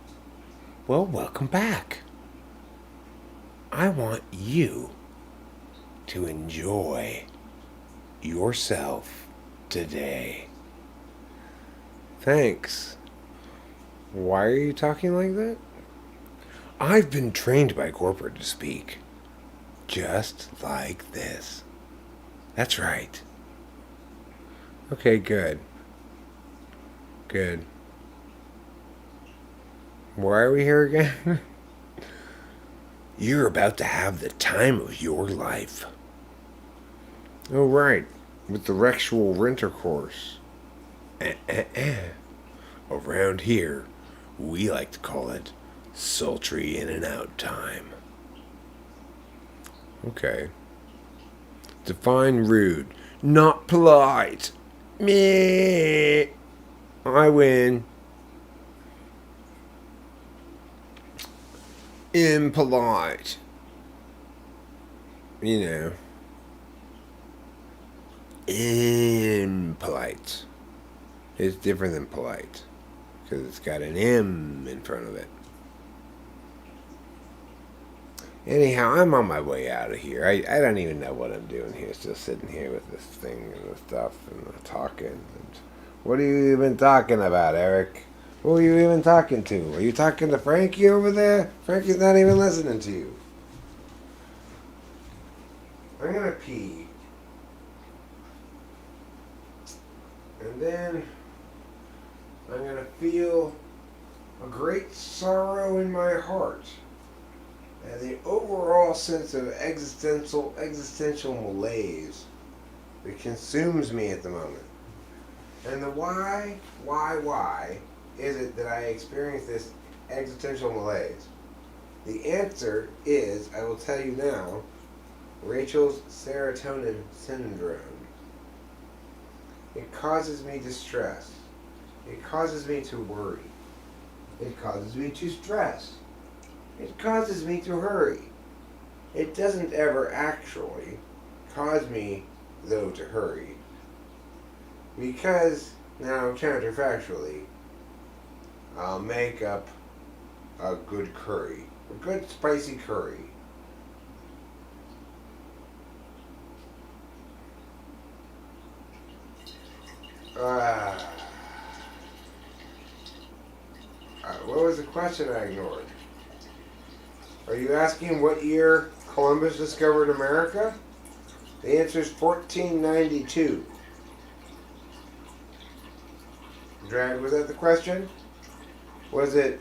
[SPEAKER 2] Well, welcome back. I want you to enjoy yourself today. Thanks. Why are you talking like that? I've been trained by corporate to speak just like this. That's right. Okay, good. Good. Why are we here again? You're about to have the time of your life. Oh, right. With the Rexual intercourse. Around here, we like to call it sultry in and out time. Okay. Define rude. Not polite. Meh. I win. Impolite. You know. Impolite. It's different than polite. Because it's got an M in front of it. Anyhow, I'm on my way out of here. I don't even know what I'm doing here. Still sitting here with this thing and the stuff and the talking. And what are you even talking about, Eric? Who are you even talking to? Are you talking to Frankie over there? Frankie's not even listening to you. I'm gonna pee. And then I'm gonna feel a great sorrow in my heart. And the overall sense of existential malaise that consumes me at the moment. And the why is it that I experience this existential malaise? The answer is, I will tell you now, Rachel's serotonin syndrome. It causes me distress. It causes me to worry. It causes me to stress. It causes me to hurry. It doesn't ever actually cause me, though, to hurry. Because, now counterfactually, I'll make up a good curry. A good spicy curry. What was the question I ignored? Are you asking what year Columbus discovered America? The answer is 1492. Drag, was that the question? Was it,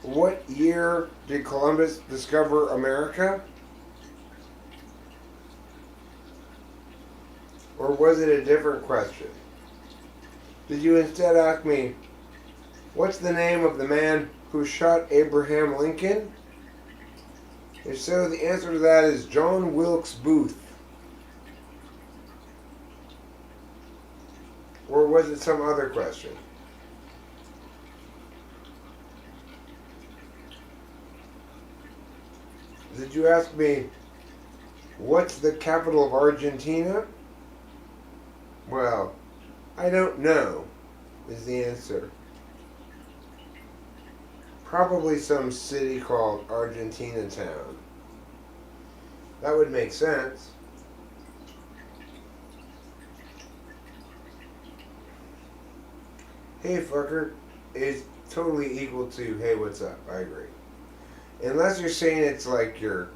[SPEAKER 2] what year did Columbus discover America? Or was it a different question? Did you instead ask me, what's the name of the man who shot Abraham Lincoln? If so, the answer to that is John Wilkes Booth. Or was it some other question? Did you ask me, what's the capital of Argentina? Well, I don't know, is the answer. Probably some city called Argentina Town. That would make sense. Hey fucker is totally equal to hey what's up. I agree. Unless you're saying it's like your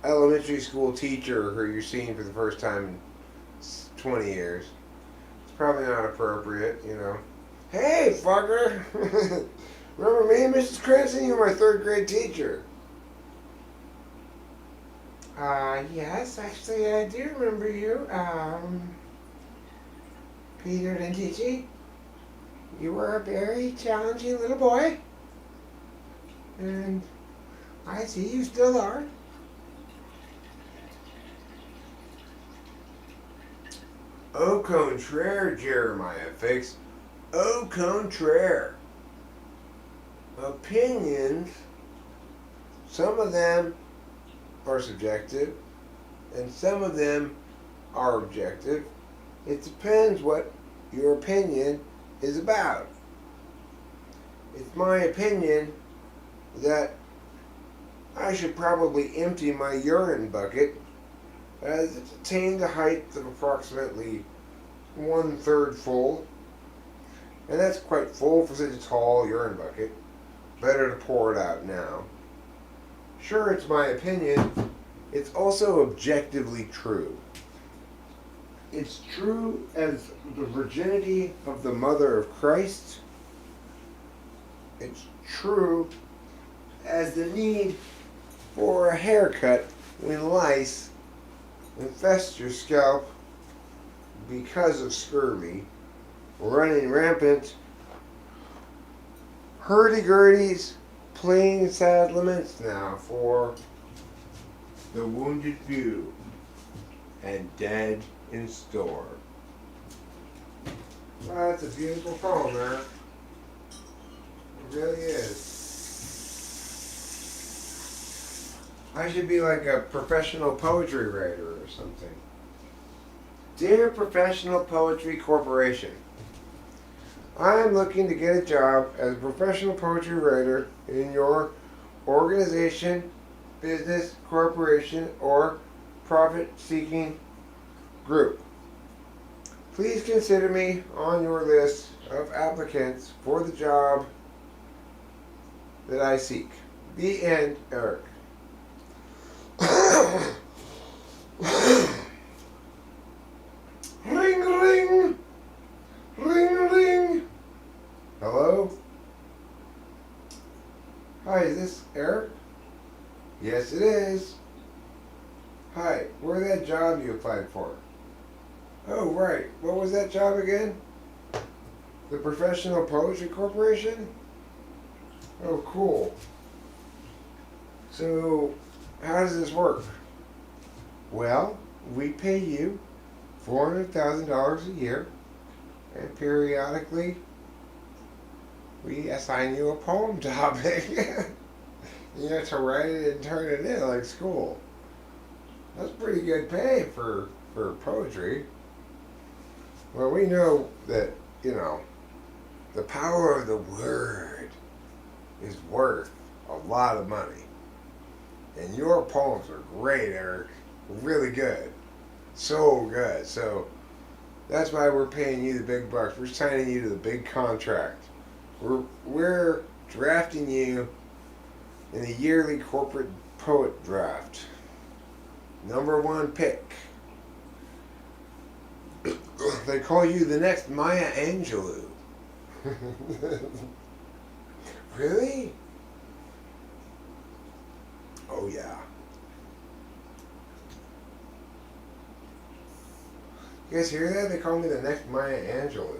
[SPEAKER 2] elementary school teacher who you're seeing for the first time in 20 years. It's probably not appropriate, you know. Hey, fucker! Remember me, Mrs. Cranston? You were my 3rd grade teacher. Yes, actually I do remember you. Peter Dentici. You were a very challenging little boy. And I see you still are. Au contraire, Jeremiah Fix. Au contraire. Opinions, some of them are subjective, and some of them are objective. It depends what your opinion is about. It's my opinion that I should probably empty my urine bucket as it's attained a height of approximately 1/3 full. And that's quite full for such a tall urine bucket. Better to pour it out now. Sure, it's my opinion. It's also objectively true. It's true as the virginity of the mother of Christ. It's true as the need for a haircut when lice infest your scalp because of scurvy running rampant, hurdy-gurdy's plain sad laments now for the wounded few and dead in store. Wow, that's a beautiful poem, man. It really is. I should be like a professional poetry writer or something. Dear Professional Poetry Corporation, I am looking to get a job as a professional poetry writer in your organization, business, corporation, or profit-seeking group. Please consider me on your list of applicants for the job that I seek. The end, Eric. Ring, ring! Ring, ring! Hello? Hi, is this Eric? Yes, it is. Hi, where's that job you applied for? Oh, right. What was that job again? The Professional Poetry Corporation? Oh, cool. So, how does this work? Well, we pay you $400,000 a year, and periodically we assign you a poem topic. You have to write it and turn it in like school. That's pretty good pay for poetry. Well, we know that, the power of the word is worth a lot of money. And your poems are great, Eric. Really good. So good. So that's why we're paying you the big bucks. We're signing you to the big contract. We're drafting you in the yearly corporate poet draft. #1 pick. They call you the next Maya Angelou. Really? Oh yeah. You guys hear that? They call me the next Maya Angelou.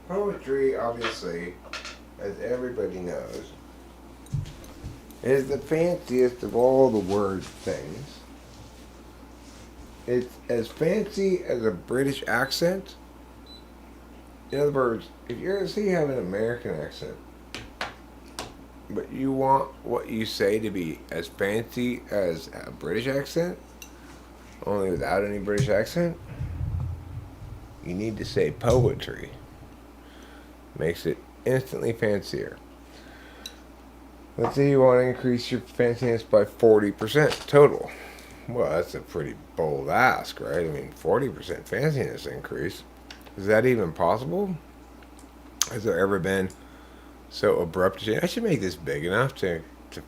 [SPEAKER 2] Poetry, obviously, as everybody knows, is the fanciest of all the word things. It's as fancy as a British accent. In other words, if you're you have an American accent, but you want what you say to be as fancy as a British accent, only without any British accent, you need to say poetry. Makes it instantly fancier. Let's say you want to increase your fanciness by 40% total. Well, that's a pretty bold ask, right? I mean, 40% fanciness increase. Is that even possible? Has there ever been so abrupt a change? I should make this big enough to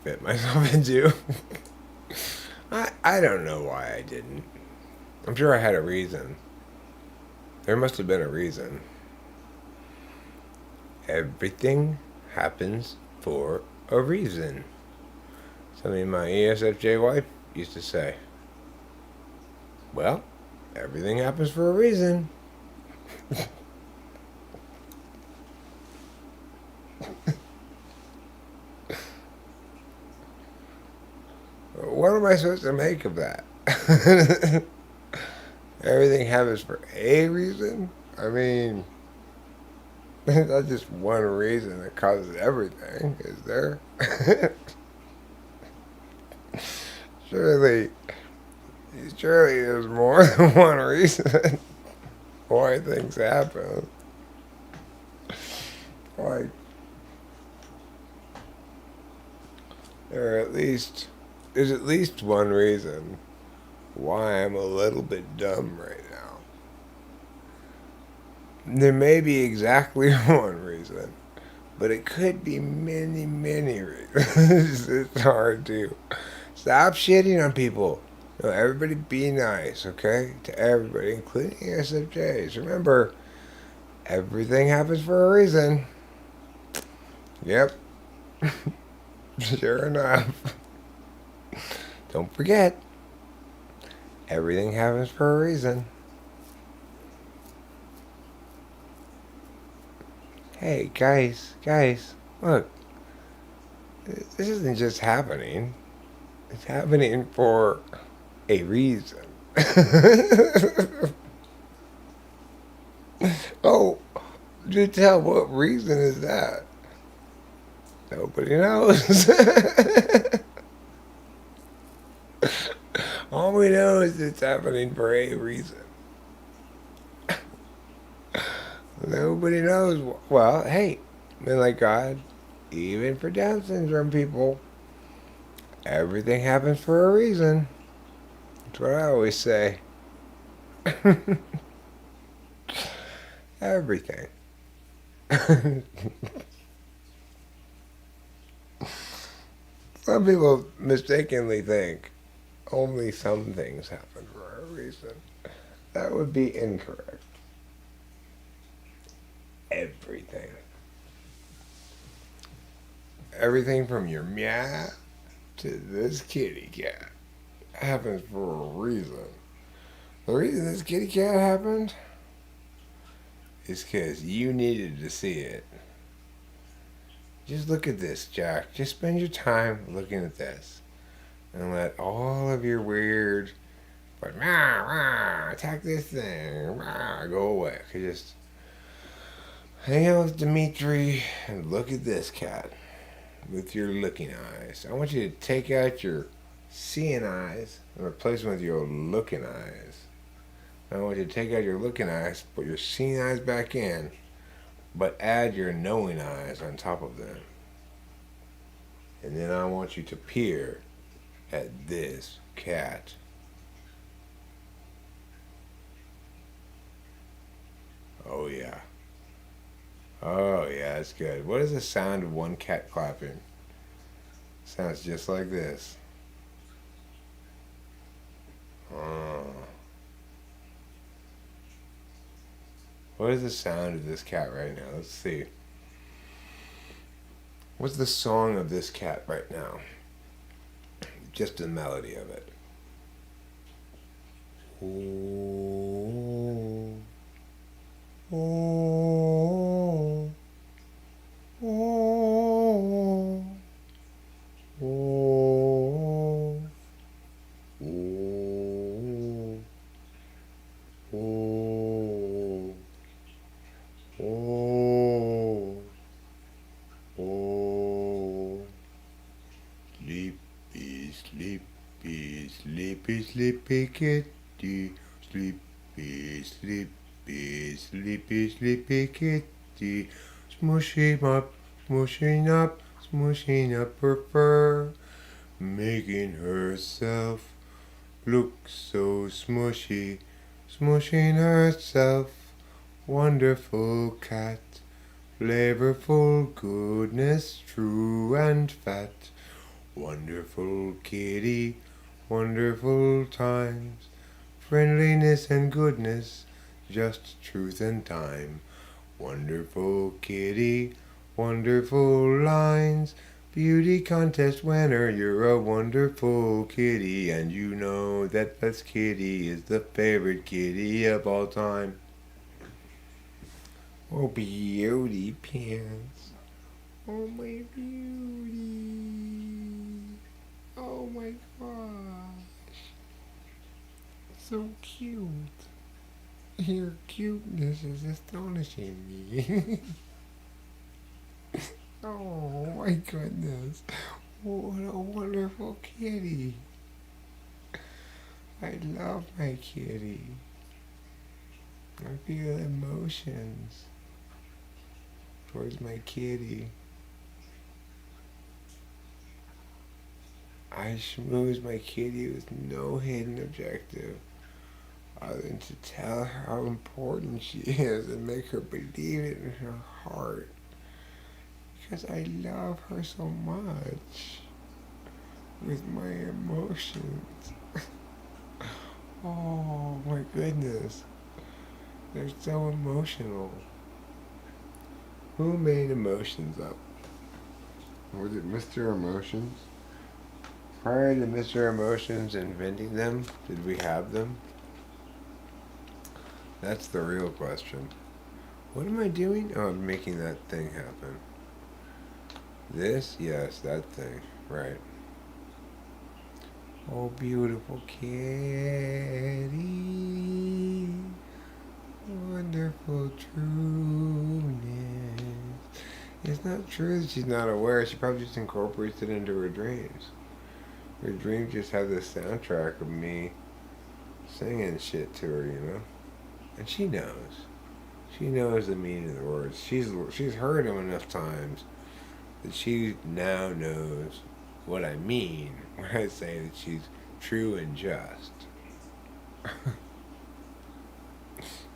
[SPEAKER 2] fit myself into. I don't know why I didn't. I'm sure I had a reason. There must have been a reason. Everything happens for a reason. Something my ESFJ wife used to say. Well, everything happens for a reason. What am I supposed to make of that? Everything happens for a reason? I mean, that's just one reason that causes everything, is there? surely, surely there's more than one reason why things happen. Like, there's at least one reason why I'm a little bit dumb right now. There may be exactly one reason, but it could be many, many reasons. It's hard to stop shitting on people. No, everybody be nice, okay? To everybody, including SFJs. Remember, everything happens for a reason. Yep. Sure enough. Don't forget, everything happens for a reason. Hey, guys, look. This isn't just happening. It's happening for a reason. Oh, do tell, what reason is that? Nobody knows. All we know is it's happening for a reason. Nobody knows. Well, hey, men like God, even for Down syndrome people, everything happens for a reason. That's what I always say. Everything. Some people mistakenly think only some things happen for a reason. That would be incorrect. Everything. Everything from your meow to this kitty cat happens for a reason. The reason this kitty cat happened is because you needed to see it. Just look at this, Jack. Just spend your time looking at this. And let all of your weird, but attack this thing, go away. Just hang out with Dimitri and look at this cat with your looking eyes. I want you to take out your seeing eyes and replace them with your looking eyes. I want you to take out your looking eyes, put your seeing eyes back in, but add your knowing eyes on top of them. And then I want you to peer at this cat. Oh yeah. Oh yeah, that's good. What is the sound of one cat clapping? Sounds just like this. Oh. What is the sound of this cat right now? Let's see. What's the song of this cat right now? Just the melody of it. Ooh. Ooh. Ooh. Ooh. Ooh. Ooh. Ooh. Oh, sleepy, sleepy, sleepy, sleepy kitty, sleepy, sleepy, sleepy, sleepy kitty, smushing up, smushing up, smushing up her fur, making herself look so smushy, smushing herself, wonderful cat. Flavorful goodness, true and fat. Wonderful kitty, wonderful times. Friendliness and goodness, just truth and time. Wonderful kitty, wonderful lines. Beauty contest winner, you're a wonderful kitty. And you know that this kitty is the favorite kitty of all time. Oh, beauty pants. Oh, my beauty. Oh, my gosh. So cute. Your cuteness is astonishing me. Oh my goodness. What a wonderful kitty. I love my kitty. I feel emotions towards my kitty. I schmooze my kitty with no hidden objective other than to tell her how important she is and make her believe it in her heart. Because I love her so much with my emotions. Oh my goodness. They're so emotional. Who made emotions up? Was it Mr. Emotions? Prior to Mr. Emotions inventing them, did we have them? That's the real question. What am I doing? Oh, I'm making that thing happen. This? Yes, that thing. Right. Oh, beautiful kitty. Wonderful trueness. It's not true that she's not aware. She probably just incorporates it into her dreams. Her dreams just have this soundtrack of me singing shit to her, you know? And she knows. She knows the meaning of the words. She's heard them enough times that she now knows what I mean when I say that she's true and just.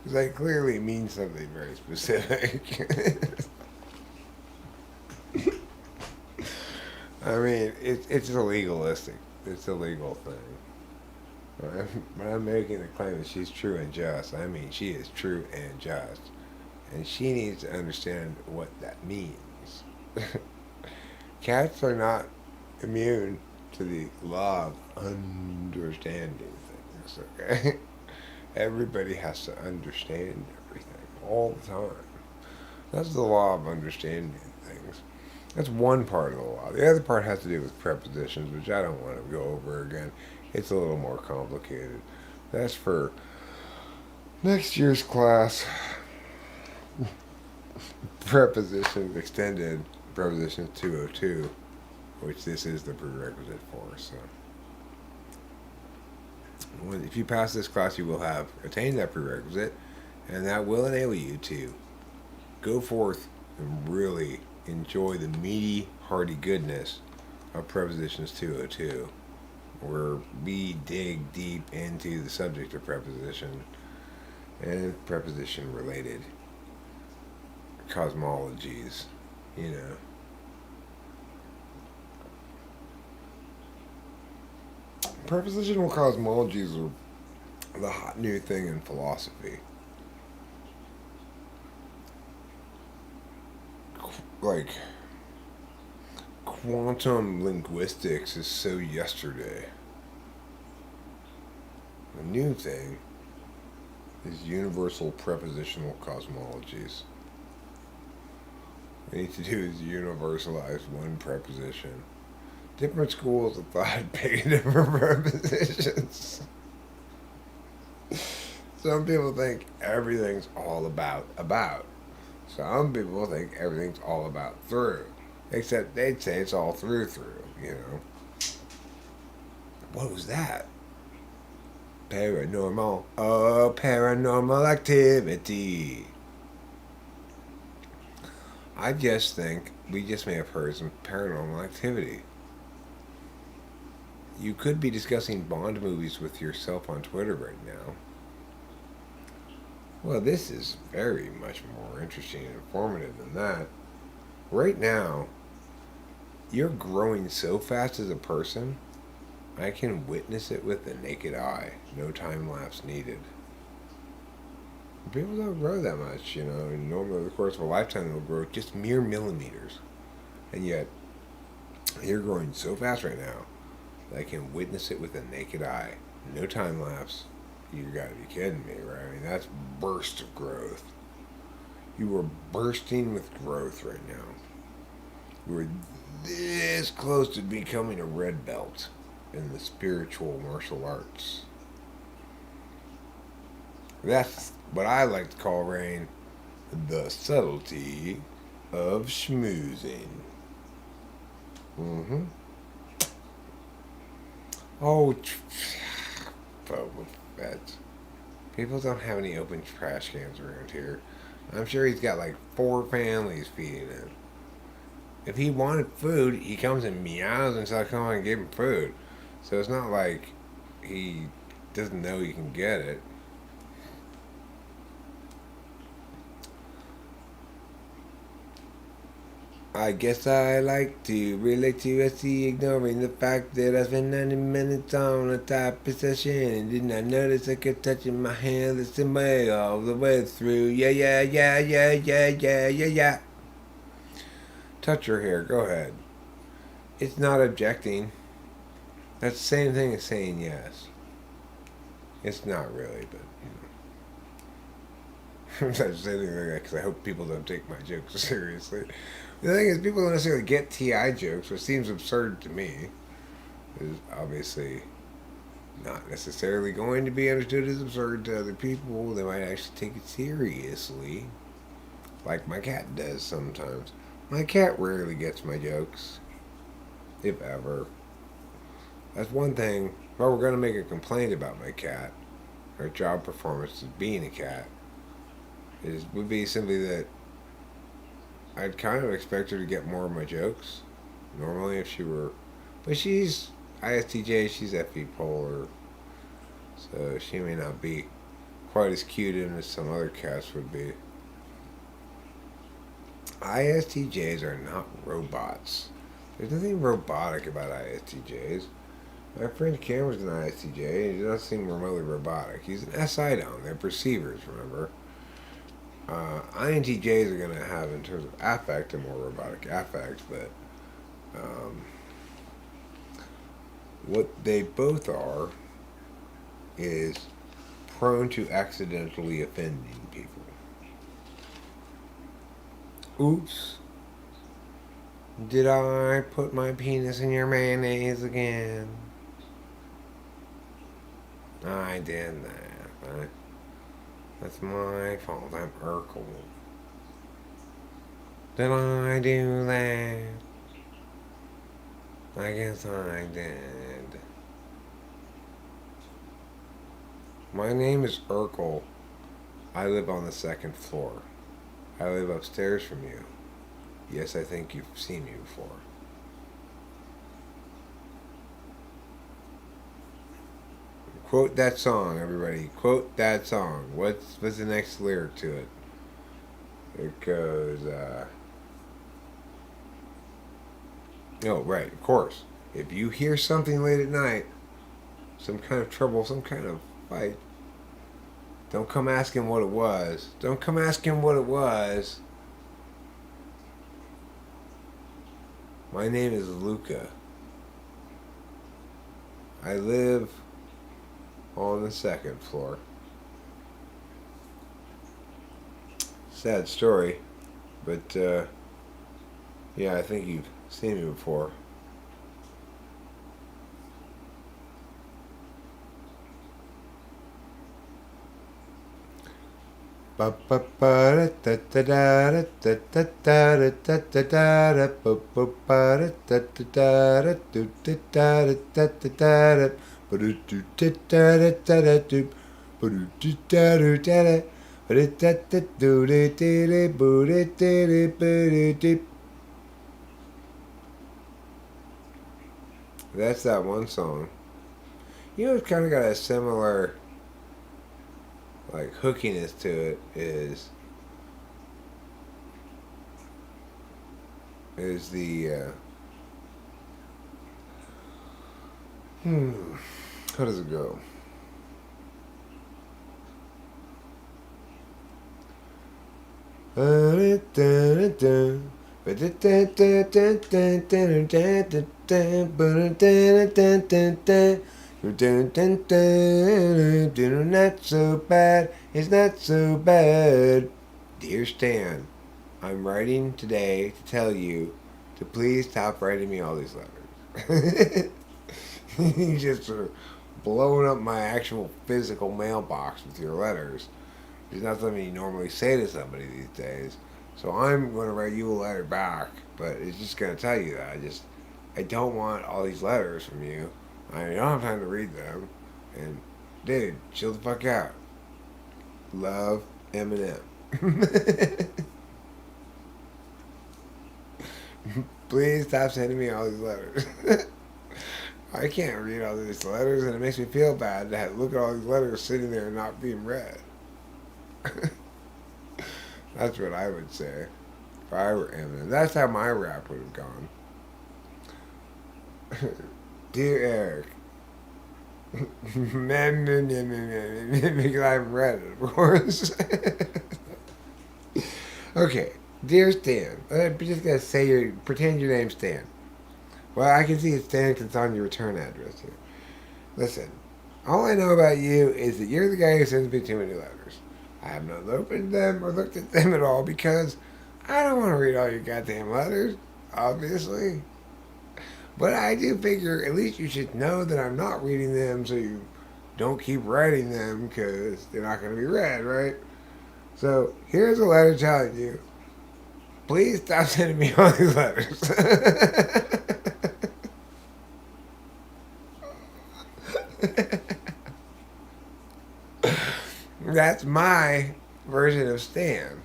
[SPEAKER 2] Because I clearly mean something very specific. I mean, it's a legalistic. It's a legal thing. When I'm making the claim that she's true and just, I mean she is true and just. And she needs to understand what that means. Cats are not immune to the law of understanding things, okay? Everybody has to understand everything all the time. That's the law of understanding things. That's one part of the law. The other part has to do with prepositions, which I don't want to go over again. It's a little more complicated. That's for next year's class. Prepositions extended, prepositions 202, which this is the prerequisite for. So, if you pass this class, you will have attained that prerequisite, and that will enable you to go forth and really enjoy the meaty, hearty goodness of prepositions 202, where we dig deep into the subject of preposition and preposition related cosmologies, you know. Prepositional cosmologies are the hot new thing in philosophy. Like, quantum linguistics is so yesterday. The new thing is universal prepositional cosmologies. What we need to do is universalize one preposition. Different schools of thought pick different prepositions. Some people think everything's all about. Some people think everything's all about through. Except they'd say it's all through, you know. What was that? Paranormal activity. I just think we just may have heard some paranormal activity. You could be discussing Bond movies with yourself on Twitter right now. Well, this is very much more interesting and informative than that. Right now, you're growing so fast as a person, I can witness it with the naked eye. No time lapse needed. People don't grow that much, you know. And normally, over the course of a lifetime, they'll grow just mere millimeters. And yet, you're growing so fast right now that I can witness it with the naked eye. No time lapse. You gotta be kidding me, right? I mean, that's burst of growth. You are bursting with growth right now. You are this close to becoming a red belt in the spiritual martial arts. That's what I like to call rain the subtlety of schmoozing. Mm-hmm. Oh, but with that, people don't have any open trash cans around here. I'm sure he's got like 4 families feeding him. If he wanted food, he comes and meows until I come on and give him food. So it's not like he doesn't know he can get it. I guess I like to relate to SC, ignoring the fact that I spent 90 minutes on a type position and did not notice I kept touching my hand the same way all the way through. Yeah, yeah, yeah, yeah, yeah, yeah, yeah, yeah. Touch her hair, go ahead. It's not objecting. That's the same thing as saying yes. It's not really, but I'm not saying anything like that because I hope people don't take my jokes seriously. The thing is, people don't necessarily get TI jokes, which seems absurd to me. It's obviously not necessarily going to be understood as absurd to other people. They might actually take it seriously, like my cat does sometimes. My cat rarely gets my jokes, if ever. That's one thing. If I were going to make a complaint about my cat, her job performance as being a cat, would be simply that I'd kind of expect her to get more of my jokes. Normally, if she were, but she's ISTJ, she's FE polar, so she may not be quite as cute in as some other cats would be. ISTJs are not robots. There's nothing robotic about ISTJs. My friend Cameron's an ISTJ, and he doesn't seem remotely robotic. He's an SI down. They're perceivers, remember? INTJs are going to have, in terms of affect, a more robotic affect, but what they both are is prone to accidentally offending people. Oops. Did I put my penis in your mayonnaise again? I did that. That's my fault. I'm Urkel. Did I do that? I guess I did. My name is Urkel. I live on the 2nd floor. I live upstairs from you. Yes, I think you've seen me before. Quote that song, everybody. Quote that song. What's the next lyric to it? It goes, oh, right, of course. If you hear something late at night, some kind of trouble, some kind of fight, don't come asking what it was. Don't come asking what it was. My name is Luca. I live on the 2nd floor. Sad story, but yeah, I think you've seen me before. That's that one song. You know, it's kind of got a similar, like, hookiness to it. Is the how does it go? Not so bad, it's not so bad. Dear Stan, I'm writing today to tell you to please stop writing me all these letters. You just sort of blowing up my actual physical mailbox with your letters. It's not something you normally say to somebody these days. So I'm going to write you a letter back, but it's just going to tell you that I don't want all these letters from you. I don't have time to read them. And dude, chill the fuck out. Love, Eminem. Please stop sending me all these letters. I can't read all these letters, and it makes me feel bad to look at all these letters sitting there and not being read. That's what I would say if I were Eminem. That's how my rap would have gone. Dear Eric, because I haven't read it, of course. Okay, dear Stan, I'm just gonna say pretend your name's Stan. Well, I can see it's Stan because it's on your return address here. Listen, all I know about you is that you're the guy who sends me too many letters. I have not opened them or looked at them at all because I don't want to read all your goddamn letters, obviously. But I do figure at least you should know that I'm not reading them so you don't keep writing them because they're not going to be read, right? So here's a letter telling you, please stop sending me all these letters. That's my version of Stan.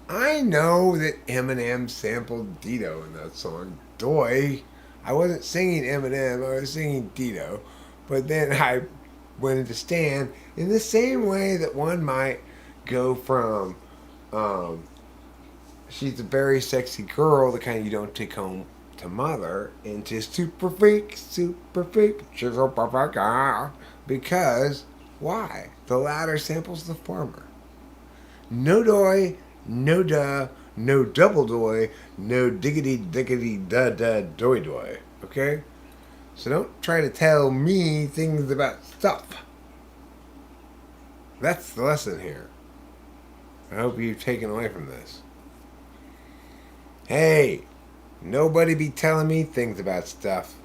[SPEAKER 2] I know that Eminem sampled Dito in that song. Doy. I wasn't singing Eminem, I was singing Dito. But then I went into Stan in the same way that one might go from she's a very sexy girl, the kind you don't take home to mother, into super freak, she's a perfect girl. Because, why? The latter samples the former. No doy, no duh, no double doy, no diggity diggity da da doy doy. Okay? So don't try to tell me things about stuff. That's the lesson here. I hope you've taken away from this. Hey, nobody be telling me things about stuff.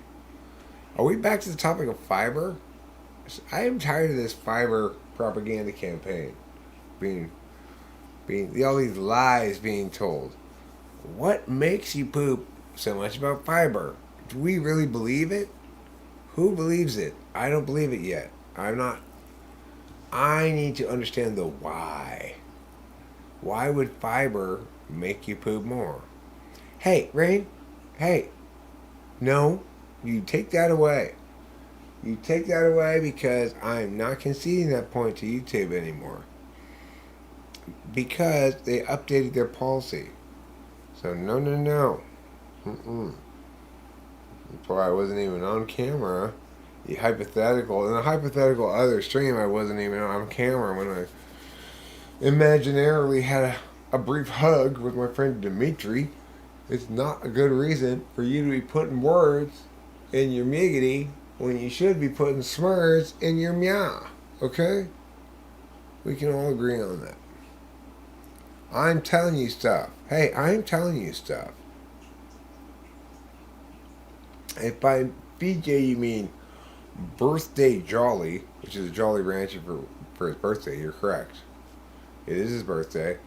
[SPEAKER 2] Are we back to the topic of fiber? I am tired of this fiber propaganda campaign. Being all these lies being told. What makes you poop so much about fiber? Do we really believe it? Who believes it? I don't believe it yet. I'm not. I need to understand the why. Why would fiber make you poop more? Hey, Rain. Hey. No. You take that away. You take that away because I'm not conceding that point to YouTube anymore. Because they updated their policy. So no. Mm-mm. That's why I wasn't even on camera. In a hypothetical other stream, I wasn't even on camera when I imaginarily had a brief hug with my friend Dimitri. It's not a good reason for you to be putting words in your miggity when you should be putting smurs in your meow. Okay? We can all agree on that. I'm telling you stuff. Hey, I'm telling you stuff. If by BJ you mean Birthday Jolly, which is a Jolly Rancher for his birthday, you're correct. It is his birthday,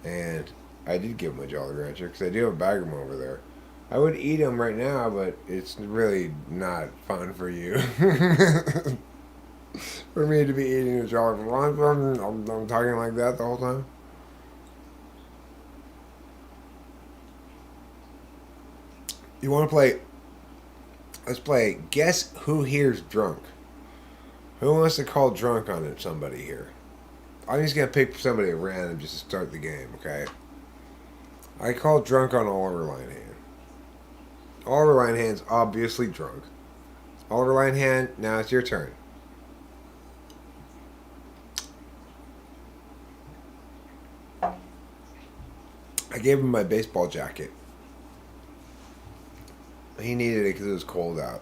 [SPEAKER 2] and I did give him a Jolly Rancher because I do have a bag of them over there. I would eat them right now, but it's really not fun for you. For me to be eating a Jolly Rancher, I'm talking like that the whole time. You want to play? Let's play Guess Who Here's Drunk. Who wants to call drunk on it? Somebody here. I'm just going to pick somebody at random just to start the game, okay? I call drunk on Oliver Linehan. Oliver Linehan's obviously drunk. Oliver Linehan, now it's your turn. I gave him my baseball jacket. He needed it because it was cold out.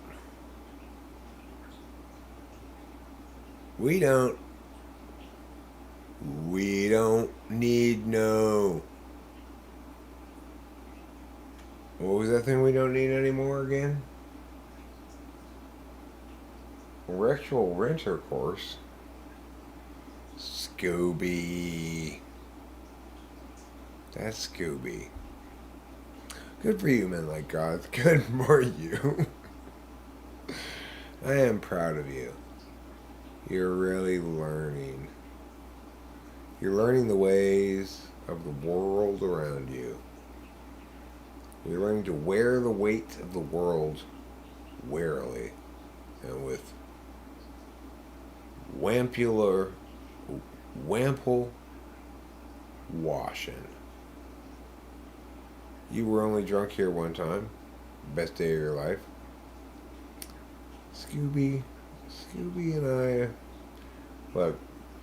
[SPEAKER 2] We don't need no. What was that thing we don't need anymore again? Sexual intercourse.
[SPEAKER 1] Scooby. That's Scooby. Good for you, men like God. Good for you. I am proud of you. You're really learning. You're learning the ways of the world around you. You're learning to wear the weight of the world warily and with wample washing. You were only drunk here one time. Best day of your life. Scooby and I. Look,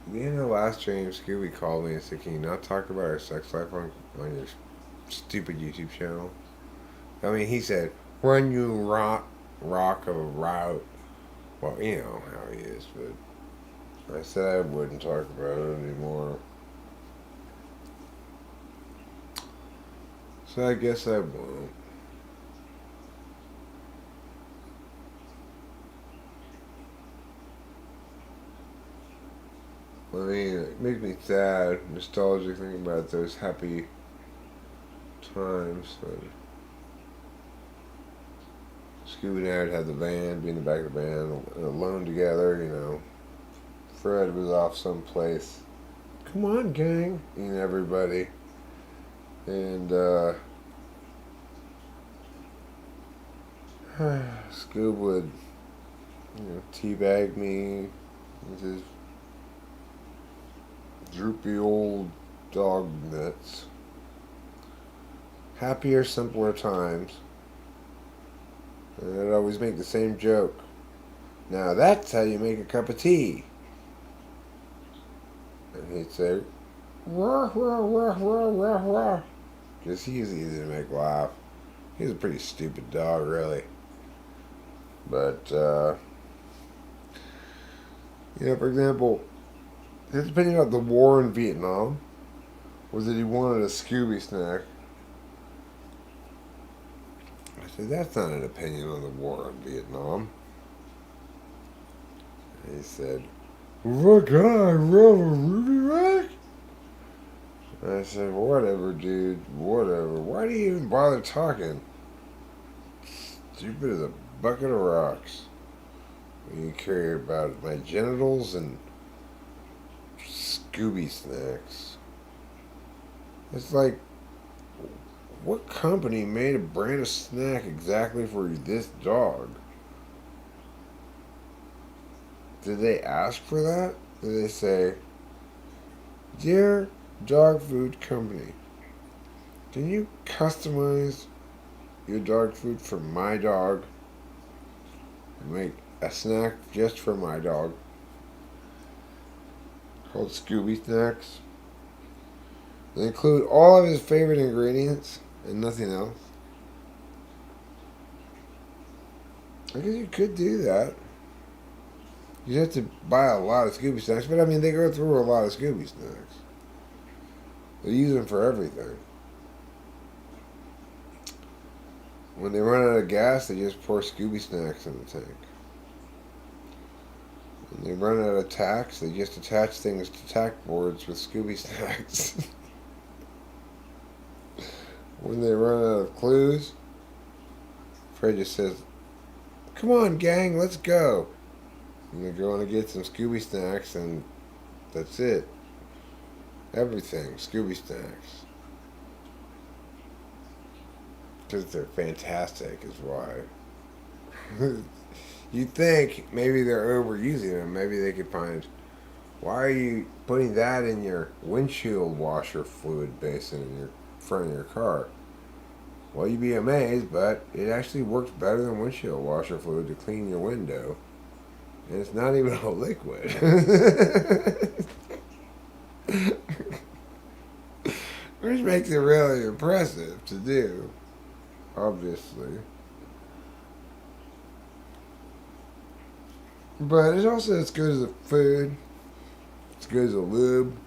[SPEAKER 1] at the end of the last stream, Scooby called me and said, "Can you not talk about our sex life on your stupid YouTube channel?" I mean, he said, "Run you rock of a route." Well, you know how he is, but I said I wouldn't talk about it anymore. So I guess I won't. I mean, it makes me sad, nostalgic thinking about those happy times when Scooby and I would have the band, be in the back of the band, alone together, you know. Fred was off someplace. Come on, gang, you know, everybody. And, Scoob would, you know, teabag me with his droopy old dog nuts. Happier, simpler times. And I'd always make the same joke. Now that's how you make a cup of tea. And he'd say, "Wah, wah, wah, wah, wah, wah." Because he's easy to make laugh. He's a pretty stupid dog, really. But, you know, for example, his opinion about the war in Vietnam was that he wanted a Scooby snack. I said, "That's not an opinion on the war in Vietnam." And he said, "What guy, Ruby Rack?" I said, "Whatever, dude, whatever. Why do you even bother talking? Stupid as a bucket of rocks. You care about my genitals and Scooby snacks." It's like, what company made a brand of snack exactly for this dog? Did they ask for that? Did they say, "Dear dog food company, can you customize your dog food for my dog and make a snack just for my dog called Scooby Snacks? They include all of his favorite ingredients and nothing else." I guess you could do that. You have to buy a lot of Scooby Snacks, but I mean, they go through a lot of Scooby Snacks. They use them for everything. When they run out of gas, they just pour Scooby Snacks in the tank. When they run out of tacks, they just attach things to tack boards with Scooby Snacks. When they run out of clues, Fred just says, "Come on, gang, let's go." And they go on to get some Scooby Snacks, and that's it. Everything, Scooby Snacks. Because they're fantastic, is why. You think maybe they're overusing them. Maybe they could find, why are you putting that in your windshield washer fluid basin in your front of your car? Well, you'd be amazed, but it actually works better than windshield washer fluid to clean your window. And it's not even a liquid. Which makes it really impressive to do, obviously. But it's also as good as a food. It's good as a lube.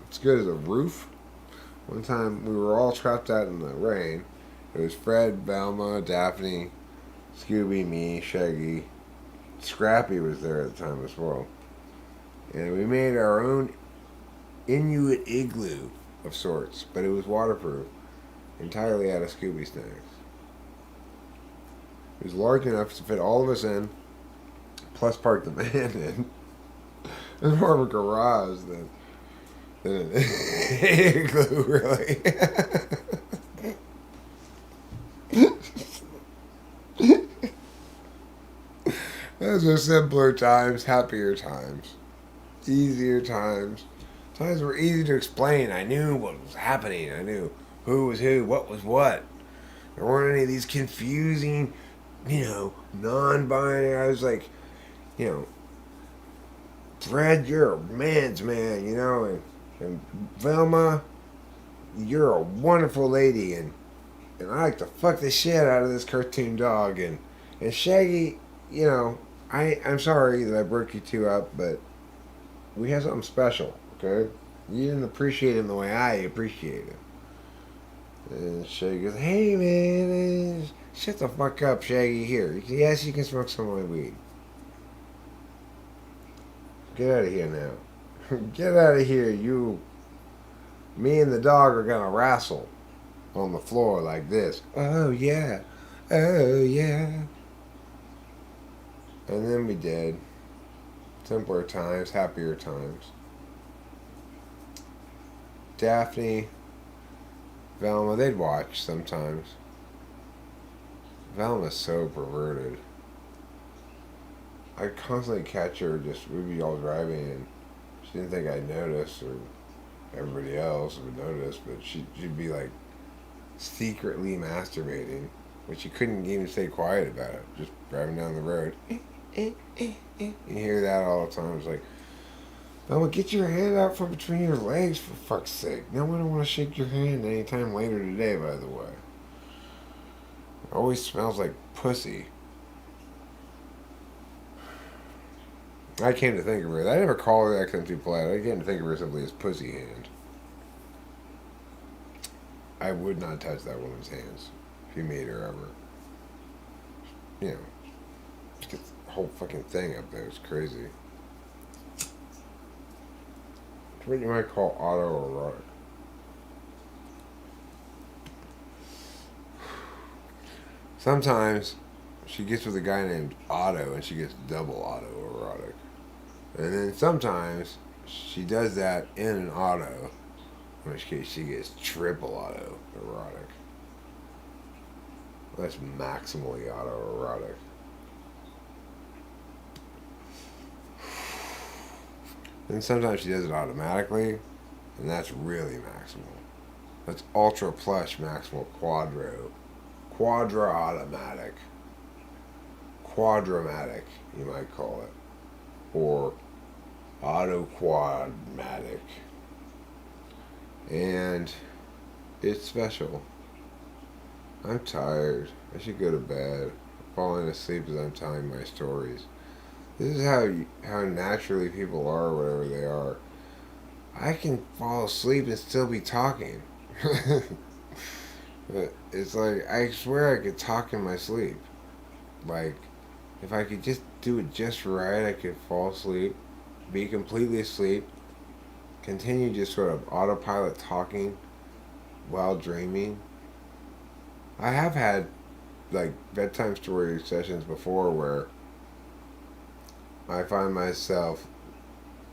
[SPEAKER 1] It's good as a roof. One time we were all trapped out in the rain. It was Fred, Velma, Daphne, Scooby, me, Shaggy. Scrappy was there at the time as well. And we made our own Inuit igloo of sorts, but it was waterproof, entirely out of Scooby snacks. It was large enough to fit all of us in, plus park the van in. It was more of a garage than an igloo, really. Those are simpler times, happier times, easier times. Times were easy to explain. I knew what was happening. I knew who was who, what was what. There weren't any of these confusing, non-binary. I was like, Fred, you're a man's man, and Velma, you're a wonderful lady, and I like to fuck the shit out of this cartoon dog, and Shaggy, I'm sorry that I broke you two up, but we had something special, okay? You didn't appreciate him the way I appreciate him. And Shaggy goes, hey man, shut the fuck up, Shaggy. Here, yes, you can smoke some of my weed. Get out of here now. Get out of here, you. Me and the dog are gonna wrestle on the floor like this. Oh yeah. Oh yeah. And then we did. Simpler times, happier times. Daphne, Velma, they'd watch sometimes. Velma's so perverted. I'd constantly catch her, we'd be all driving, and she didn't think I'd notice, or everybody else would notice, but she'd be like secretly masturbating, but she couldn't even stay quiet about it, just driving down the road. You hear that all the time. It's like, Velma, get your hand out from between your legs, for fuck's sake. No one will want to shake your hand anytime later today, by the way. It always smells like pussy. I came to think of her. I never call her that because I'm too polite. I came to think of her simply as pussy hand. I would not touch that woman's hands if you made her ever. Just get the whole fucking thing up there. It's crazy. It's what you might call autoerotic. Sometimes she gets with a guy named Otto and she gets double autoerotic. And then sometimes she does that in an auto, in which case she gets triple autoerotic. That's maximally autoerotic. And sometimes she does it automatically, and that's really maximal. That's ultra plush maximal quadra automatic. Quadramatic, you might call it. Or auto-quadmatic. And it's special. I'm tired. I should go to bed. I'm falling asleep as I'm telling my stories. This is how naturally people are, whatever they are. I can fall asleep and still be talking. But it's like, I swear I could talk in my sleep. Like, if I could just do it just right, I could fall asleep, be completely asleep, continue just sort of autopilot talking while dreaming. I have had like bedtime story sessions before where I find myself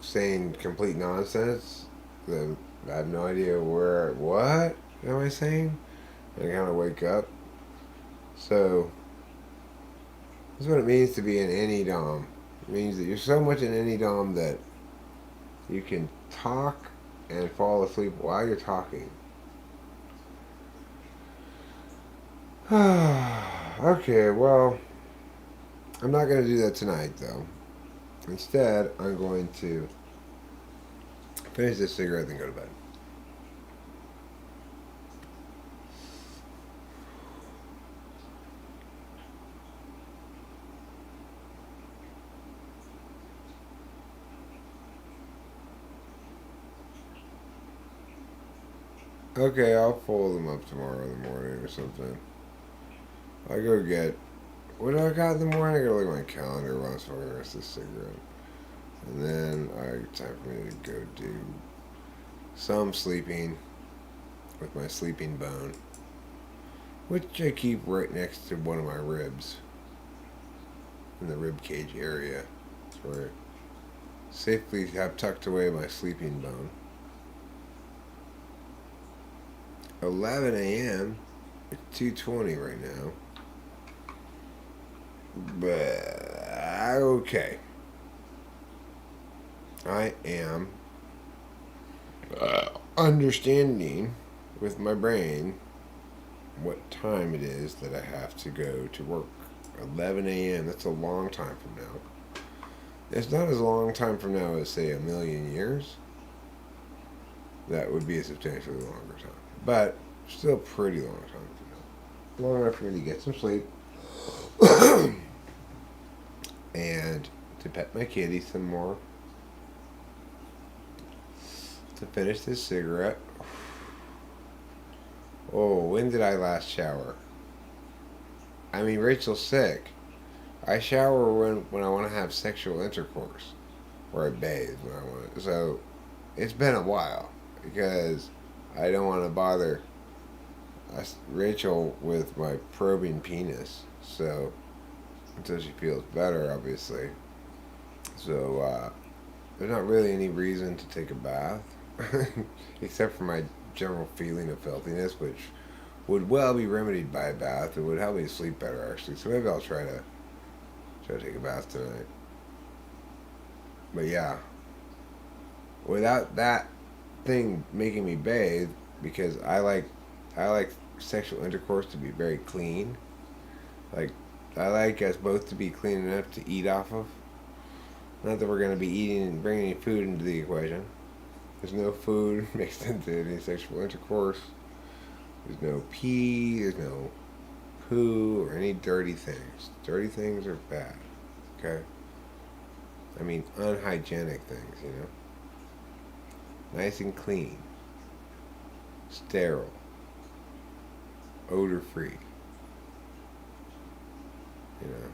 [SPEAKER 1] saying complete nonsense that I have no idea what am I saying? And I kind of wake up. So this is what it means to be an any-dom. It means that you're so much an any-dom that you can talk and fall asleep while you're talking. Okay, well, I'm not going to do that tonight, though. Instead, I'm going to finish this cigarette and go to bed. Okay, I'll fold them up tomorrow in the morning or something. I go get... What do I got in the morning? I gotta look at my calendar while I'm smoking the rest of this cigarette. And then, time for me to go do
[SPEAKER 2] some sleeping with my sleeping bone, which I keep right next to one of my ribs in the rib cage area. That's where I safely have tucked away my sleeping bone. 11 a.m. It's 2:20 right now. But okay. I am understanding with my brain what time it is that I have to go to work. 11 a.m. That's a long time from now. It's not as long time from now as, say, a million years. That would be a substantially longer time. But still pretty long time from now. Long enough for me to get some sleep. And to pet my kitty some more. To finish this cigarette. Oh, when did I last shower? I mean, Rachel's sick. I shower when I want to have sexual intercourse. Or I bathe when I want to. So, it's been a while. Because I don't want to bother Rachel with my probing penis. So, until she feels better, obviously. So, there's not really any reason to take a bath. Except for my general feeling of filthiness, which would well be remedied by a bath. It would help me sleep better, actually. So maybe I'll try to take a bath tonight. But yeah, without that thing making me bathe, because I like sexual intercourse to be very clean. Like, I like us both to be clean enough to eat off of. Not that we're going to be eating and bringing any food into the equation. There's no food mixed into any sexual intercourse. There's no pee, there's no poo, or any dirty things. Dirty things are bad, okay? I mean, unhygienic things, you know? Nice and clean. Sterile. Odor-free. You know?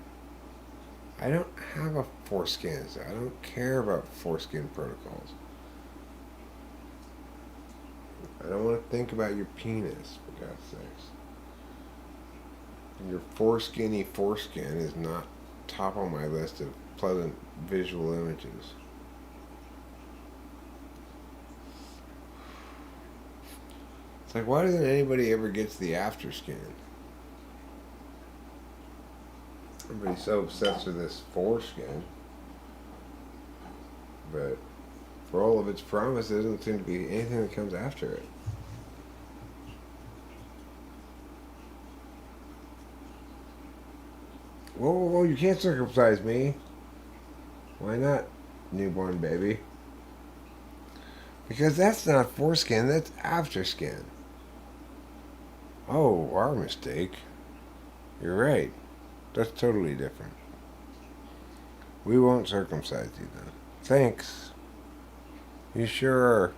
[SPEAKER 2] I don't have a foreskin, so I don't care about foreskin protocols. I don't want to think about your penis, for God's sakes. Your foreskin is not top on my list of pleasant visual images. It's like, why doesn't anybody ever get to the afterskin? Everybody's so obsessed with this foreskin. But for all of its promise, there doesn't seem to be anything that comes after it. Whoa, whoa, whoa, you can't circumcise me. Why not, newborn baby? Because that's not foreskin, that's afterskin. Oh, our mistake. You're right. That's totally different. We won't circumcise you then. Thanks. You sure are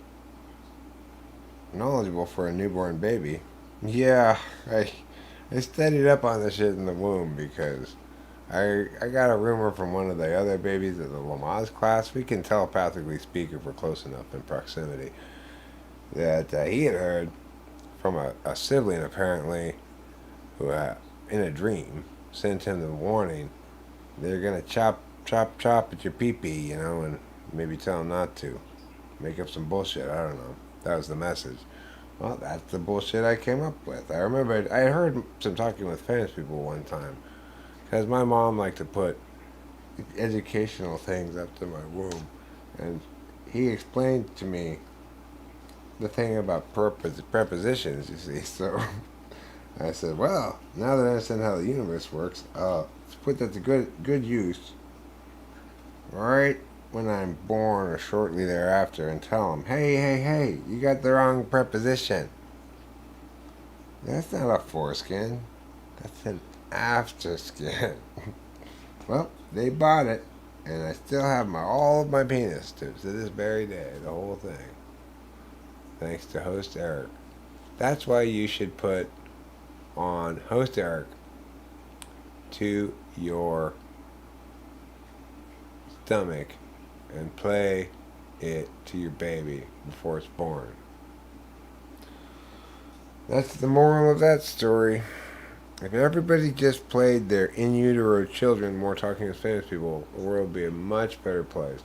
[SPEAKER 2] knowledgeable for a newborn baby. Yeah, I studied up on this shit in the womb because I got a rumor from one of the other babies of the Lamaze class. We can telepathically speak if we're close enough in proximity. That he had heard from a sibling apparently who in a dream sent him the warning they're gonna chop at your pee-pee, you know, and maybe tell him not to. Make up some bullshit, I don't know. That was the message. Well, that's the bullshit I came up with. I remember I heard some talking with famous people one time. Because my mom liked to put educational things up to my womb. And he explained to me the thing about prepositions, you see. So I said, well, now that I understand how the universe works, let's put that to good use. Right when I'm born or shortly thereafter, and tell them, hey, you got the wrong preposition. That's not a foreskin. That's an afterskin. Well, they bought it, and I still have all of my penis to this very day, the whole thing. Thanks to host Eric. That's why you should put on host Eric to your stomach and play it to your baby before it's born. That's the moral of that story. If everybody just played their in utero children more talking to Spanish people, the world would be a much better place.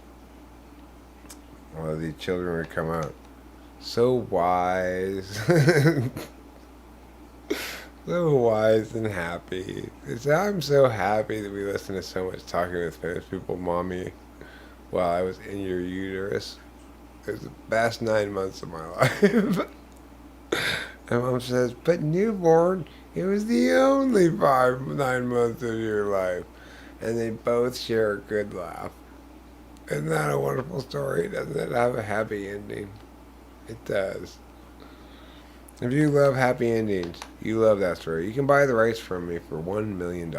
[SPEAKER 2] Well, these children would come out so wise. So wise and happy. I'm so happy that we listen to so much talking with Spanish people, Mommy, while I was in your uterus. It was the best 9 months of my life. And Mom says, but newborn, it was the only 9 months of your life. And they both share a good laugh. Isn't that a wonderful story? Doesn't it have a happy ending? It does. If you love happy endings, you love that story. You can buy the rights from me for $1 million.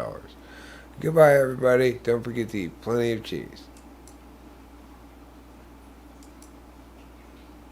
[SPEAKER 2] Goodbye, everybody. Don't forget to eat plenty of cheese.